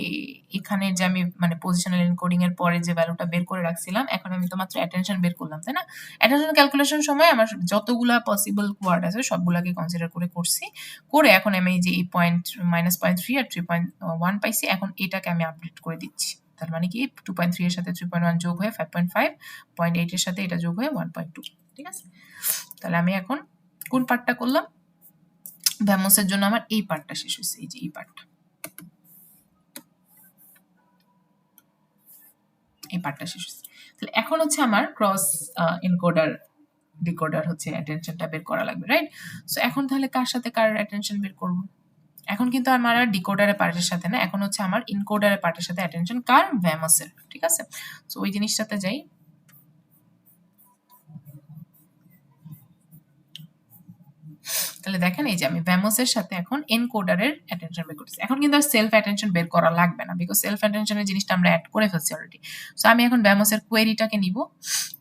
[SPEAKER 1] এখানে যে আমি মানে পজিশনাল এনকোডিং এর পরে যে ভ্যালুটা বের করে রাখছিলাম, এখন আমি তো মাত্র অ্যাটেনশন বের করলাম, তাই না? অ্যাটেনশন ক্যালকুলেশন সময় আমার যতগুলা পসিবল ওয়ার্ড আছে সবগুলাকে কনসিডার করে করছি, করে এখন আমি যে এই -0.3 আর 3.1 পাইছি, এখন এটাকে আমি আপডেট করে দিচ্ছি। তার মানে কি 2.3 এর সাথে 3.1 যোগ হয়ে 5.5, 0.8 এর সাথে এটা যোগ হয়ে 1.2, ঠিক আছে? তাহলে আমি এখন কোন পার্টটা করলাম, ভ্যামোসের জন্য আমার এই পার্টটা শেষ হয়েছে, এই যে এই পার্টটা, এই পার্টটা শেষ হয়েছে। তাহলে এখন হচ্ছে আমার ক্রস এনকোডার ডিকোডার হচ্ছে অ্যাটেনশনটা বের করা লাগবে, রাইট? সো এখন তাহলে কার সাথে কার অ্যাটেনশন বের করব, এখন কিন্তু আমার আর ডিকোডারের পার্টের সাথে না, এখন হচ্ছে আমার ইনকোডারের পার্টের সাথে অ্যাটেনশন কার, ভ্যামোসের, ঠিক আছে? সো ওই জিনিসটাতে যাই, তাহলে দেখেন এই যে আমি ভ্যামোসের সাথে এখন এনকোডারের অ্যাটেনশন বের করতেছি। এখন কিন্তু আর সেলফ অ্যাটেনশন বের করা লাগবে না, বিকজ সেলফ অ্যাটেনশনের জিনিসটা আমরা অ্যাড করে ফেলছি অলরেডি। সো আমি এখন ভ্যামোসের কোয়েরিটাকে নিব,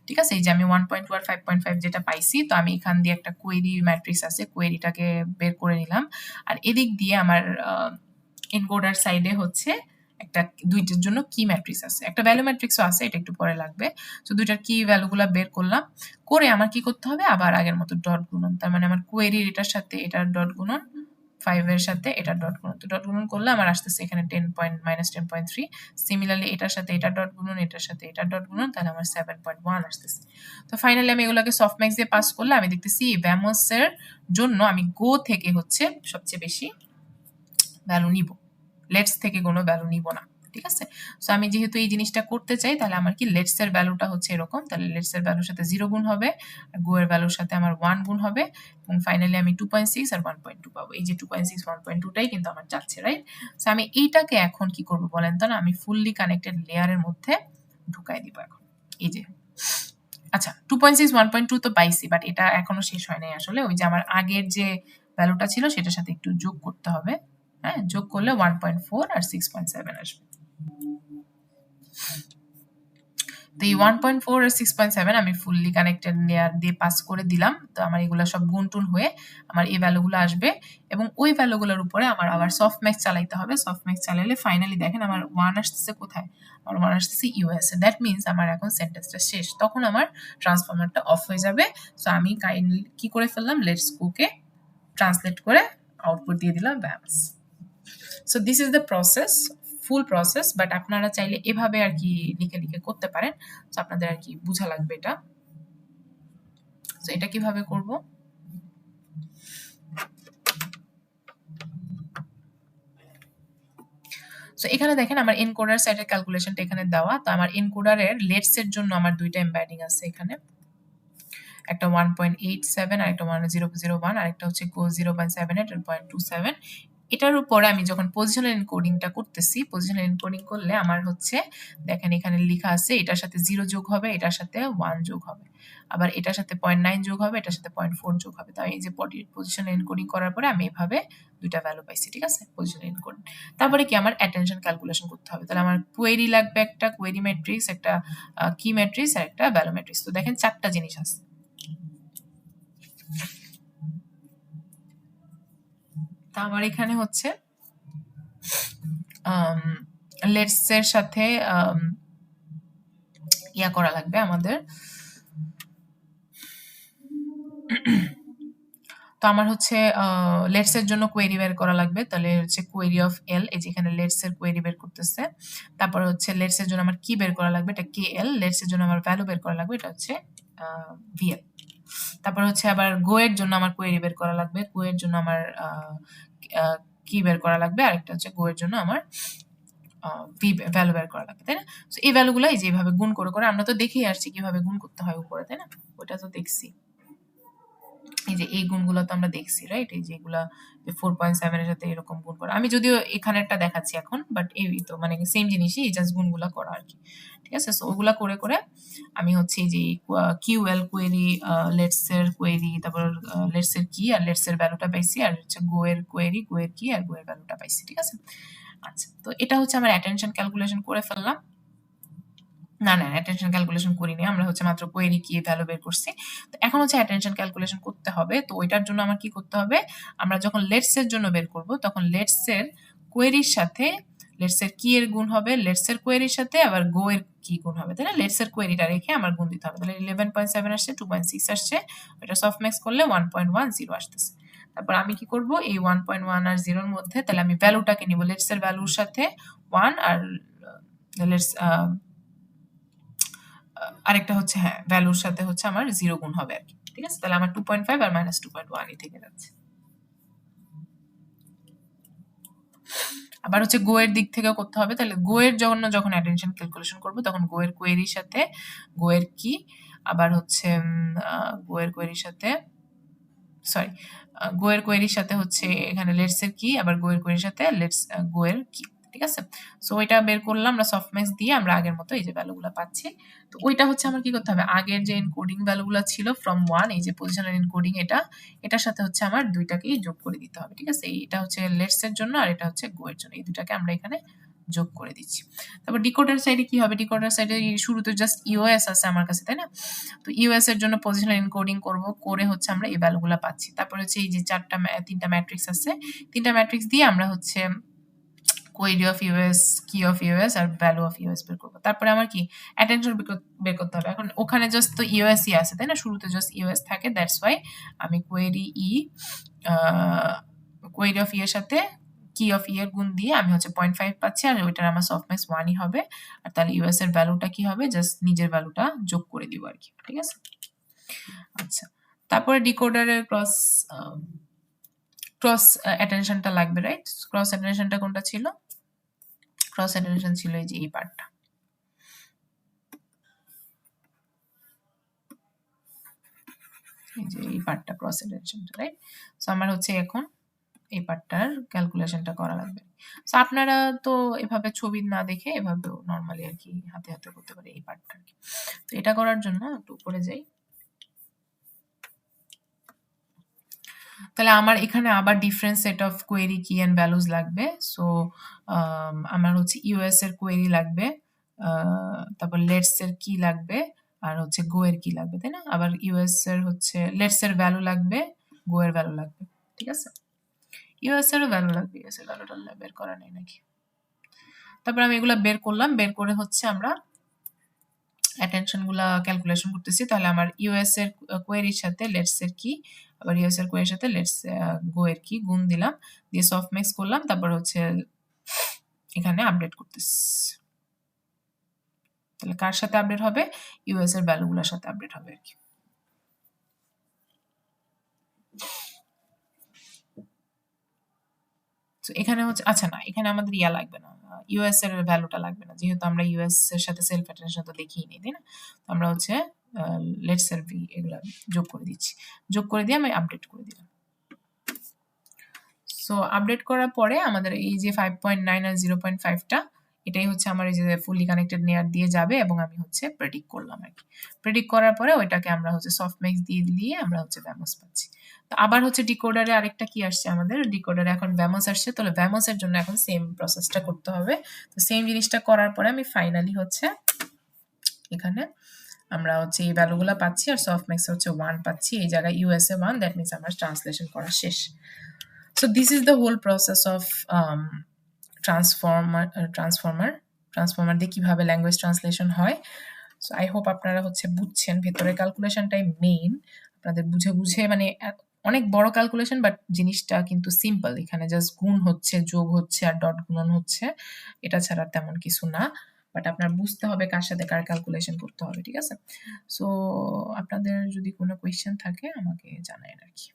[SPEAKER 1] ঠিক আছে? এই যে আমি 1.2 আর 5.5 যেটা পাইছি, তো আমি এখান দিয়ে একটা কোয়েরি ম্যাট্রিক্স আছে, কোয়েরিটাকে বের করে নিলাম, আর এদিক দিয়ে আমার এনকোডার সাইডে হচ্ছে একটা দুইটার জন্য কি ম্যাট্রিক্স আছে, একটা ভ্যালু ম্যাট্রিক্সও আছে, এটা একটু পরে লাগবে। সো দুইটার কি ভ্যালুগুলা বের করলাম, করে আমার কি করতে হবে, আবার আগের মতো ডট গুণন, তার মানে আমার কোয়েরির এটার সাথে এটার ডট গুণন, 5 এর সাথে এটার ডট গুণন, তো ডট গুণন করলে আমার আসতেছে এখানে -10.3, সিমিলারলি এটার সাথে এটার ডট গুণন, এটার সাথে এটার ডট গুণন, তাহলে আমার 7.1 আসতেছে। তো ফাইনালি আমি এগুলোকে সফট ম্যাক্স দিয়ে পাস করলে আমি দেখতেছি ভ্যামোসের জন্য আমি গো থেকে হচ্ছে সবচেয়ে বেশি ভ্যালু নিব, লেটস থেকে কোনো ভ্যালু নিব না, ঠিক আছে? সো আমি যেহেতু এই জিনিসটা করতে চাই তাহলে আমার কি লেটস এর ভ্যালুটা হচ্ছে এরকম, তাহলে লেটস এর ভ্যালুর সাথে 0 গুণ হবে, আর গো এর ভ্যালুর সাথে আমার 1 গুণ হবে, এবং ফাইনালি আমি 2.6 আর 1.2 পাবো। এই যে 2.6 1.2 টাই কিন্তু আমার চাচ্ছে, রাইট? সো আমি এইটাকে এখন কি করব বলেন তো, না আমি ফুললি কানেক্টেড লেয়ারের মধ্যে ঢুকাই দিব এখন। এই যে আচ্ছা 2.6 1.2 তো পাইছি, বাট এটা এখনো শেষ হয় নাই আসলে। ওই যে আমার আগের যে ভ্যালুটা ছিল সেটার সাথে একটু যোগ করতে হবে। হ্যাঁ, যোগ করলে 1.4 আর 6.7 আসবে। তো এই 1.4 আর 6.7 আমি ফুললি কানেক্টেড লেয়ার দিয়ে পাস করে দিলাম। তো আমার এগুলো সব গুণটুন হয়ে আমার এই ভ্যালুগুলো আসবে, এবং ওই ভ্যালুগুলোর উপরে আমার আবার সফটম্যাক্স চালাইতে হবে। সফটম্যাক্স চালালে ফাইনালি দেখেন আমার 1 আসতেছে কোথায়, আমার 1 আসতেছে ইউএস এ। দ্যাট মিনস আমার এখন সেন্টেন্সটা শেষ, তখন আমার ট্রান্সফরমারটা অফ হয়ে যাবে। সো আমি কাইন্ডলি কি করে ফেললাম, লেটস গোকে ট্রান্সলেট করে আউটপুট দিয়ে দিলাম, ব্যাস। So this is the process, full process, but আপনারা চাইলে এভাবে আর কি লিখে লিখে করতে পারেন। তো আপনাদের আর কি বোঝা লাগবে এটা। তো এটা কিভাবে করব, সো এখানে দেখেন আমার এনকোডার সাইডের ক্যালকুলেশনটা এখানে দেওয়া। তো আমার এনকোডারের লেটস এর জন্য আমার দুইটা এমবেডিং আছে এখানে, একটা 1.87 আর একটা 1001, আর একটা হচ্ছে 0.78 আর 0.27। এটার উপরে আমি যখন পজিশনাল এনকোডিংটা করতেছি, পজিশনাল এনকোডিং করলে আমার হচ্ছে দেখেন এখানে লেখা আছে এটার সাথে 0 যোগ হবে, এটার সাথে 1 যোগ হবে, আবার এটার সাথে 0.9 যোগ হবে, এটার সাথে 0.4 যোগ হবে। তাই এই যে পজিশনাল এনকোডিং করার পরে আমি এভাবে দুইটা ভ্যালু পাইছি, ঠিক আছে, পজিশনাল এনকোডিং। তারপরে কি আমার অ্যাটেনশন ক্যালকুলেশন করতে হবে। তাহলে আমার কোয়েরি লাগবে, একটা কোয়েরি ম্যাট্রিক্স, একটা কি ম্যাট্রিক্স, আর একটা ভ্যালু ম্যাট্রিক্স। তো দেখেন চারটা জিনিস আছে। তা আমার এখানে হচ্ছে লেটস এর সাথে ইয়া করা লাগবে আমাদের। তো আমার হচ্ছে লেটস এর জন্য কোয়েরি বের করা লাগবে, তাহলে হচ্ছে কোয়েরি অফ এল, এই যে এখানে লেটস এর কোয়েরি বের করতেছে। তারপর হচ্ছে লেটস এর জন্য আমার কি বের করা লাগবে, এটা কে এল। লেটস এর জন্য আমার ভ্যালু বের করা লাগবে, এটা হচ্ছে ভিএল। তারপর হচ্ছে আবার গো এর জন্য আমার কোয়েরি বের করা লাগবে, গো এর জন্য আমার কি বের করা লাগবে, আর একটা হচ্ছে গো এর জন্য আমার ভ্যালু বের করা লাগবে, তাই না? তো এই ভ্যালুগুলো এই যে এইভাবে গুণ করে করে আমরা তো দেখেই আসছি কিভাবে গুণ করতে হয় উপরে, তাই না? ওটা তো দেখছি, এই যে এই গুণগুলো তো আমরা দেখছি, রাইট? এই যে এগুলা 4.7 এর সাথে এরকম গুণ করা, আমি যদিও এখানেরটা দেখাচ্ছি এখন, বাট এই তো মানে সেম জিনিসই, জাস্ট গুণগুলা করা আর কি, ঠিক আছে? সো ওগুলা করে করে আমি হচ্ছে এই যে কিউএল কোয়েরি, লেটস এর কোয়েরি, তারপর লেটস এর কি আর লেটস এর ভ্যালুটা পাইছি, আর হচ্ছে গো এর কোয়েরি, গো এর কি আর গো এর ভ্যালুটা পাইছি, ঠিক আছে? আচ্ছা, তো এটা হচ্ছে আমার অ্যাটেনশন ক্যালকুলেশন করে ফেললাম। না না, অ্যাটেনশন ক্যালকুলেশন করিনি, আমরা হচ্ছে মাত্র কোয়েরি কি ভ্যালু বের করছি। তো এখন হচ্ছে অ্যাটেনশন ক্যালকুলেশন করতে হবে। তো ওইটার জন্য আমার কি করতে হবে, আমরা যখন লেটস এর জন্য বের করব তখন লেটস এর কোয়েরির সাথে লেটস এর কি এর গুণ হবে লেটস এর কোয়েরির সাথে, আবার গো এর কি গুণ হবে, তাই না? লেটস এর কোয়েরিটা রেখে আমার গুণ দিতে হবে। তাহলে 11.7 আসছে, 2.6 আসছে, এটা সফটম্যাক্স করলে 1.10 আসতেছে। তারপর আমি কি করব, এই 1.1 আর 0 এর মধ্যে তাহলে আমি ভ্যালুটাকে নিব, লেটস এর ভ্যালুর সাথে 1, আর লেটস আরেকটা হচ্ছে হ্যাঁ ভ্যালুর সাথে হচ্ছে আমার 0 গুণ হবে আর কি, ঠিক আছে? তাহলে আমার 2.5 আর -2.1 এই থেকে যাচ্ছে। আবার হচ্ছে গো এর দিক থেকেও করতে হবে। তাহলে গো এর জন্য যখন অ্যাটেনশন ক্যালকুলেশন করব তখন গো এর কোয়েরির সাথে গো এর কি, আবার হচ্ছে গো এর কোয়েরির সাথে সরি গো এর কোয়েরির সাথে হচ্ছে এখানে লেটস এর কি, আবার গো এর কোয়েরির সাথে লেটস গো এর কি, ঠিক আছে? সো ওইটা বের করলাম আমরা সফটম্যাক্স দিয়ে, আমরা আগের মতো এই যে ভ্যালুগুলো পাচ্ছি। তো ওইটা হচ্ছে আমার কি করতে হবে, আগের যে এনকোডিং ভ্যালুগুলো ছিল ফ্রম 1, এই যে পজিশনাল এনকোডিং, এটার সাথে হচ্ছে আমার দুইটাকেই যোগ করে দিতে হবে, ঠিক আছে? এটা হচ্ছে লেটস এর জন্য আর এটা হচ্ছে গো এর জন্য, এই দুটাকে আমরা এখানে যোগ করে দিচ্ছি। তারপর ডিকোডার সাইডে কি হবে, ডিকোডার সাইডে শুরুতে জাস্ট ইউএস আছে আমার কাছে, তাই না? তো ইউএস এর জন্য পজিশনাল এনকোডিং করব, করে হচ্ছে আমরা এই ভ্যালুগুলো পাচ্ছি। তারপর হচ্ছে এই যে তিনটা ম্যাট্রিক্স আছে, তিনটা ম্যাট্রিক্স দিয়ে আমরা হচ্ছে query of us, key of us আর ভ্যালু অফ ইউএস বের করবো। তারপরে আমার কি অ্যাটেনশন বের করতে হবে। এখন ওখানে জাস্ট তো ইউএসই আছে, তাই না? শুরুতে জাস্ট ইউএস থাকে, দ্যাটস ওয়াই আমি কোয়েরি অফ ই এর সাথে কি অফ ই এর গুণ দিয়ে আমি হচ্ছে 0.5 পাচ্ছি, আর ওইটার আমার সফটম্যাক্স 1ই হবে। আর তাহলে ইউএস এর ভ্যালুটা কি হবে, জাস্ট নিজের ভ্যালুটা যোগ করে দিব আর কি, ঠিক আছে? আচ্ছা, তারপরে ডিকোডারের ক্রস অ্যাটেনশনটা লাগবে, রাইট? ক্রস অ্যাটেনশনটা কোনটা ছিল, ক্রস অ্যাটেনশন ছিল এই যে এই পার্টটা, এই যে এই পার্টটা ক্রস অ্যাটেনশনটা, রাইট? সো আমার হচ্ছে এখন এই পার্টটার ক্যালকুলেশনটা করা লাগবে। সো আপনারা তো এভাবে ছবি না দেখে এভাবেও নর্মালি আর কি হাতে হাতে করতে পারে এই পার্টটা। তো এটা করার জন্য একটু উপরে যাই। তাহলে আমার এখানে আবার ডিফারেন্ট সেট অফ কোয়েরি কি অ্যান্ড ভ্যালুজ লাগবে। সো আমার হচ্ছে ইউএস এর কোয়েরি লাগবে, তারপর লেটস এর কি লাগবে, আর হচ্ছে গো এর কি লাগবে, তাই না? আবার ইউএস এর হচ্ছে লেটস এর ভ্যালু লাগবে, গো এর ভ্যালু লাগবে, ঠিক আছে? ইউএস এরও ভ্যালু লাগবে, ইউএস এর ভ্যালুটা বের করা নেই নাকি? তারপর আমি এগুলা বের করলাম, বের করে হচ্ছে আমরা অ্যাটেনশন গুলা ক্যালকুলেশন করতেছি। তাহলে আমার ইউএস এর কোয়েরির সাথে লেটস এর কি, আবার ইউএস এর কোয়েরির সাথে লেটস গো এর কি গুণ দিলাম, দিয়ে সফট ম্যাক্স করলাম, তারপর হচ্ছে এখানে আপডেট করতেছি। তাহলে কার সাথে আপডেট হবে? ইউএস এর ভ্যালুগুলোর সাথে আপডেট হবে আর কি। এখানে হচ্ছে আচ্ছা না, এখানে আমাদের ইয়া লাগবে না, ইউএস এর ভ্যালুটা লাগবে না, যেহেতু আমরা ইউএস এর সাথে সেলফ অ্যাটেনশন তো দেখিই নি, তাই না? আমরা হচ্ছে লেটস এর ভি এগুলা যোগ করে দিচ্ছি, যোগ করে দিয়ে আমি আপডেট করে দিলাম। সো আপডেট করার পরে আমাদের এই যে 5.9 আর 0.5টা এটাই হচ্ছে আমার এই যে ফুললি কানেক্টেড নেয়ার দিয়ে যাবে, এবং আমি হচ্ছে প্রেডিক্ট করলাম আর কি। প্রেডিক্ট করার পরে ওইটাকে আমরা হচ্ছে সফটম্যাক্স দিয়ে আমরা হচ্ছে ভ্যামস পাচ্ছি। তো আবার হচ্ছে ডিকোডারে আরেকটা কি আসছে আমাদের, ডিকোডারে এখন ভ্যামস আসছে, তাহলে ভ্যামসের জন্য এখন সেম প্রসেসটা করতে হবে। তো সেম জিনিসটা করার পরে আমি ফাইনালি হচ্ছে এখানে আমরা হচ্ছে এই ভ্যালুগুলো পাচ্ছি, আর সফটম্যাক্সে হচ্ছে 1 পাচ্ছি, এই জায়গায় ইউএসএ 1, দ্যাট মিনস আমার ট্রান্সলেশন করা শেষ। So this is the whole process of transformer দিয়ে কিভাবে ল্যাঙ্গুয়েজ ট্রান্সলেশন হয়। সো আই হোপ আপনারা হচ্ছে বুঝছেন, ভেতরের ক্যালকুলেশনটাই মেইন, আপনাদের বুঝে বুঝে মানে অনেক বড় ক্যালকুলেশন, বাট জিনিসটা কিন্তু সিম্পল। এখানে জাস্ট গুণ হচ্ছে, যোগ হচ্ছে, আর ডট গুণন হচ্ছে, এটা ছাড়া তেমন কিছু না। বাট আপনার বুঝতে হবে কার সাথে কার ক্যালকুলেশন করতে হবে, ঠিক আছে? সো আপনাদের যদি কোনো কোয়েশ্চেন থাকে আমাকে জানাবেন আর কি।